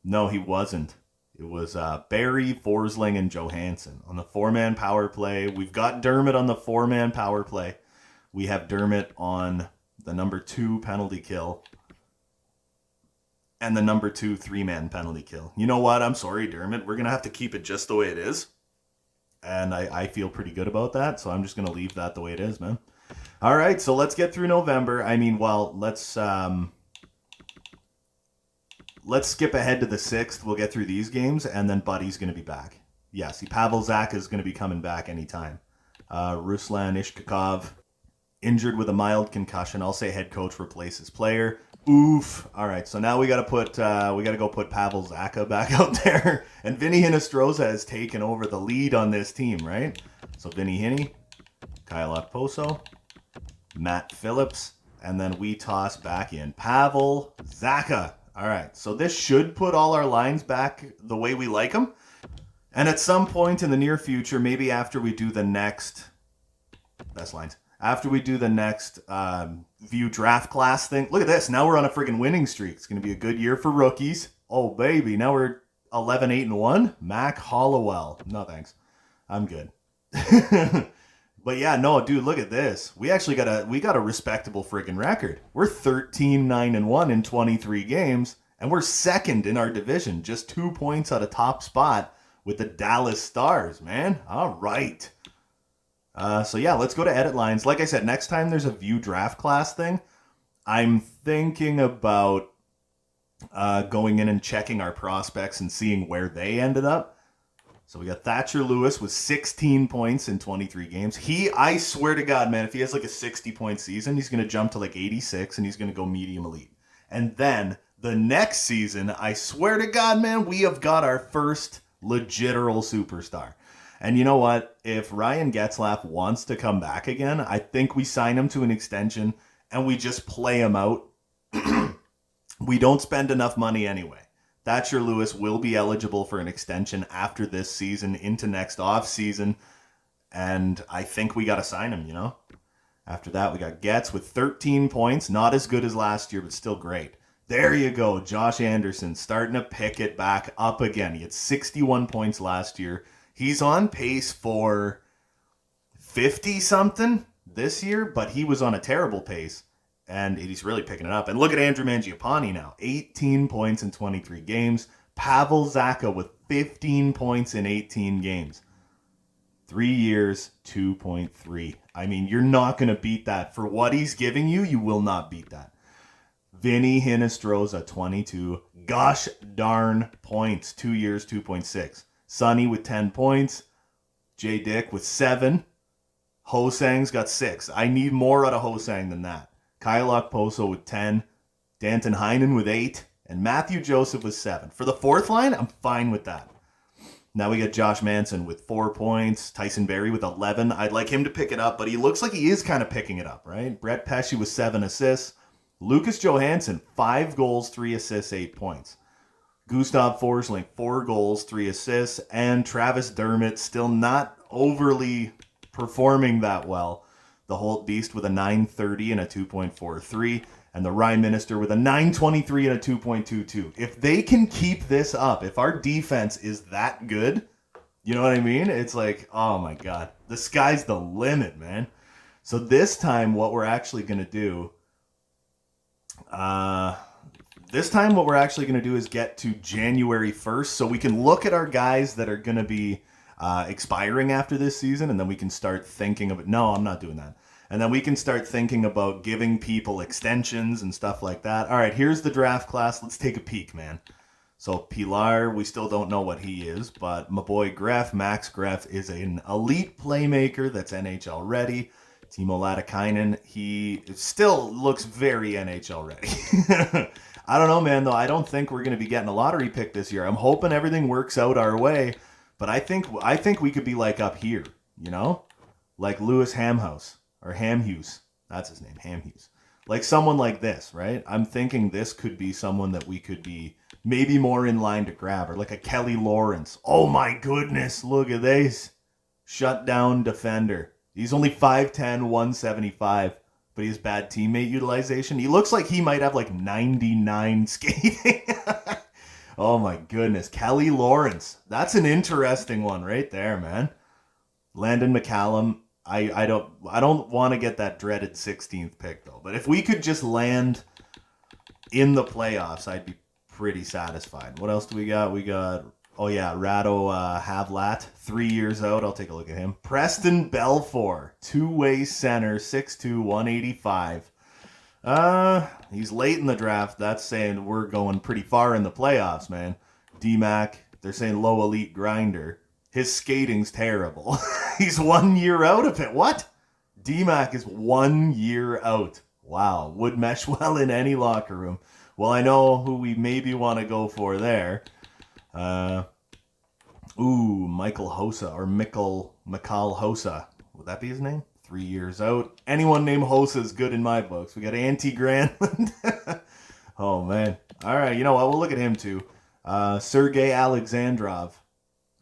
No, he wasn't. It was Barrie, Forsling, and Johansson on the 4-man power play. We've got Dermott on the 4-man power play. We have Dermott on the number 2 penalty kill and the number 2 3-man penalty kill. You know what? I'm sorry, Dermott. We're going to have to keep it just the way it is. And I feel pretty good about that, so I'm just going to leave that the way it is, man. All right, so let's get through November. I mean, well, let's skip ahead to the 6th. We'll get through these games, and then Buddy's going to be back. Yes, Pavel Zacha is going to be coming back anytime. Ruslan Ishkakov, injured with a mild concussion. I'll say head coach replaces player. Oof. All right, so now we got to go put Pavel Zacha back out there, and Vinny Hinostroza has taken over the lead on this team, right? So Vinny Hinney, Kyle Okposo, Matt Phillips, and then we toss back in Pavel Zacha. All right, so this should put all our lines back the way we like them, and at some point in the near future, maybe after we do the next best lines. After we do the next view draft class thing. Look at this. Now we're on a friggin' winning streak. It's going to be a good year for rookies. Oh, baby. Now we're 11-8-1. Mac Hollowell. No, thanks. I'm good. But yeah, no, dude, look at this. We actually got a respectable friggin' record. We're 13-9-1 in 23 games, and we're second in our division. Just 2 points out of top spot with the Dallas Stars, man. All right. So yeah, let's go to edit lines. Like I said, next time there's a view draft class thing, I'm thinking about going in and checking our prospects and seeing where they ended up. So we got Thatcher Lewis with 16 points in 23 games. I swear to God, man, if he has like a 60-point season, he's going to jump to like 86 and he's going to go medium elite. And then the next season, I swear to God, man, we have got our first legiteral superstar. And you know what? If Ryan Getzlaf wants to come back again, I think we sign him to an extension and we just play him out. We don't spend enough money anyway. Thatcher Lewis will be eligible for an extension after this season into next off season. And I think we got to sign him, you know? After that, we got Getz with 13 points. Not as good as last year, but still great. There you go. Josh Anderson starting to pick it back up again. He had 61 points last year. He's on pace for 50-something this year, but he was on a terrible pace, and he's really picking it up. And look at Andrew Mangiapane now, 18 points in 23 games. Pavel Zacha with 15 points in 18 games. 3 years, 2.3. I mean, you're not going to beat that. For what he's giving you, you will not beat that. Vinny Hinostroza, 22. Gosh darn points. 2 years, 2.6. Sonny with 10 points. J. Dick with 7. Hosang's got 6. I need more out of Hosang than that. Kyle Okposo with 10. Danton Heinen with 8. And Matthew Joseph with 7. For the fourth line, I'm fine with that. Now we got Josh Manson with 4 points. Tyson Barrie with 11. I'd like him to pick it up, but he looks like he is kind of picking it up, right? Brett Pesce with 7 assists. Lucas Johansson, 5 goals, 3 assists, 8 points. Gustav Forsling, 4 goals, 3 assists. And Travis Dermott, still not overly performing that well. The Holt Beast with a 930 and a 2.43. And the Rye Minister with a 923 and a 2.22. If they can keep this up, if our defense is that good, you know what I mean? It's like, oh my God, the sky's the limit, man. So this time what we're actually going to do, is get to January 1st so we can look at our guys that are going to be expiring after this season, and then we can start thinking of it. No, I'm not doing that. And then we can start thinking about giving people extensions and stuff like that. All right, here's the draft class. Let's take a peek, man. So Pilar, we still don't know what he is, but my boy Greff, Max Greff, is an elite playmaker that's NHL ready. Timo Latikainen, he still looks very NHL ready. I don't know, man, though. I don't think we're going to be getting a lottery pick this year. I'm hoping everything works out our way, but I think we could be like up here, you know? Like Lewis Hamhouse. Or Hamhughes. That's his name, Hamhughes. Like someone like this, right? I'm thinking this could be someone that we could be maybe more in line to grab. Or like a Kelly Lawrence. Oh my goodness, look at this. Shutdown defender. He's only 5'10", 175. But he has bad teammate utilization. He looks like he might have like 99 skating. Oh my goodness. Kelly Lawrence. That's an interesting one right there, man. Landon McCallum. I don't want to get that dreaded 16th pick, though. But if we could just land in the playoffs, I'd be pretty satisfied. What else do we got? We got, Rado Havlat, 3 years out. I'll take a look at him. Preston Belfour, two-way center, 6'2", 185. He's late in the draft. That's saying we're going pretty far in the playoffs, man. D-Mac, they're saying low elite grinder. His skating's terrible. He's 1 year out of it. What? D-Mac is 1 year out. Wow. Would mesh well in any locker room. Well, I know who we maybe want to go for there. Michael Hossa or Mikal Hossa. Would that be his name? 3 years out. Anyone named Hossa is good in my books. We got Antti Granlund. Oh, man. All right. You know what? We'll look at him, too. Sergei Alexandrov.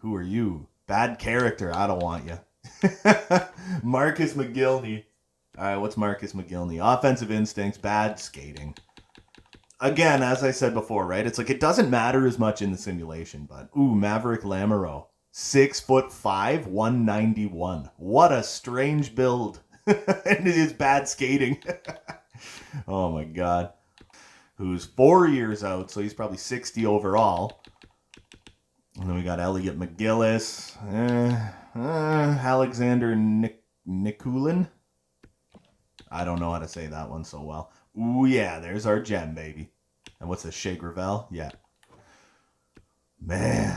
Who are you? Bad character. I don't want you. Marcus McGillney. All right, what's Marcus McGillney? Offensive instincts, bad skating. Again, as I said before, right? It's like it doesn't matter as much in the simulation, but Maverick Lamoureux. 6'5", 191. What a strange build. And it is bad skating. Oh my God. Who's 4 years out, so he's probably 60 overall. And then we got Elliot McGillis, Alexander Nikulin. I don't know how to say that one so well. Ooh, yeah, there's our gem, baby. And what's this, Shea Gravel? Yeah. Man,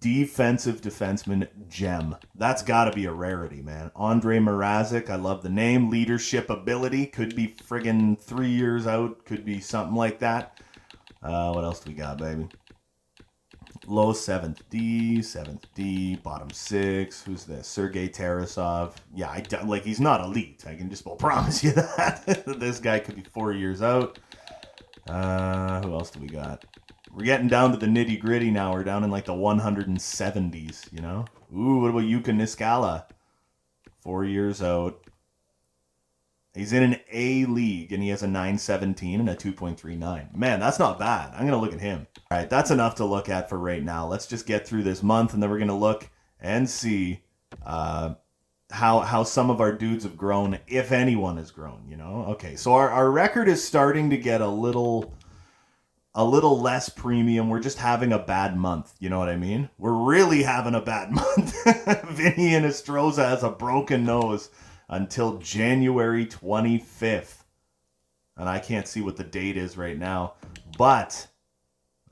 defensive defenseman gem. That's got to be a rarity, man. Andre Mrazek, I love the name. Leadership ability, could be friggin' 3 years out. Could be something like that. What else do we got, baby? Low 7th D, bottom 6. Who's this? Sergei Tarasov. Yeah, he's not elite. I can just promise you that. This guy could be 4 years out. Who else do we got? We're getting down to the nitty gritty now. We're down in like the 170s, you know? Ooh, what about Yuka Niskala? 4 years out. He's in an A league, and he has a 917 and a 2.39. Man, that's not bad. I'm going to look at him. All right, that's enough to look at for right now. Let's just get through this month, and then we're going to look and see how some of our dudes have grown, if anyone has grown, you know? Okay, so our record is starting to get a little less premium. We're just having a bad month, you know what I mean? We're really having a bad month. Vinny Inestrosa has a broken nose until January 25th. And I can't see what the date is right now. But,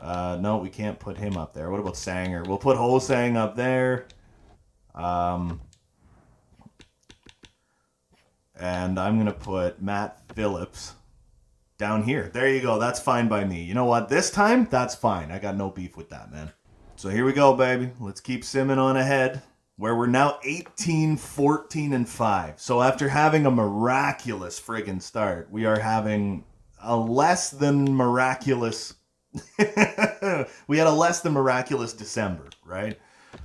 no, we can't put him up there. What about Sanger? We'll put Ho-Sang up there. And I'm going to put Matt Phillips down here. There you go. That's fine by me. You know what? This time, that's fine. I got no beef with that, man. So here we go, baby. Let's keep simming on ahead, where we're now 18, 14, and 5. So after having a miraculous friggin' start, we are having a less than miraculous... we had a less than miraculous December, right?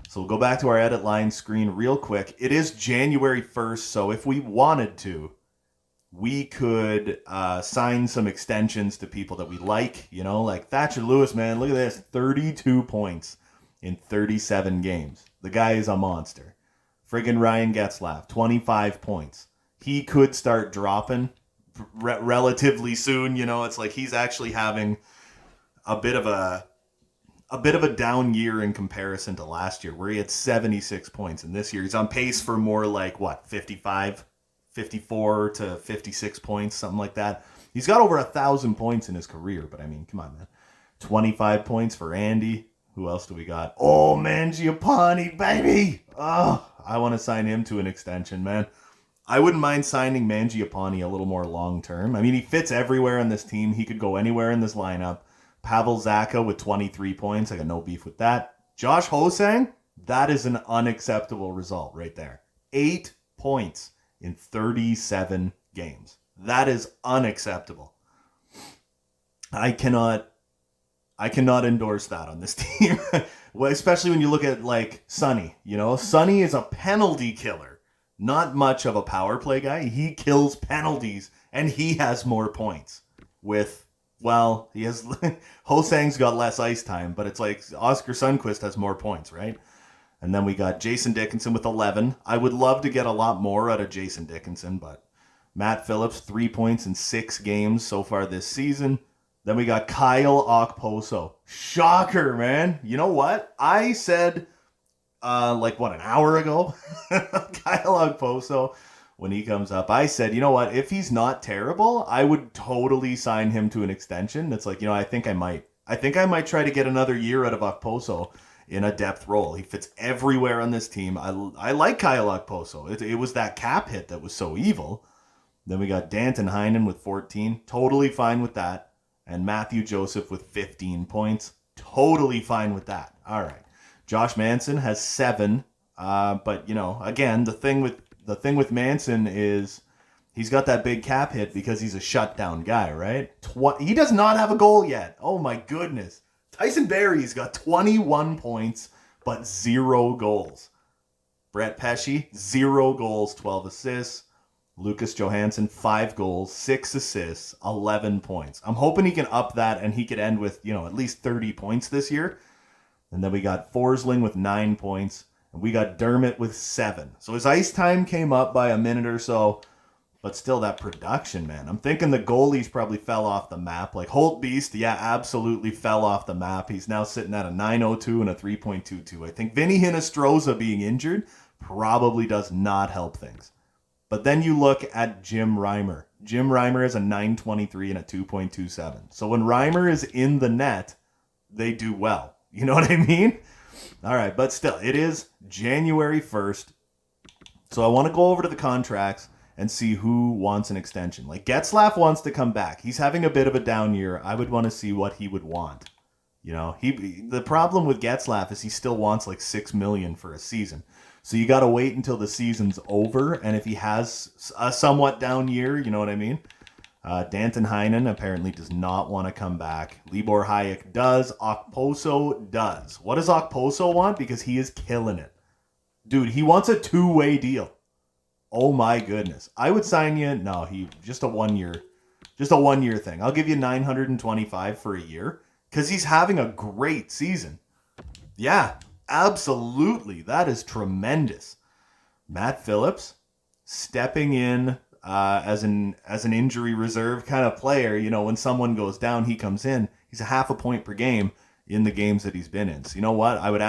So we'll go back to our edit line screen real quick. It is January 1st, so if we wanted to, we could sign some extensions to people that we like, you know, like Thatcher Lewis, man. Look at this, 32 points in 37 games. The guy is a monster. Friggin' Ryan Getzlaf, 25 points. He could start dropping relatively soon, you know. It's like he's actually having a bit of a down year in comparison to last year, where he had 76 points, and this year he's on pace for more like, what, 55, 54 to 56 points, something like that. He's got over 1,000 points in his career, but I mean, come on, man. 25 points for Andy. Who else do we got? Oh, Mangiapane, baby! Oh, I want to sign him to an extension, man. I wouldn't mind signing Mangiapane a little more long-term. I mean, he fits everywhere on this team. He could go anywhere in this lineup. Pavel Zacha with 23 points. I got no beef with that. Josh Ho-Sang, that is an unacceptable result right there. 8 points in 37 games. That is unacceptable. I cannot endorse that on this team. Well, especially when you look at, like, Sonny. You know, Sonny is a penalty killer. Not much of a power play guy. He kills penalties, and he has more points. Well, he has... Ho-Sang's got less ice time, but it's like Oscar Sundqvist has more points, right? And then we got Jason Dickinson with 11. I would love to get a lot more out of Jason Dickinson, but Matt Phillips, 3 points in 6 games so far this season. Then we got Kyle Okposo. Shocker, man. You know what? I said, an hour ago? Kyle Okposo, when he comes up, I said, you know what? If he's not terrible, I would totally sign him to an extension. It's like, you know, I think I might try to get another year out of Okposo in a depth role. He fits everywhere on this team. I like Kyle Okposo. It was that cap hit that was so evil. Then we got Danton Heinen with 14. Totally fine with that. And Matthew Joseph with 15 points. Totally fine with that. All right. Josh Manson has 7. But, you know, again, the thing with Manson is he's got that big cap hit because he's a shutdown guy, right? He does not have a goal yet. Oh, my goodness. Tyson Barrie's got 21 points, but 0 goals. Brett Pesce, 0 goals, 12 assists. Lucas Johansson, 5 goals, 6 assists, 11 points. I'm hoping he can up that and he could end with, you know, at least 30 points this year. And then we got Forsling with 9 points. And we got Dermott with 7. So his ice time came up by a minute or so. But still, that production, man. I'm thinking the goalies probably fell off the map. Like Holt Beast, yeah, absolutely fell off the map. He's now sitting at a 9.02 and a 3.22. I think Vinny Hinostroza being injured probably does not help things. But then you look at Jim Reimer. Jim Reimer is a 9.23 and a 2.27. So when Reimer is in the net, they do well. You know what I mean? All right, but still, it is January 1st. So I want to go over to the contracts and see who wants an extension. Like Getzlaf wants to come back. He's having a bit of a down year. I would want to see what he would want. You know, the problem with Getzlaf is he still wants like $6 million for a season. So you got to wait until the season's over. And if he has a somewhat down year, you know what I mean? Danton Heinen apparently does not want to come back. Libor Hayek does. Okposo does. What does Okposo want? Because he is killing it. Dude, he wants a 2-way deal. Oh my goodness. I would sign you. No, just a 1 year. Just a 1 year thing. I'll give you $925 for a year. Because he's having a great season. Yeah, absolutely. That is tremendous. Matt Phillips stepping in as an injury reserve kind of player. You know, when someone goes down, he comes in. He's a half a point per game in the games that he's been in. So you know what? I would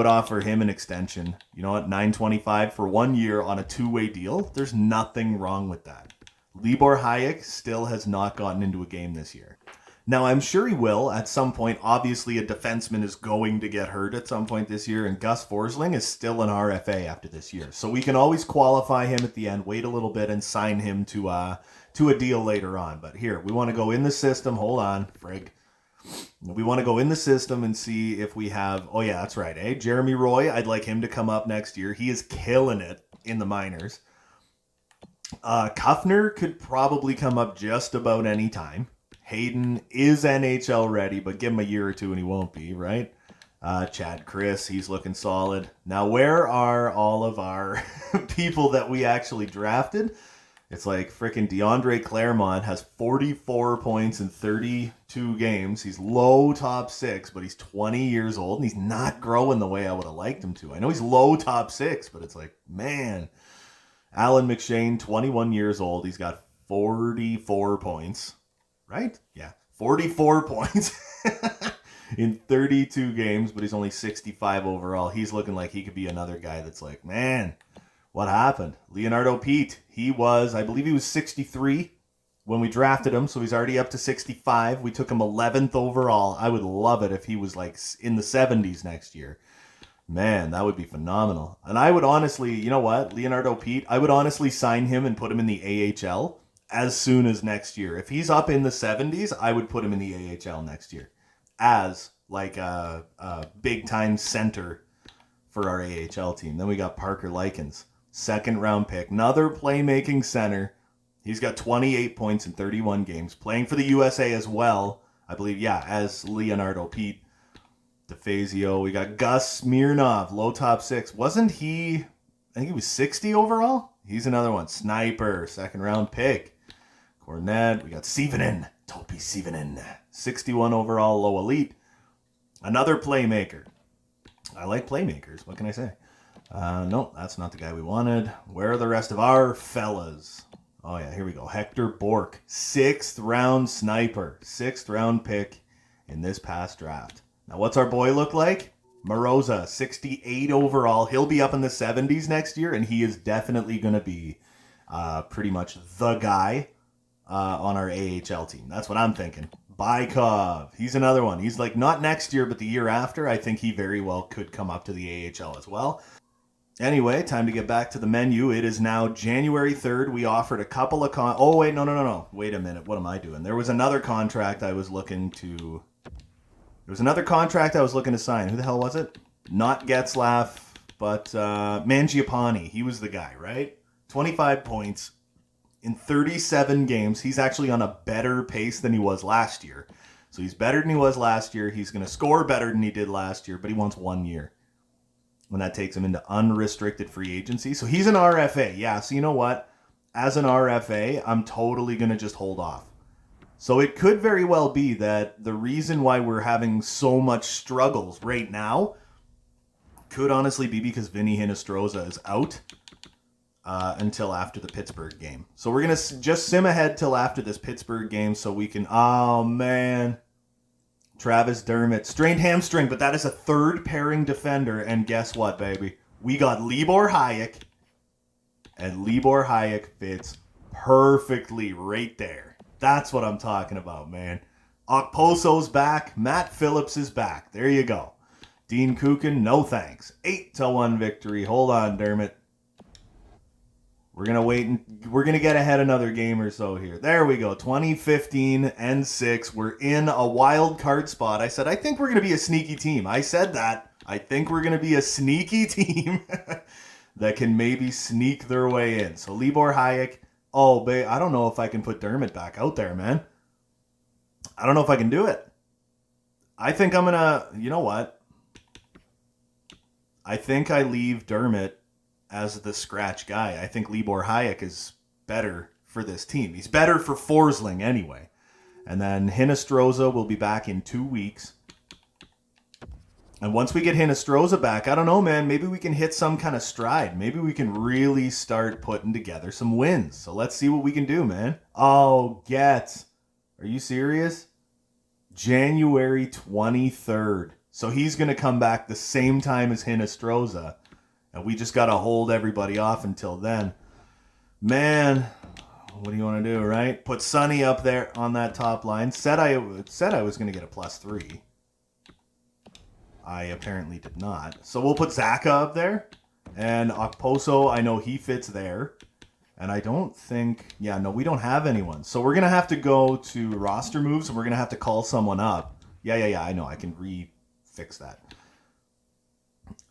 offer him an extension. You know what? $9.25 for 1 year on a 2-way deal. There's nothing wrong with that. Libor Hayek still has not gotten into a game this year. Now, I'm sure he will at some point. Obviously, a defenseman is going to get hurt at some point this year, and Gus Forsling is still an RFA after this year. So we can always qualify him at the end, wait a little bit, and sign him to a deal later on. But here, we want to go in the system. Hold on, frig. We want to go in the system and see if we have... Oh, yeah, that's right, eh? Jeremy Roy, I'd like him to come up next year. He is killing it in the minors. Kuffner could probably come up just about any time. Hayden is NHL ready, but give him a year or two and he won't be, right? Chad Chris, he's looking solid. Now, where are all of our people that we actually drafted? It's like freaking DeAndre Claremont has 44 points in 32 games. He's low top 6, but he's 20 years old, and he's not growing the way I would have liked him to. I know he's low top 6, but it's like, man. Alan McShane, 21 years old. He's got 44 points. Right? Yeah. 44 points in 32 games, but he's only 65 overall. He's looking like he could be another guy that's like, man, what happened? Leonardo Pete, I believe he was 63 when we drafted him, so he's already up to 65. We took him 11th overall. I would love it if he was like in the 70s next year. Man, that would be phenomenal. And I would honestly, you know what, Leonardo Pete, I would honestly sign him and put him in the AHL as soon as next year. If he's up in the 70s, I would put him in the AHL next year as like a big-time center for our AHL team. Then we got Parker Likens, second-round pick, another playmaking center. He's got 28 points in 31 games, playing for the USA as well, I believe, yeah, as Leonardo Pete. DeFazio, we got Gus Smirnov, low top 6. Wasn't he, I think he was 60 overall? He's another one. Sniper, second-round pick. Cornet, we got Sivanen, Topi Sivanen, 61 overall, low elite. Another playmaker. I like playmakers, what can I say? No, that's not the guy we wanted. Where are the rest of our fellas? Oh yeah, here we go. Hector Bork, 6th round sniper, 6th round pick in this past draft. Now what's our boy look like? Moroza, 68 overall. He'll be up in the 70s next year, and he is definitely going to be pretty much the guy on our AHL team. That's what I'm thinking. Bykov, he's another one. He's like not next year, but the year after. I think he very well could come up to the AHL as well. Anyway, time to get back to the menu. It is now January 3rd. We offered a couple of Oh, wait, no. Wait a minute. What am I doing? There was another contract I was looking to... Who the hell was it? Not Getzlaff, but Mangiapane. He was the guy, right? 25 points in 37 games. He's actually on a better pace than he was last year. So he's better than he was last year. He's going to score better than he did last year, but he wants 1 year. When that takes him into unrestricted free agency. So he's an RFA. Yeah, so you know what? As an RFA, I'm totally going to just hold off. So it could very well be that the reason why we're having so much struggles right now could honestly be because Vinny Hinostroza is out until after the Pittsburgh game. So we're going to just sim ahead till after this Pittsburgh game so we can... Oh, man. Travis Dermott. Strained hamstring, but that is a third pairing defender. And guess what, baby? We got Libor Hayek. And Libor Hayek fits perfectly right there. That's what I'm talking about, man. Okposo's back. Matt Phillips is back. There you go. Dean Kukin, no thanks. 8-1 victory. Hold on, Dermott. We're going to wait, and we're going to get ahead another game or so here. There we go. 20-15-6. We're in a wild card spot. I said, I think we're going to be a sneaky team. I said that. I think we're going to be a sneaky team that can maybe sneak their way in. So Libor Hayek. Oh, babe, I don't know if I can put Dermott back out there, man. I don't know if I can do it. I think I'm going to, you know what? I think I leave Dermott as the scratch guy. I think Libor Hayek is better for this team. He's better for Forsling anyway. And then Hinostroza will be back in 2 weeks. And once we get Hinostroza back, I don't know, man, maybe we can hit some kind of stride. Maybe we can really start putting together some wins. So let's see what we can do, man. Oh, are you serious? January 23rd. So he's going to come back the same time as Hinostroza. And we just got to hold everybody off until then. Man, what do you want to do, right? Put Sonny up there on that top line. Said I was going to get a +3. I apparently did not. So we'll put Zaka up there. And Okposo, I know he fits there. And I don't think... Yeah, no, we don't have anyone. So we're going to have to go to roster moves, and we're going to have to call someone up. Yeah, I know. I can fix that.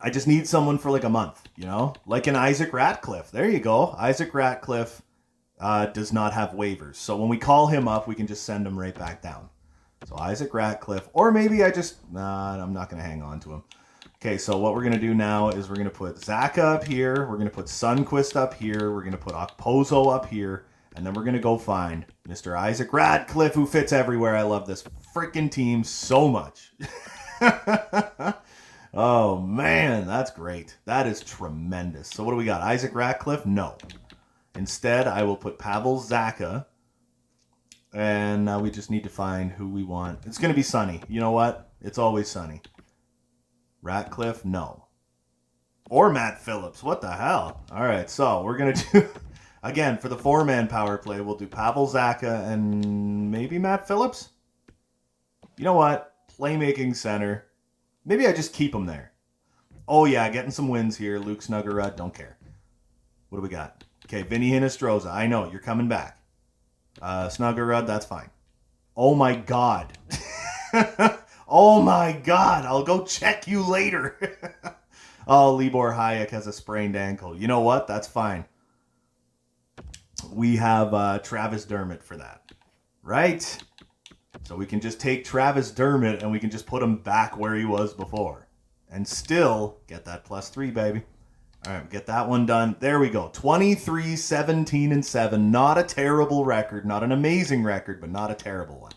I just need someone for like a month, you know? Like an Isaac Ratcliffe. There you go. Isaac Ratcliffe does not have waivers. So when we call him up, we can just send him right back down. So Isaac Ratcliffe, or maybe I'm not going to hang on to him. Okay, so what we're going to do now is we're going to put Zaka up here. We're going to put Sundqvist up here. We're going to put Okposo up here. And then we're going to go find Mr. Isaac Ratcliffe, who fits everywhere. I love this freaking team so much. Oh, man, that's great. That is tremendous. So what do we got? Isaac Ratcliffe? No. Instead, I will put Pavel Zaka. And now we just need to find who we want. It's going to be Sonny. You know what? It's always Sonny. Ratcliffe? No. Or Matt Phillips. What the hell? All right, so we're going to do... Again, for the 4-man power play, we'll do Pavel Zaka and maybe Matt Phillips? You know what? Playmaking center. Maybe I just keep him there. Oh, yeah, getting some wins here. Luke Snuggerud, don't care. What do we got? Okay, Vinny Hinostroza. I know, you're coming back. Snuggerud, that's fine. Oh my God. Oh my God. I'll go check you later. Oh, Libor Hayek has a sprained ankle. You know what? That's fine. We have Travis Dermott for that. Right? So we can just take Travis Dermott and we can just put him back where he was before. And still get that +3, baby. All right, get that one done. There we go. 23, 17, and 7. Not a terrible record. Not an amazing record, but not a terrible one.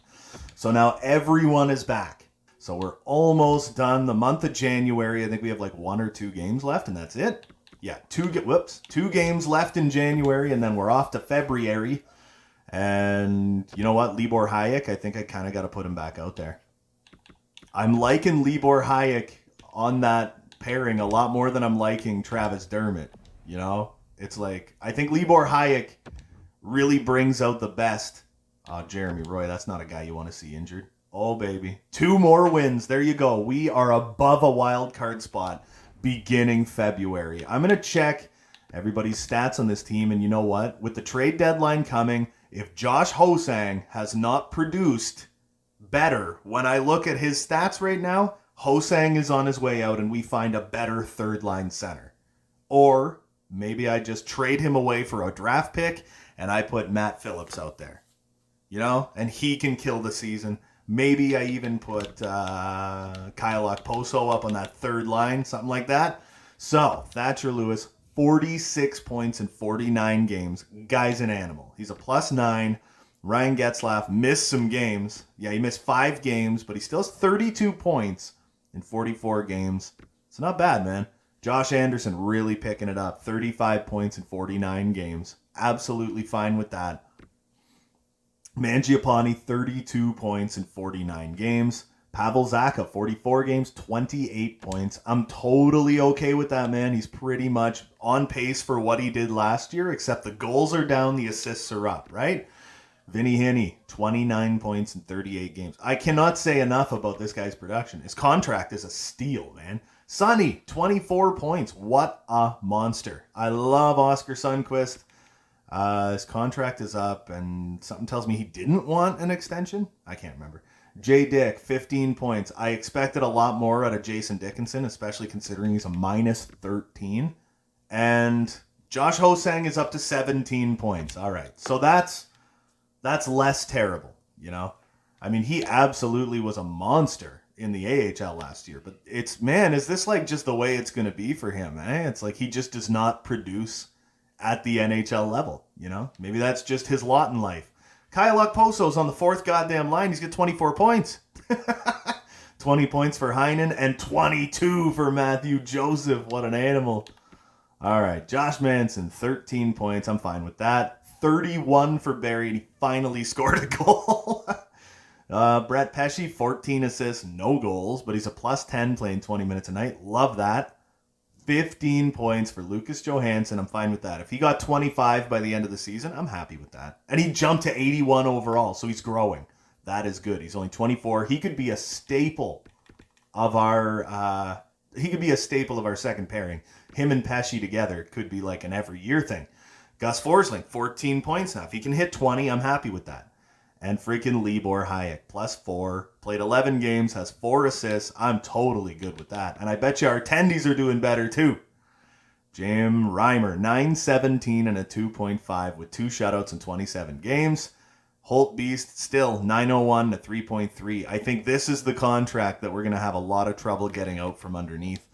So now everyone is back. So we're almost done. The month of January, I think we have like 1 or 2 games left, and that's it. Yeah, 2 games left in January, and then we're off to February. And you know what? Libor Hayek, I think I kind of got to put him back out there. I'm liking Libor Hayek on that pairing a lot more than I'm liking Travis Dermott. You know, it's like I think Libor Hayek really brings out the best. Jeremy Roy, that's not a guy you want to see injured. Oh baby, 2 more wins. There you go. We are above a wild card spot beginning February. I'm gonna check everybody's stats on this team, and you know what? With the trade deadline coming, if Josh Hosang has not produced better, when I look at his stats right now, Hosang is on his way out and we find a better third-line center. Or maybe I just trade him away for a draft pick and I put Matt Phillips out there. You know? And he can kill the season. Maybe I even put Kyle Okposo up on that third line, something like that. So, Thatcher Lewis, 46 points in 49 games. Guy's an animal. He's a +9. Ryan Getzlaf missed some games. Yeah, he missed 5 games, but he still has 32 points in 44 games. It's not bad, man. Josh Anderson really picking it up. 35 points in 49 games. Absolutely fine with that. Mangiapane, 32 points in 49 games. Pavel Zaka, 44 games, 28 points. I'm totally okay with that, man. He's pretty much on pace for what he did last year, except the goals are down, the assists are up, right? Vinny Hinney, 29 points in 38 games. I cannot say enough about this guy's production. His contract is a steal, man. Sonny, 24 points. What a monster. I love Oscar Sundqvist. His contract is up, and something tells me he didn't want an extension. I can't remember. Jay Dick, 15 points. I expected a lot more out of Jason Dickinson, especially considering he's a -13. And Josh Hosang is up to 17 points. All right, so that's less terrible, you know? I mean, he absolutely was a monster in the AHL last year, but is this like just the way it's going to be for him, eh? It's like he just does not produce at the NHL level, you know? Maybe that's just his lot in life. Kyle Okposo's on the 4th goddamn line. He's got 24 points. 20 points for Heinen and 22 for Matthew Joseph. What an animal. All right, Josh Manson, 13 points. I'm fine with that. 31 for Barry, and he finally scored a goal. Brett Pesce, 14 assists, no goals, but he's a plus 10 playing 20 minutes a night. Love that. 15 points for Lucas Johansson. I'm fine with that. If he got 25 by the end of the season, I'm happy with that. And he jumped to 81 overall, so he's growing. That is good. He's only 24. He could be a staple of our second pairing. Him and Pesce together could be like an every year thing. Gus Forsling, 14 points now. If he can hit 20, I'm happy with that. And freaking Libor Hayek, plus 4, played 11 games, has 4 assists. I'm totally good with that. And I bet you our attendees are doing better too. Jim Reimer, 917 and a 2.5 with 2 shutouts in 27 games. Holt Beast, still 901 to 3.3. I think this is the contract that we're going to have a lot of trouble getting out from underneath.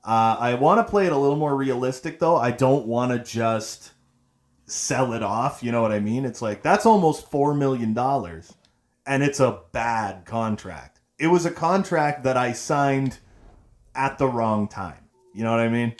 I want to play it a little more realistic, though. I don't want to just sell it off, you know what I mean? It's like, that's almost $4 million, and it's a bad contract. It was a contract that I signed at the wrong time. You know what I mean?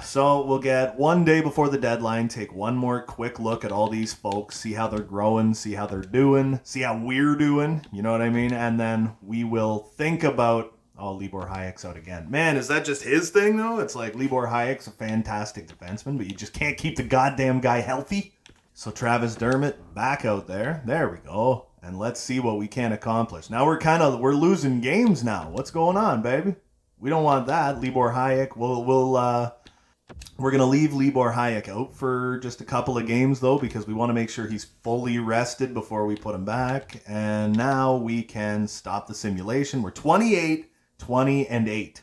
So we'll get one day before the deadline, take one more quick look at all these folks, see how they're growing, see how they're doing, see how we're doing, you know what I mean? And then we will think about, Libor Hayek's out again. Man, is that just his thing, though? It's like Libor Hayek's a fantastic defenseman, but you just can't keep the goddamn guy healthy. So Travis Dermott back out there. There we go. And let's see what we can accomplish. Now we're losing games now. What's going on, baby? We don't want that. Libor Hayek, we're going to leave Libor Hayek out for just a couple of games, though, because we want to make sure he's fully rested before we put him back. And now we can stop the simulation. We're 28, 20, and 8.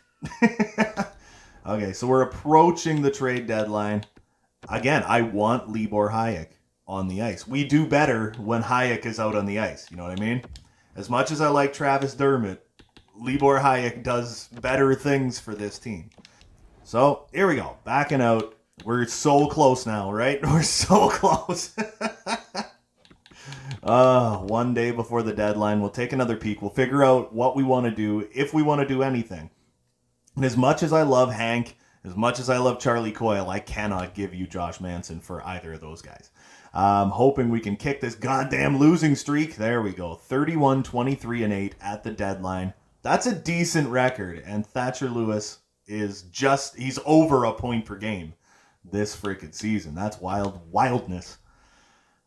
Okay, so we're approaching the trade deadline. Again, I want Libor Hayek on the ice. We do better when Hayek is out on the ice. You know what I mean? As much as I like Travis Dermott, Libor Hayek does better things for this team. So, here we go. Backing out. We're so close now, right? We're so close. One day before the deadline, we'll take another peek. We'll figure out what we want to do, if we want to do anything. And as much as I love Hank, as much as I love Charlie Coyle, I cannot give you Josh Manson for either of those guys. I'm hoping we can kick this goddamn losing streak. There we go. 31, 23, and 8 at the deadline. That's a decent record. And Thatcher Lewis he's over a point per game this freaking season. That's wildness.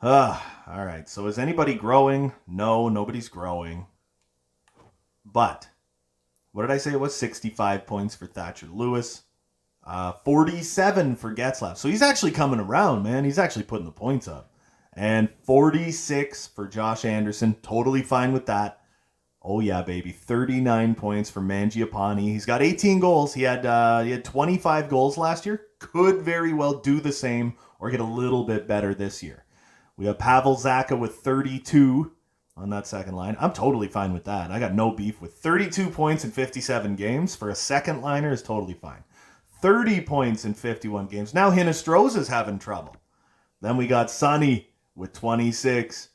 All right. So is anybody growing? No, nobody's growing. But what did I say? It was 65 points for Thatcher Lewis. 47 for Getzlaf. So he's actually coming around, man. He's actually putting the points up. And 46 for Josh Anderson. Totally fine with that. Oh, yeah, baby. 39 points for Mangiapane. He's got 18 goals. He had 25 goals last year. Could very well do the same or get a little bit better this year. We have Pavel Zacha with 32 on that second line. I'm totally fine with that. I got no beef with 32 points in 57 games. For a second liner is totally fine. 30 points in 51 games. Now Hinostroza's having trouble. Then we got Sonny with 26.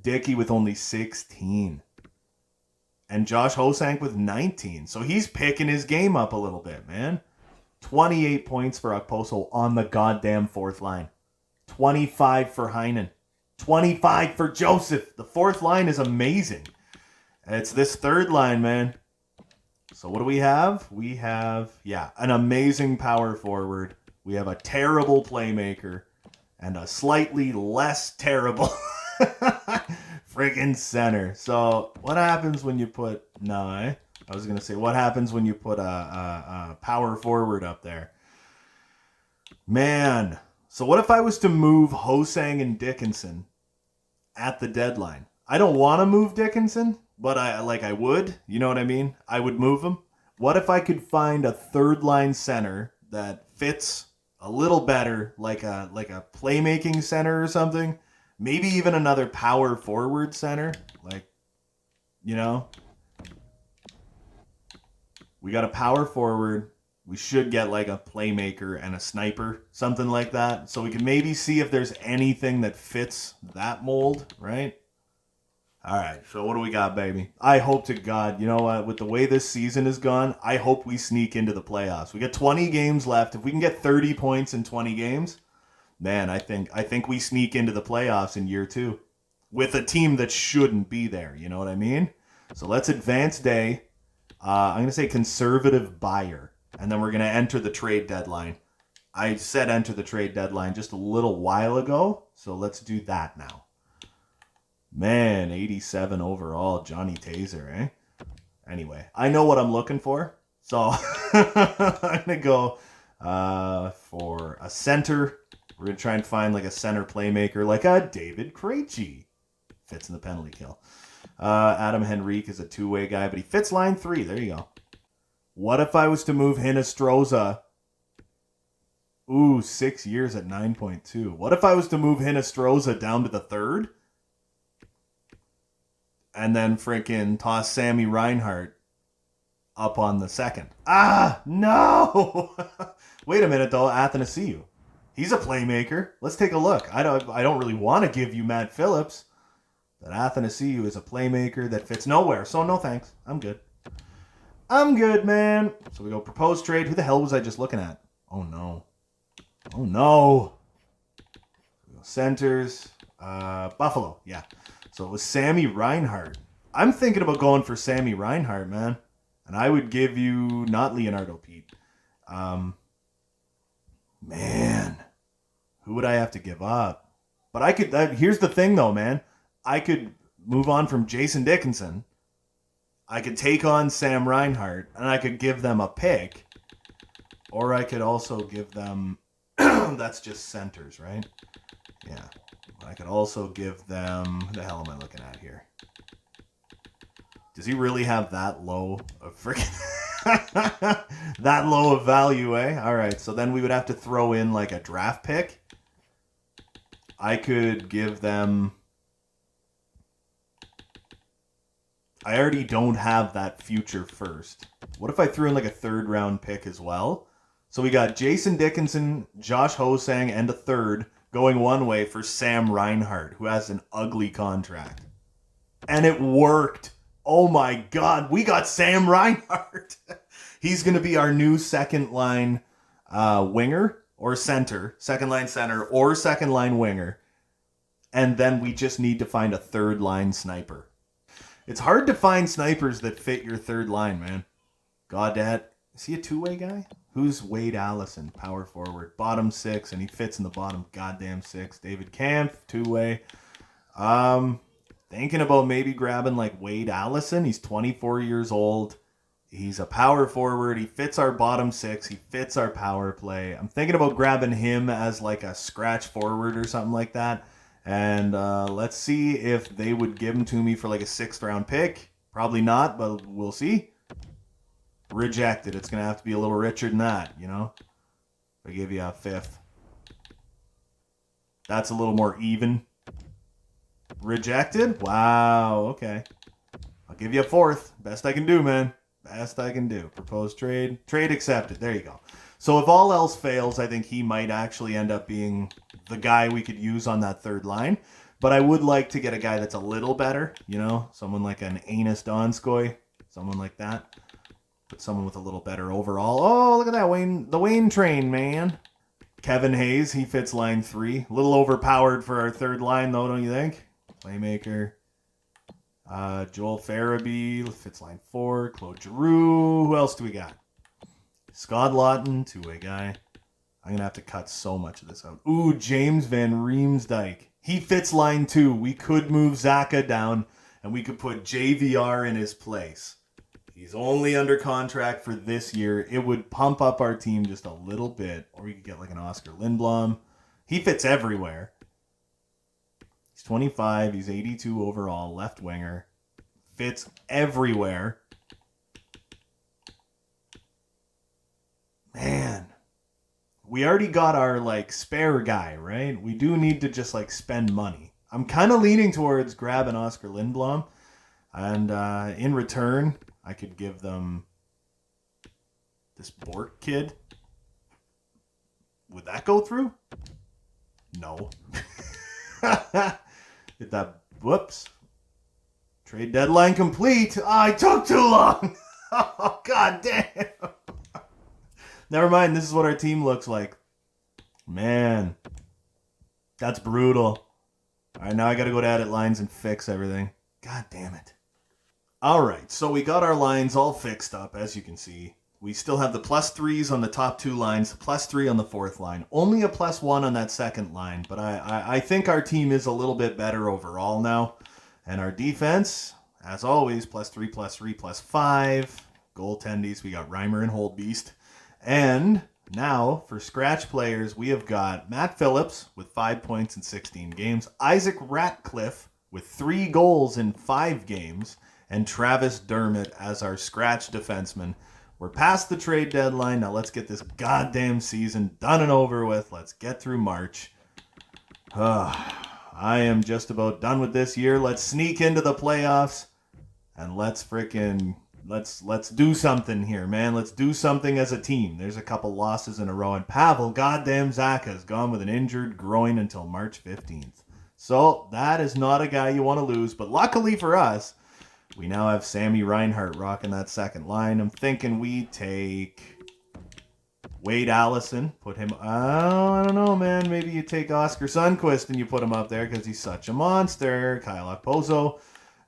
Dickey with only 16. And Josh Hosank with 19. So he's picking his game up a little bit, man. 28 points for Okposo on the goddamn fourth line. 25 for Heinen. 25 for Joseph. The fourth line is amazing. It's this third line, man. So what do we have? We have, an amazing power forward. We have a terrible playmaker. And a slightly less terrible friggin' center. So what happens when you put... I was going to say, what happens when you put a power forward up there? Man. So what if I was to move Hosang and Dickinson at the deadline? I don't want to move Dickinson, but I would. You know what I mean? I would move him. What if I could find a third line center that fits a little better, like a playmaking center or something? Maybe even another power forward center. We got a power forward. We should get like a playmaker and a sniper, something like that. So we can maybe see if there's anything that fits that mold, right? All right, so what do we got, baby? I hope to God, you know what, with the way this season has gone, I hope we sneak into the playoffs. We got 20 games left. If we can get 30 points in 20 games, man, I think we sneak into the playoffs in year 2 with a team that shouldn't be there, you know what I mean? So let's advance day. I'm going to say conservative buyer, and then we're going to enter the trade deadline. I said enter the trade deadline just a little while ago, so let's do that now. Man, 87 overall, Johnny Taser, eh? Anyway, I know what I'm looking for, so I'm going to go for a center. We're going to try and find like a center playmaker, like a David Krejci. Fits in the penalty kill. Adam Henrique is a two-way guy, but he fits line 3. There you go. What if I was to move Hinostroza? Ooh, 6 years at 9.2. What if I was to move Hinostroza down to the 3rd? And then freaking toss Sammy Reinhart up on the 2nd. Ah, no! Wait a minute, though. Athanasiou. He's a playmaker. Let's take a look. I don't really want to give you Matt Phillips, but Athanasiou is a playmaker that fits nowhere. So no thanks. I'm good. I'm good, man. So we go proposed trade. Who the hell was I just looking at? Oh, no. Oh, no. Centers. Buffalo. Yeah. So it was Sammy Reinhart. I'm thinking about going for Sammy Reinhart, man. And I would give you not Leonardo Pete. Man. Who would I have to give up? But I could... here's the thing, though, man. I could move on from Jason Dickinson. I could take on Sam Reinhart. And I could give them a pick. Or I could also give them... that's just centers, right? Yeah. I could also give them... Who the hell am I looking at here? Does he really have that low of freaking... that low of value, eh? All right, so then we would have to throw in like a draft pick. I could give them... I already don't have that future first. What if I threw in like a 3rd round pick as well? So we got Jason Dickinson, Josh Hosang, and a 3rd going one way for Sam Reinhart, who has an ugly contract. And it worked. Oh my God, we got Sam Reinhart. He's going to be our new second line winger or center, second line center or second line winger. And then we just need to find a 3rd line sniper. It's hard to find snipers that fit your 3rd line, man. Goddad, is he a two-way guy? Who's Wade Allison, power forward, bottom 6, and he fits in the bottom goddamn 6. David Kampf, two-way. Thinking about maybe grabbing like Wade Allison. He's 24 years old. He's a power forward. He fits our bottom 6. He fits our power play. I'm thinking about grabbing him as like a scratch forward or something like that. And let's see if they would give him to me for like a 6th round pick. Probably not, but we'll see. Rejected. It's going to have to be a little richer than that, you know? If I give you a 5th. That's a little more even. Rejected? Wow, okay. I'll give you a 4th. Best I can do, man. Best I can do. Proposed trade. Trade accepted. There you go. So if all else fails, I think he might actually end up being the guy we could use on that 3rd line. But I would like to get a guy that's a little better, you know? Someone like an Anus Donskoy. Someone like that. But someone with a little better overall. Oh, look at that, Wayne. The Wayne train, man. Kevin Hayes, he fits line 3. A little overpowered for our 3rd line, though, don't you think? Playmaker. Joel Farabee fits line 4. Claude Giroux. Who else do we got? Scott Lawton, two-way guy. I'm going to have to cut so much of this out. Ooh, James Van Riemsdyk. He fits line 2. We could move Zaka down, and we could put JVR in his place. He's only under contract for this year. It would pump up our team just a little bit. Or we could get like an Oscar Lindblom. He fits everywhere. He's 25. He's 82 overall. Left winger. Fits everywhere. Man. We already got our like spare guy, right? We do need to just like spend money. I'm kind of leaning towards grabbing Oscar Lindblom. And in return, I could give them this Bork kid. Would that go through? No. Whoops. Trade deadline complete. I took too long. Oh, god damn. Never mind. This is what our team looks like. Man, that's brutal. All right, now I got to go to edit lines and fix everything. God damn it. All right, so we got our lines all fixed up, as you can see. We still have the +3s on the top 2 lines, +3 on the 4th line. Only a +1 on that 2nd line, but I think our team is a little bit better overall now. And our defense, as always, +3, +3, +5. Goaltendies, we got Reimer and Holdbeast. And now, for scratch players, we have got Matt Phillips with 5 points in 16 games, Isaac Ratcliffe with 3 goals in 5 games, and Travis Dermott as our scratch defenseman. We're past the trade deadline. Now let's get this goddamn season done and over with. Let's get through March. I am just about done with this year. Let's sneak into the playoffs and let's do something here, man. Let's do something as a team. There's a couple losses in a row, and Pavel goddamn Zacha is gone with an injured groin until March 15th. So that is not a guy you want to lose, but luckily for us, we now have Sammy Reinhart rocking that 2nd line. I'm thinking we take Wade Allison, put him, I don't know, man. Maybe you take Oscar Sundqvist and you put him up there because he's such a monster. Kyle Okposo.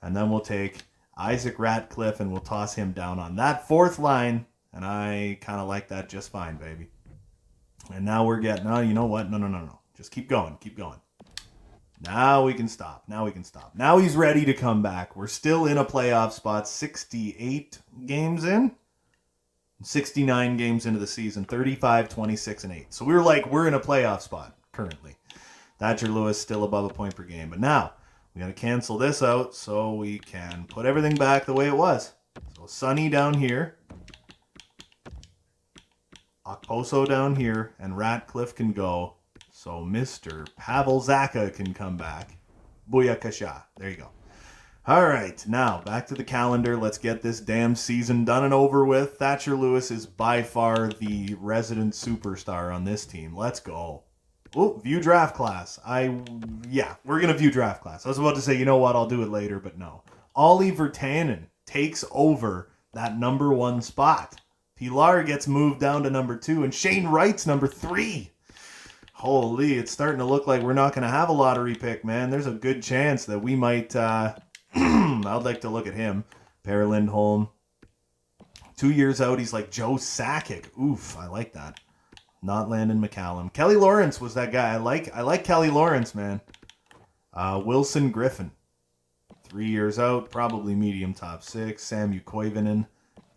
And then we'll take Isaac Ratcliffe and we'll toss him down on that 4th line. And I kind of like that just fine, baby. And now we're getting, you know what? No. Just keep going. Now we can stop. Now he's ready to come back. We're still in a playoff spot, 68 games in. 69 games into the season, 35, 26, and 8. So we're in a playoff spot currently. Thatcher Lewis still above a point per game. But now we got to cancel this out so we can put everything back the way it was. So Sonny down here, Okposo down here, and Ratcliffe can go. So Mr. Pavel Zacha can come back. Booyakasha. There you go. All right, now back to the calendar. Let's get this damn season done and over with. Thatcher Lewis is by far the resident superstar on this team. Let's go. Oh, view draft class. We're going to view draft class. I was about to say, you know what, I'll do it later, but no. Olli Virtanen takes over that number 1 spot. Pilar gets moved down to number 2, and Shane Wright's number 3. Holy, it's starting to look like we're not going to have a lottery pick, man. There's a good chance that we might... I'd like to look at him. Per Lindholm. 2 years out, he's like Joe Sakic. Oof, I like that. Not Landon McCallum. Kelly Lawrence was that guy. I like Kelly Lawrence, man. Wilson Griffin. 3 years out, probably medium top 6. Samu Koivunen.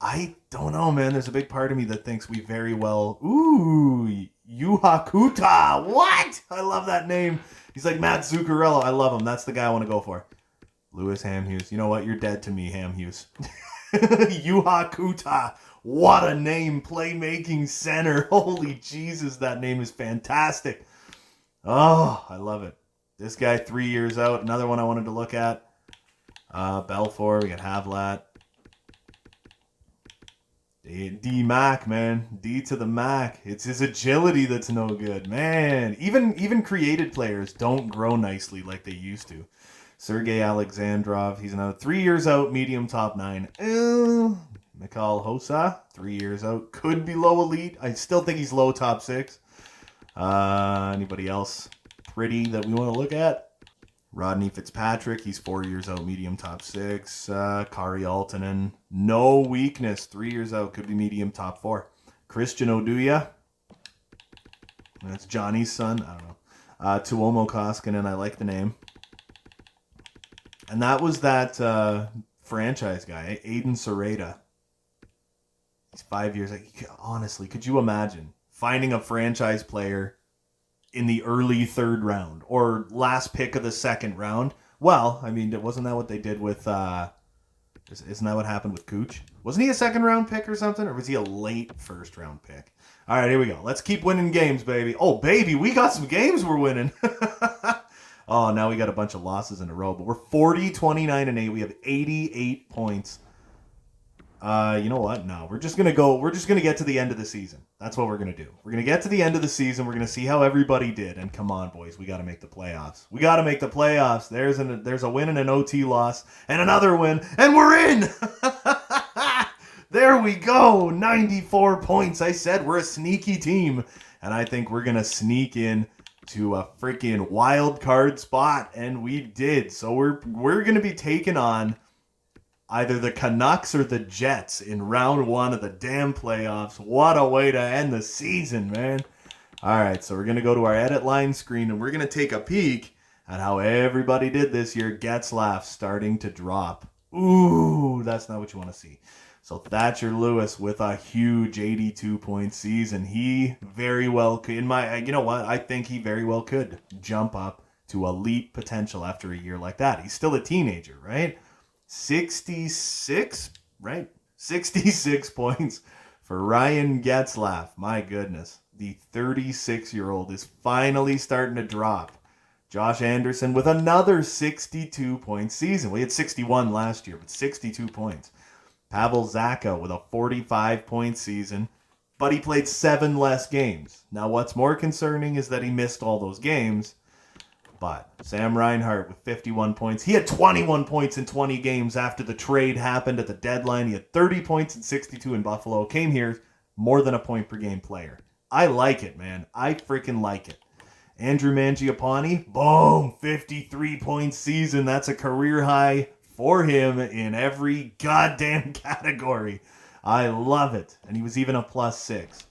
I don't know, man. There's a big part of me that thinks we very well... Ooh, Juha Kuta. What? I love that name. He's like Matt Zuccarello. I love him. That's the guy I want to go for. Lewis Hamhughes. You know what? You're dead to me, Hamhughes. Juha Kuta. What a name. Playmaking center. Holy Jesus, that name is fantastic. Oh, I love it. This guy, 3 years out. Another one I wanted to look at. Belfour. We got Havlat. D-Mac, man. D to the Mac. It's his agility that's no good. Man, even created players don't grow nicely like they used to. Sergei Alexandrov, he's another 3 years out, medium top 9. Mikhail Hossa, 3 years out, could be low elite. I still think he's low top 6. Anybody else pretty that we want to look at? Rodney Fitzpatrick, he's 4 years out, medium top 6. Kari Altonen, no weakness, 3 years out, could be medium top 4. Christian Oduya, that's Johnny's son, I don't know. Tuomo Koskinen, I like the name. And that was that franchise guy, Aiden Sereda. He's 5 years. Honestly, could you imagine finding a franchise player in the early 3rd round or last pick of the 2nd round? Well, I mean, wasn't that what they did with... isn't that what happened with Cooch? Wasn't he a 2nd round pick or something? Or was he a late 1st round pick? All right, here we go. Let's keep winning games, baby. Oh, baby, we got some games we're winning. Oh, now we got a bunch of losses in a row. But we're 40, 29, and 8. We have 88 points. You know what? No, we're just gonna get to the end of the season. That's what we're gonna do. We're gonna get to the end of the season. We're gonna see how everybody did. And come on, boys, we gotta make the playoffs. We gotta make the playoffs. There's a win and an OT loss and another win, and we're in. There we go. 94 points. I said we're a sneaky team, and I think we're gonna sneak in to a freaking wild card spot, and we did. So we're gonna be taking on either the Canucks or the Jets in round 1 of the damn playoffs. What a way to end the season, man. All right, so we're going to go to our edit line screen, and we're going to take a peek at how everybody did this year. Getzlaf starting to drop. Ooh, that's not what you want to see. So Thatcher Lewis with a huge 82-point season. He very well could, you know what? I think he very well could jump up to elite potential after a year like that. He's still a teenager, right? 66, right? 66 points for Ryan Getzlaf. My goodness. The 36-year-old is finally starting to drop. Josh Anderson with another 62-point season. We had 61 last year, but 62 points. Pavel Zacha with a 45-point season, but he played 7 less games. Now, what's more concerning is that he missed all those games. But Sam Reinhart with 51 points. He had 21 points in 20 games after the trade happened at the deadline. He had 30 points and 62 in Buffalo. Came here, more than a point per game player. I like it, man. I freaking like it. Andrew Mangiapane, boom, 53-point season. That's a career high for him in every goddamn category. I love it. And he was even a +6.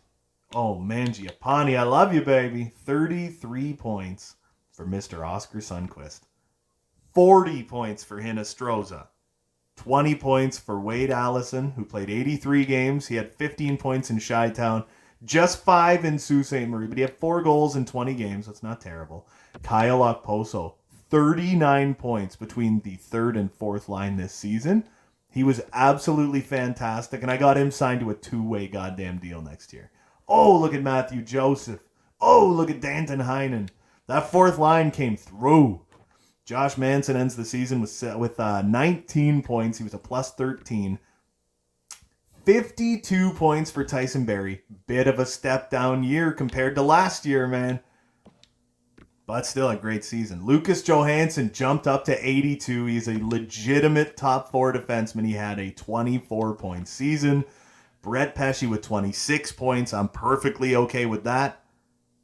Oh, Mangiapane, I love you, baby. 33 points. For Mr. Oscar Sundqvist. 40 points for Hinostroza. 20 points for Wade Allison, who played 83 games. He had 15 points in Chi-Town. Just 5 in Sault Ste. Marie, but he had 4 goals in 20 games. That's not terrible. Kyle Okposo, 39 points between the 3rd and 4th line this season. He was absolutely fantastic, and I got him signed to a 2-way goddamn deal next year. Oh, look at Matthew Joseph. Oh, look at Danton Heinen. That 4th line came through. Josh Manson ends the season with 19 points. He was a +13. 52 points for Tyson Barrie. Bit of a step down year compared to last year, man. But still a great season. Lucas Johansson jumped up to 82. He's a legitimate top 4 defenseman. He had a 24-point season. Brett Pesce with 26 points. I'm perfectly okay with that.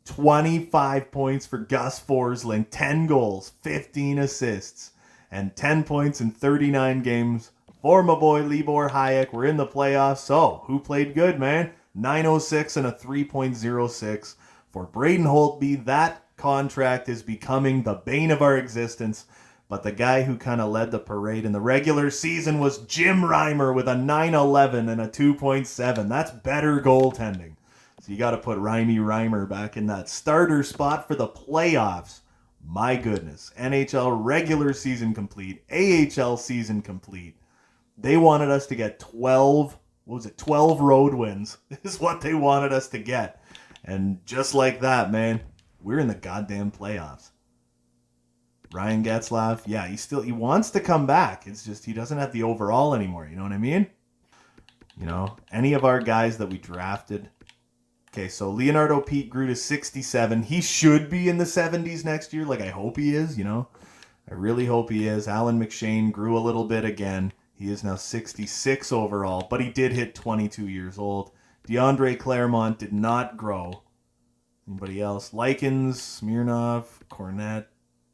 25 points for Gus Forsling, 10 goals, 15 assists, and 10 points in 39 games for my boy Libor Hayek. We're in the playoffs, so who played good, man? 906 and a 3.06 for Braden Holtby. That contract is becoming the bane of our existence, but the guy who kind of led the parade in the regular season was Jim Reimer with a 911 and a 2.7. That's better goaltending. So you got to put Reimer back in that starter spot for the playoffs. My goodness. NHL regular season complete. AHL season complete. They wanted us to get 12 road wins is what they wanted us to get. And just like that, man, we're in the goddamn playoffs. Ryan Getzlaf, yeah, he wants to come back. It's just he doesn't have the overall anymore. You know what I mean? You know, any of our guys that we drafted. Okay, so Leonardo Pete grew to 67. He should be in the 70s next year. Like, I hope he is, you know. I really hope he is. Alan McShane grew a little bit again. He is now 66 overall, but he did hit 22 years old. DeAndre Claremont did not grow. Anybody else? Likens, Smirnov, Cornette,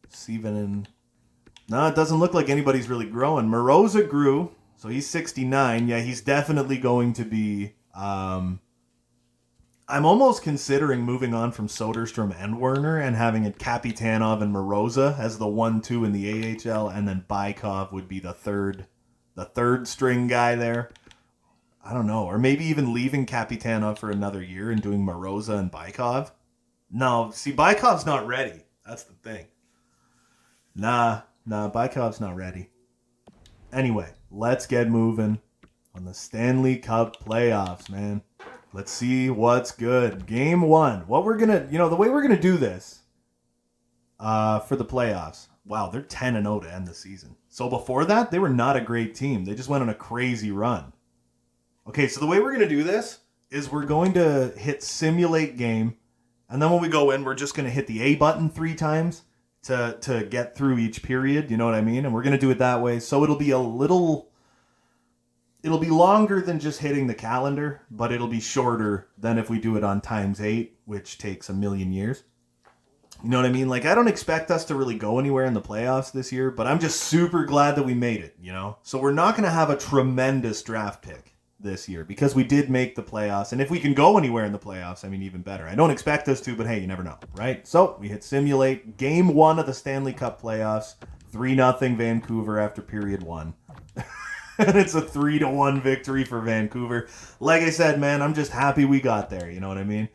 Steven. No, it doesn't look like anybody's really growing. Moroza grew, so he's 69. Yeah, he's definitely going to be... I'm almost considering moving on from Soderstrom and Werner and having it Kapitanov and Moroza as the 1-2 in the AHL, and then Bykov would be the third string guy there. I don't know. Or maybe even leaving Kapitanov for another year and doing Moroza and Bykov. No, see, Bykov's not ready. That's the thing. Nah, Bykov's not ready. Anyway, let's get moving on the Stanley Cup Playoffs, man. Let's see what's good. Game 1. What we're going to, the way we're going to do this for the playoffs. Wow, they're 10-0 to end the season. So before that, they were not a great team. They just went on a crazy run. Okay, so the way we're going to do this is we're going to hit simulate game. And then when we go in, we're just going to hit the A button 3 times to get through each period. You know what I mean? And we're going to do it that way. So it'll be it'll be longer than just hitting the calendar, but it'll be shorter than if we do it on ×8, which takes a million years. You know what I mean? Like, I don't expect us to really go anywhere in the playoffs this year, but I'm just super glad that we made it, you know? So we're not going to have a tremendous draft pick this year because we did make the playoffs. And if we can go anywhere in the playoffs, I mean, even better. I don't expect us to, but hey, you never know, right? So we hit simulate. Game 1 of the Stanley Cup Playoffs. 3-0 Vancouver after period 1. And it's a 3-1 victory for Vancouver. Like I said, man, I'm just happy we got there. You know what I mean?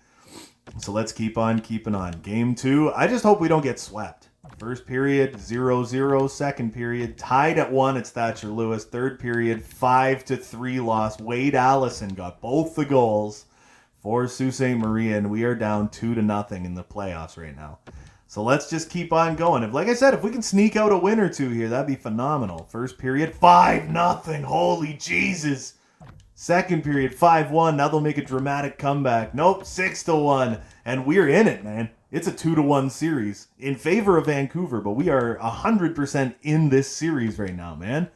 So let's keep on keeping on. Game 2, I just hope we don't get swept. First period, 0-0. Second period, tied at 1. It's Thatcher Lewis. Third period, 5-3 loss. Wade Allison got both the goals for Sault Ste. Marie, and we are down 2-0 in the playoffs right now. So let's just keep on going. Like I said, if we can sneak out a win or two here, that'd be phenomenal. First period, 5-0. Holy Jesus. Second period, 5-1. Now they'll make a dramatic comeback. Nope, 6-1. And we're in it, man. It's a 2-1 series in favor of Vancouver, but we are 100% in this series right now, man.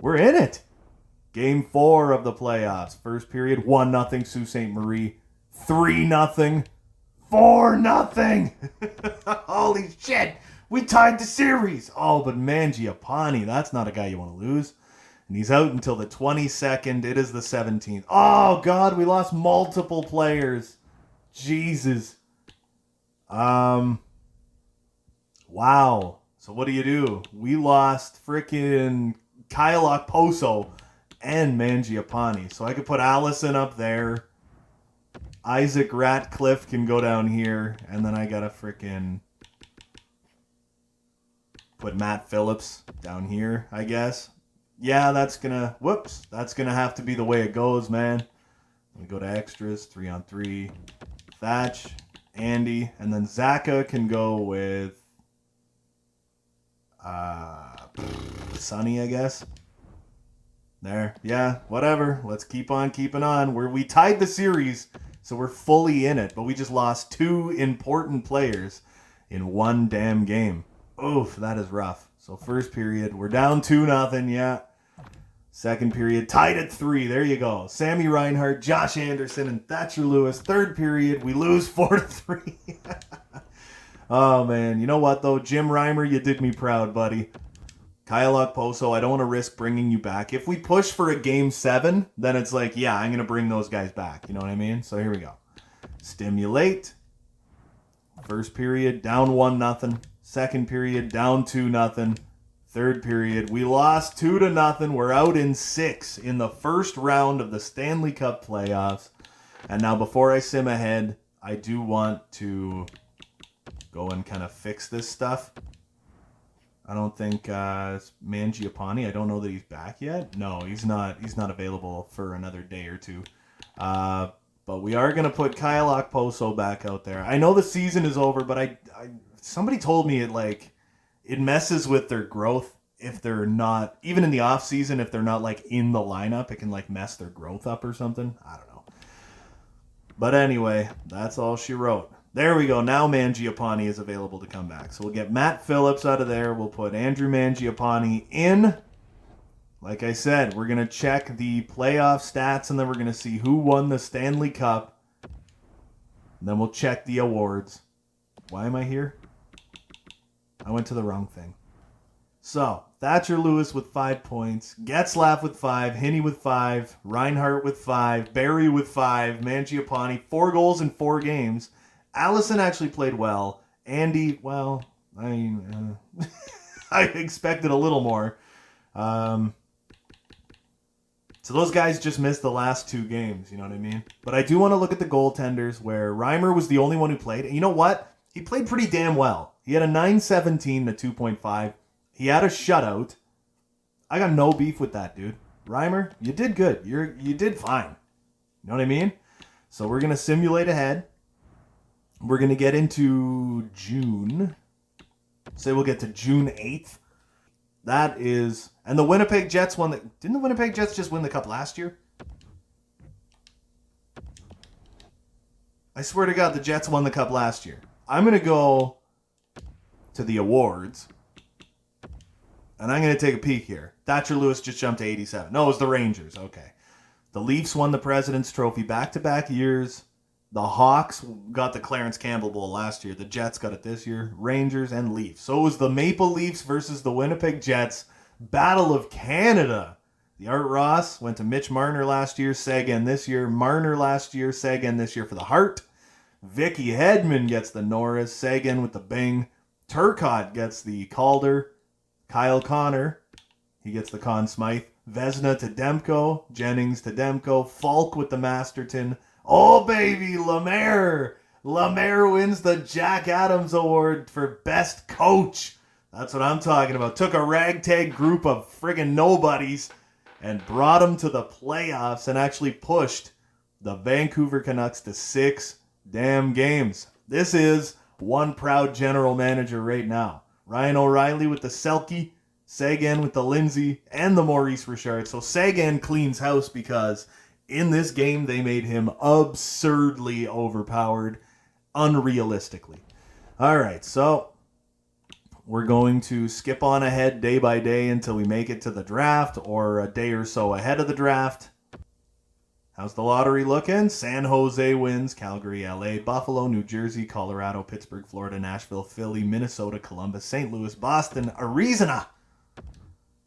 We're in it. Game 4 of the playoffs. First period, 1-0 Sault Ste. Marie. 3-0. 4-0. Holy shit. We tied the series. Oh, but Mangiapane, that's not a guy you want to lose. And he's out until the 22nd. It is the 17th. Oh, God, we lost multiple players. Jesus. Wow. So what do? We lost freaking Kyle Okposo and Mangiapane. So I could put Allison up there. Isaac Ratcliffe can go down here. And then I got to freaking put Matt Phillips down here, I guess. Yeah, that's gonna have to be the way it goes, man. We go to extras, 3-on-3. Thatch, Andy, and then Zaka can go with Sonny, I guess. There, yeah, whatever. Let's keep on keeping on. We tied the series, so we're fully in it, but we just lost 2 important players in one damn game. Oof, that is rough. So first period, we're down 2-0, yeah. Second period, tied at 3. There you go. Sammy Reinhart, Josh Anderson, and Thatcher Lewis. Third period, we lose 4-3. Oh, man. You know what, though? Jim Reimer, you did me proud, buddy. Kyle Okposo, I don't want to risk bringing you back. If we push for a Game 7, then it's like, yeah, I'm going to bring those guys back. You know what I mean? So here we go. Stimulate. First period, down 1-0. Second period, down 2-0. Third period, we lost 2-0. We're out in 6 in the first round of the Stanley Cup Playoffs. And now before I sim ahead, I do want to go and kind of fix this stuff. I don't think Mangiapane, I don't know that he's back yet. No, he's not available for another day or two. But we are going to put Kyle Okposo back out there. I know the season is over, but somebody told me it messes with their growth if they're not, even in the off season, if they're not like in the lineup, it can like mess their growth up or something. I don't know. But anyway, that's all she wrote. There we go. Now Mangiapane is available to come back. So we'll get Matt Phillips out of there. We'll put Andrew Mangiapane in. Like I said, we're going to check the playoff stats and then we're going to see who won the Stanley Cup. And then we'll check the awards. Why am I here? I went to the wrong thing. So, Thatcher Lewis with 5 points, Getzlaff with 5, Hinney with 5, Reinhart with 5, Barry with 5, Mangiapane, 4 goals in 4 games. Allison actually played well. Andy, well, I expected a little more. So those guys just missed the last 2 games, you know what I mean? But I do want to look at the goaltenders where Reimer was the only one who played. And you know what? He played pretty damn well. He had a 9.17 to 2.5. He had a shutout. I got no beef with that, dude. Reimer, you did good. You did fine. You know what I mean? So we're going to simulate ahead. We're going to get into June. Say we'll get to June 8th. That is... And the Winnipeg Jets won the... Didn't the Winnipeg Jets just win the Cup last year? I swear to God, the Jets won the Cup last year. I'm going to go to the awards, and I'm going to take a peek here. Thatcher Lewis just jumped to 87. No, it was the Rangers. Okay. The Leafs won the President's Trophy back-to-back years. The Hawks got the Clarence Campbell Bowl last year. The Jets got it this year. Rangers and Leafs. So it was the Maple Leafs versus the Winnipeg Jets. Battle of Canada. The Art Ross went to Mitch Marner last year. Sagan this year. Marner last year. Sagan this year for the Hart. Vicky Hedman gets the Norris. Sagan with the Bing. Turcotte gets the Calder. Kyle Connor, he gets the Conn Smythe. Vezina to Demko. Jennings to Demko. Falk with the Masterton. Oh, baby, Lemaire. Lemaire wins the Jack Adams Award for Best Coach. That's what I'm talking about. Took a ragtag group of friggin' nobodies and brought them to the playoffs and actually pushed the Vancouver Canucks to 6 damn games. This is one proud general manager right now. Ryan O'Reilly with the Selke, Sagan with the Lindsay, and the Maurice Richard. So Sagan cleans house because in this game they made him absurdly overpowered, unrealistically. All right, so we're going to skip on ahead day by day until we make it to the draft or a day or so ahead of the draft. How's the lottery looking? San Jose wins, Calgary, LA, Buffalo, New Jersey, Colorado, Pittsburgh, Florida, Nashville, Philly, Minnesota, Columbus, St. Louis, Boston, Arizona.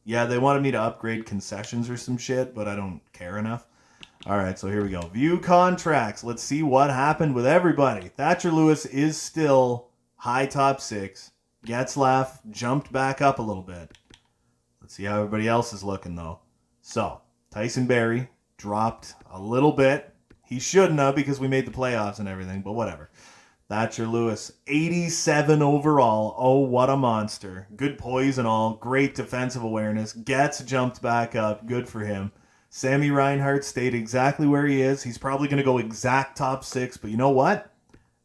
Yeah, they wanted me to upgrade concessions or some shit, but I don't care enough. All right, so here we go. View contracts. Let's see what happened with everybody. Thatcher Lewis is still high top 6. Getzlaf jumped back up a little bit. Let's see how everybody else is looking, though. So, Tyson Barrie dropped a little bit. He shouldn't have because we made the playoffs and everything, but whatever. Thatcher Lewis, 87 overall. Oh, what a monster. Good poise and all. Great defensive awareness. Getz jumped back up. Good for him. Sammy Reinhart stayed exactly where he is. He's probably going to go exact top 6, but you know what?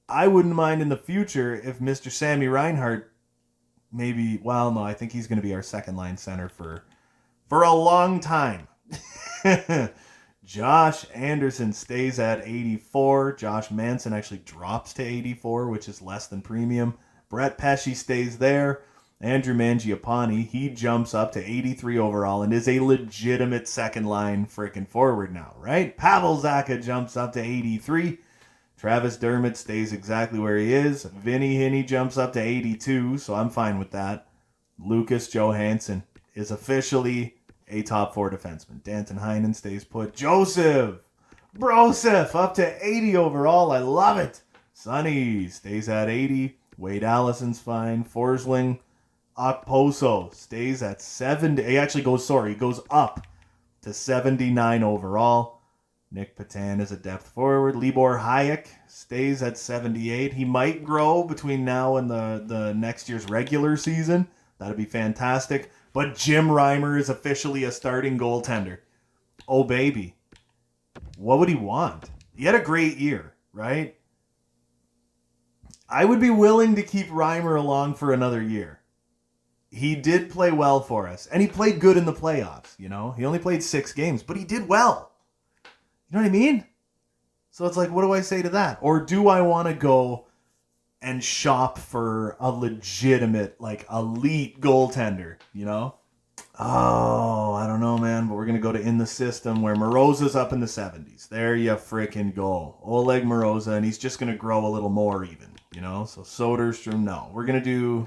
I wouldn't mind in the future if Mr. Sammy Reinhart maybe, well, no, I think he's going to be our second line center for a long time. Josh Anderson stays at 84. Josh Manson actually drops to 84, which is less than premium. Brett Pesce stays there. Andrew Mangiapane, he jumps up to 83 overall and is a legitimate second line freaking forward now, right? Pavel Zacha jumps up to 83. Travis Dermott stays exactly where he is. Vinny Hinney jumps up to 82, so I'm fine with that. Lucas Johansson is officially a top 4 defenseman. Danton Heinen stays put. Joseph Broseph up to 80 overall. I love it. Sonny stays at 80. Wade Allison's fine. Forsling Okposo stays at 70. He actually goes up to 79 overall. Nick Patan is a depth forward. Libor Hayek stays at 78. He might grow between now and the next year's regular season. That'd be fantastic. But Jim Reimer is officially a starting goaltender. Oh, baby. What would he want? He had a great year, right? I would be willing to keep Reimer along for another year. He did play well for us. And he played good in the playoffs, you know? He only played 6 games, but he did well. You know what I mean? So it's like, what do I say to that? Or do I want to go and shop for a legitimate, like, elite goaltender, you know? Oh, I don't know, man, but we're going to go to in the system where Moroza's up in the 70s. There you freaking go. Oleg Moroza, and he's just going to grow a little more even, you know? So Soderstrom, no. We're going to do...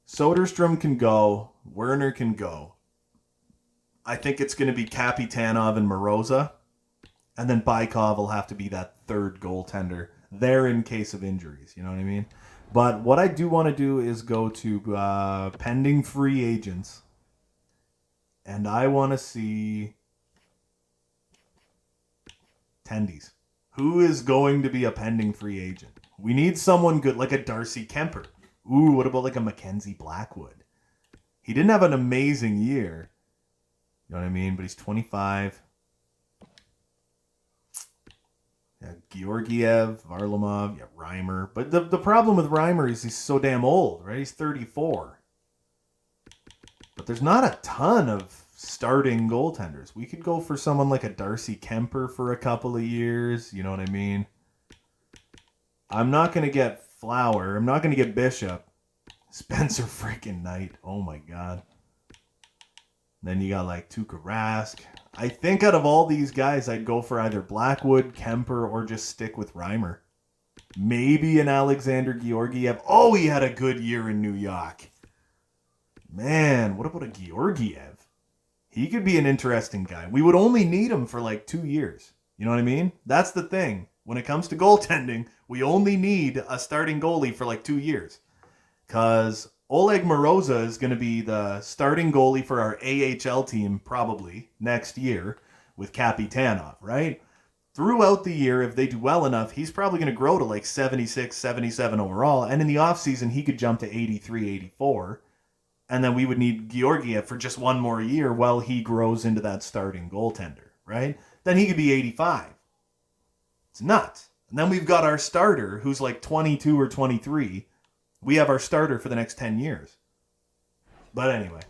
Soderstrom can go. Werner can go. I think it's going to be Kapitanov and Moroza. And then Baikov will have to be that third goaltender there in case of injuries. You know what I mean? But what I do want to do is go to pending free agents. And I want to see tendies. Who is going to be a pending free agent? We need someone good, like a Darcy Kemper. Ooh, what about like a Mackenzie Blackwood? He didn't have an amazing year. You know what I mean? But he's 25. Yeah, Georgiev, Varlamov, yeah, Reimer. But the problem with Reimer is he's so damn old, right? He's 34. But there's not a ton of starting goaltenders. We could go for someone like a Darcy Kemper for a couple of years. You know what I mean? I'm not going to get Flower. I'm not going to get Bishop. Spencer freaking Knight. Oh my god. Then you got like Tuukka Rask. I think out of all these guys, I'd go for either Blackwood, Kemper, or just stick with Reimer. Maybe an Alexander Georgiev. Oh, he had a good year in New York. Man, what about a Georgiev? He could be an interesting guy. We would only need him for like 2 years. You know what I mean? That's the thing. When it comes to goaltending, we only need a starting goalie for like 2 years. Because Oleg Moroza is going to be the starting goalie for our AHL team probably next year with Kapitanov, right? Throughout the year, if they do well enough, he's probably going to grow to like 76, 77 overall. And in the offseason, he could jump to 83, 84. And then we would need Georgiev for just one more year while he grows into that starting goaltender, right? Then he could be 85. It's nuts. And then we've got our starter who's like 22 or 23. We have our starter for the next 10 years. But anyway,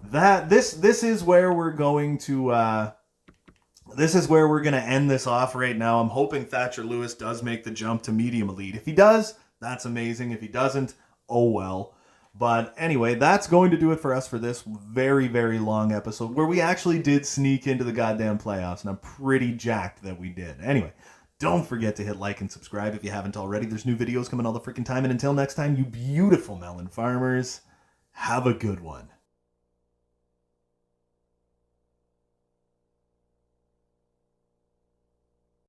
this is where we're going to this is where we're going to end this off right now. I'm hoping Thatcher Lewis does make the jump to medium elite. If he does, that's amazing. If he doesn't, oh well. But anyway, that's going to do it for us for this very, very long episode where we actually did sneak into the goddamn playoffs, and I'm pretty jacked that we did. Anyway, don't forget to hit like and subscribe if you haven't already. There's new videos coming all the freaking time. And until next time, you beautiful melon farmers, have a good one.